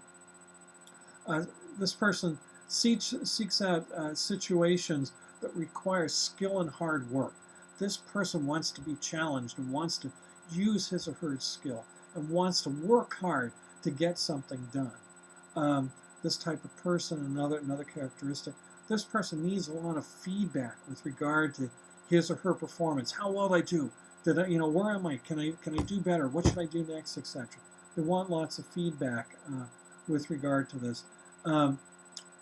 This person seeks out situations that require skill and hard work. This person wants to be challenged and wants to use his or her skill and wants to work hard to get something done. This type of person, another characteristic, this person needs a lot of feedback with regard to his or her performance. How well did I do? Did I, where am I? Can I do better? What should I do next, etc. They want lots of feedback with regard to this.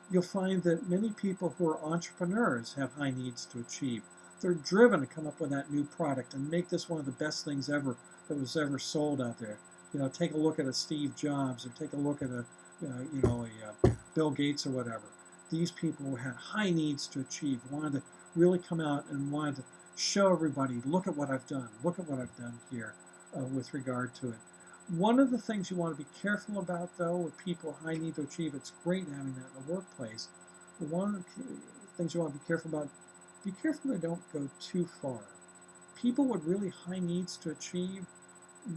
You'll find that many people who are entrepreneurs have high needs to achieve. They're driven to come up with that new product and make this one of the best things ever that was ever sold out there. Take a look at a Steve Jobs or take a look at a Bill Gates or whatever. These people who had high needs to achieve wanted to really come out and wanted to show everybody, look at what I've done. Look at what I've done here with regard to it. One of the things you want to be careful about, though, with people with high need to achieve, it's great having that in the workplace. But one of the things you want to be careful about, be careful they don't go too far. People with really high needs to achieve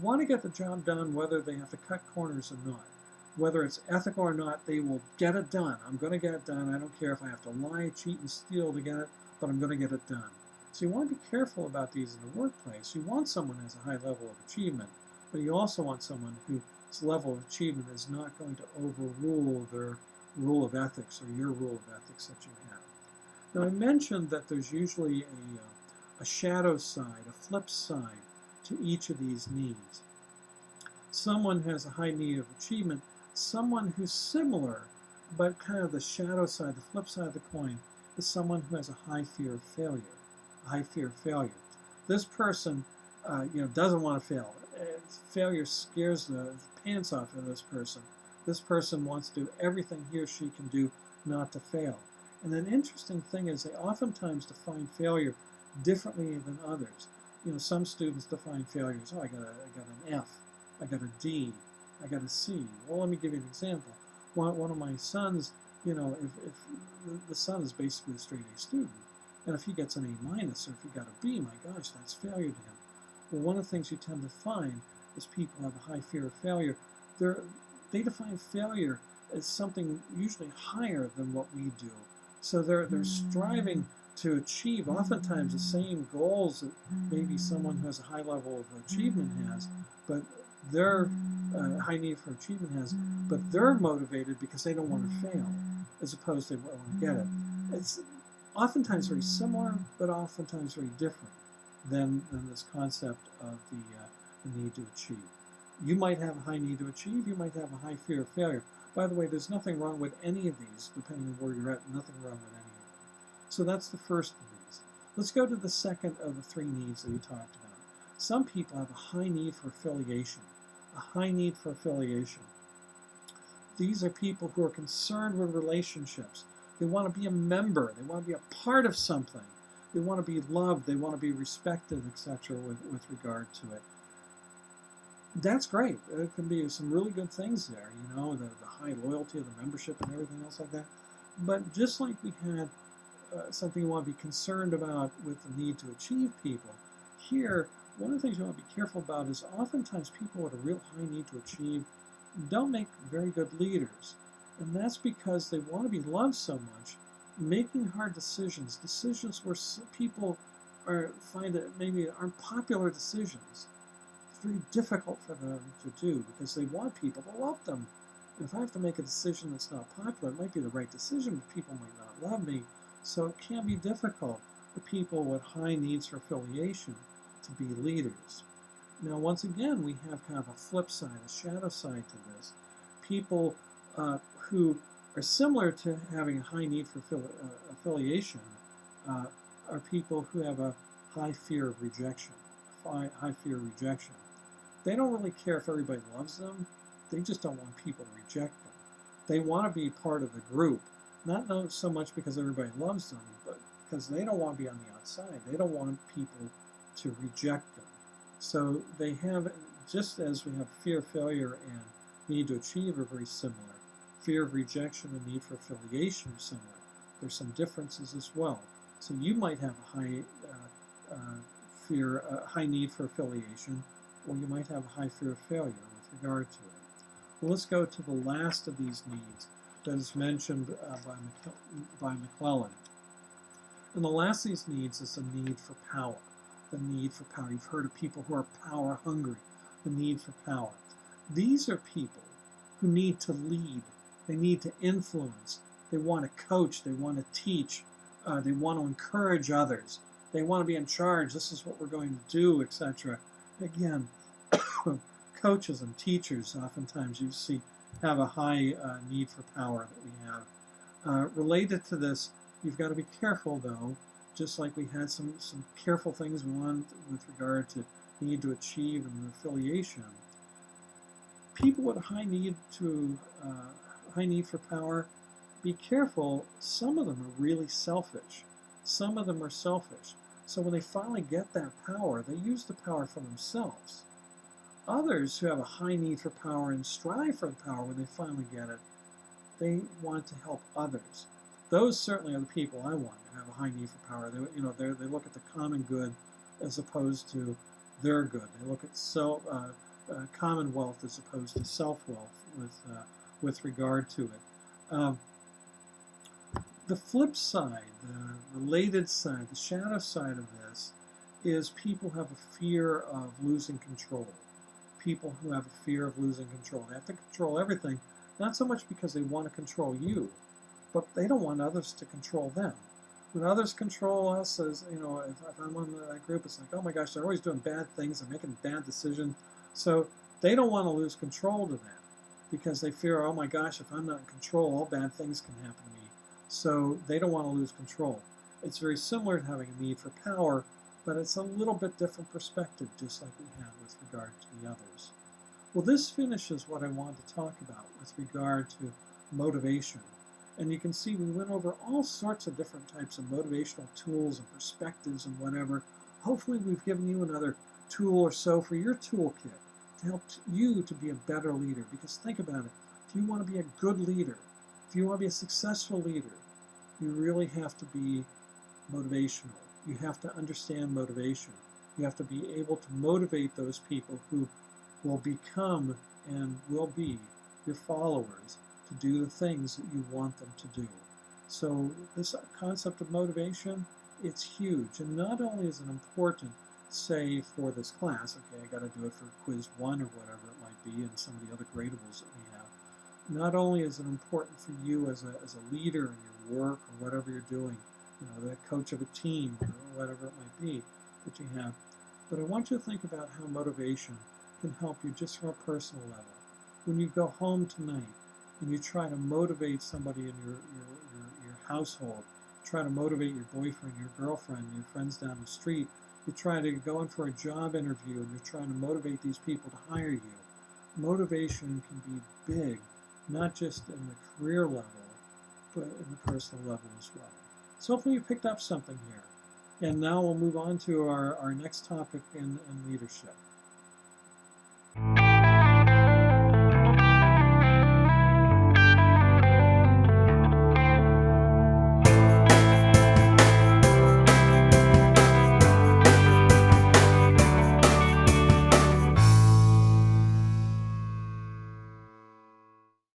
want to get the job done whether they have to cut corners or not. Whether it's ethical or not, they will get it done. I'm going to get it done. I don't care if I have to lie, cheat, and steal to get it, but I'm going to get it done. So you want to be careful about these in the workplace. You want someone who has a high level of achievement, but you also want someone whose level of achievement is not going to overrule their rule of ethics or your rule of ethics that you have. Now, I mentioned that there's usually a shadow side, a flip side to each of these needs. Someone has a high need of achievement, someone who's similar, but kind of the shadow side, the flip side of the coin, is someone who has a high fear of failure. A high fear of failure. This person, doesn't want to fail. Failure scares the pants off of this person. This person wants to do everything he or she can do not to fail. And an interesting thing is they oftentimes define failure differently than others. Some students define failure as, I got an F, I got a D, I got a C. Well, let me give you an example. One of my sons, if the son is basically a straight A student, and if he gets an A minus or if he got a B, my gosh, that's failure to him. Well, one of the things you tend to find is people have a high fear of failure. They define failure as something usually higher than what we do. So they're striving to achieve oftentimes the same goals that maybe someone who has a high level of achievement has, but their high need for achievement has, but they're motivated because they don't want to fail, as opposed to they want to get it. oftentimes very similar, but oftentimes very different than this concept of the need to achieve. You might have a high need to achieve, you might have a high fear of failure. By the way, there's nothing wrong with any of these, depending on where you're at, nothing wrong with any of them. So that's the first of these. Let's go to the second of the three needs that we talked about. Some people have a high need for affiliation. A high need for affiliation. These are people who are concerned with relationships. They want to be a member. They want to be a part of something. They want to be loved. They want to be respected, etc. with regard to it. That's great. There can be some really good things there, the high loyalty of the membership and everything else like that. But just like we had something you want to be concerned about with the need to achieve people, here, one of the things you want to be careful about is oftentimes people with a real high need to achieve don't make very good leaders. And that's because they want to be loved so much, making hard decisions where people find that maybe aren't popular decisions. It's very difficult for them to do because they want people to love them. And if I have to make a decision that's not popular, it might be the right decision, but people might not love me. So it can be difficult for people with high needs for affiliation to be leaders. Now, once again, we have kind of a flip side, a shadow side to this. People who are similar to having a high need for affiliation are people who have a high fear of rejection, high fear of rejection. They don't really care if everybody loves them. They just don't want people to reject them. They want to be part of the group, not so much because everybody loves them, but because they don't want to be on the outside. They don't want people to reject them. So they have, just as we have fear of failure and need to achieve are very similar. Fear of rejection and need for affiliation are similar. There's some differences as well. So you might have a high need for affiliation, or you might have a high fear of failure with regard to it. Well, let's go to the last of these needs that is mentioned by McClellan. And the last of these needs is the need for power. The need for power. You've heard of people who are power hungry. The need for power. These are people who need to lead. They need to influence. They want to coach. They want to teach. They want to encourage others. They want to be in charge. This is what we're going to do, etc. Again, coaches and teachers oftentimes you see have a high need for power that we have. Related to this, you've got to be careful, though, just like we had some careful things we want with regard to need to achieve and affiliation. People with a high need for power, be careful. Some of them are really selfish. Some of them are selfish. So when they finally get that power, they use the power for themselves. Others who have a high need for power and strive for the power, when they finally get it, they want to help others. Those certainly are the people I want to have a high need for power. They look at the common good as opposed to their good. They look at commonwealth as opposed to self-wealth with regard to it. The flip side, the related side, the shadow side of this is people have a fear of losing control. People who have a fear of losing control. They have to control everything, not so much because they want to control you, but they don't want others to control them. When others control us, as if I'm on that group, it's like, oh my gosh, they're always doing bad things, they're making bad decisions. So they don't want to lose control to that because they fear, oh my gosh, if I'm not in control, all bad things can happen to me. So they don't want to lose control. It's very similar to having a need for power, but it's a little bit different perspective, just like we had with regard to the others. Well, this finishes what I wanted to talk about with regard to motivation. And you can see we went over all sorts of different types of motivational tools and perspectives and whatever. Hopefully we've given you another tool or so for your toolkit to help you to be a better leader. Because think about it, if you want to be a good leader, if you want to be a successful leader, you really have to be motivational. You have to understand motivation. You have to be able to motivate those people who will become and will be your followers to do the things that you want them to do. So this concept of motivation, it's huge. And not only is it important, say, for this class, okay, I got to do it for quiz 1 or whatever it might be, and some of the other gradables that we have. Not only is it important for you as a leader in your work or whatever you're doing, the coach of a team or whatever it might be that you have. But I want you to think about how motivation can help you just from a personal level. When you go home tonight and you try to motivate somebody in your household, try to motivate your boyfriend, your girlfriend, your friends down the street, you try to go in for a job interview and you're trying to motivate these people to hire you. Motivation can be big, not just in the career level, but in the personal level as well. So hopefully you picked up something here. And now we'll move on to our next topic in leadership.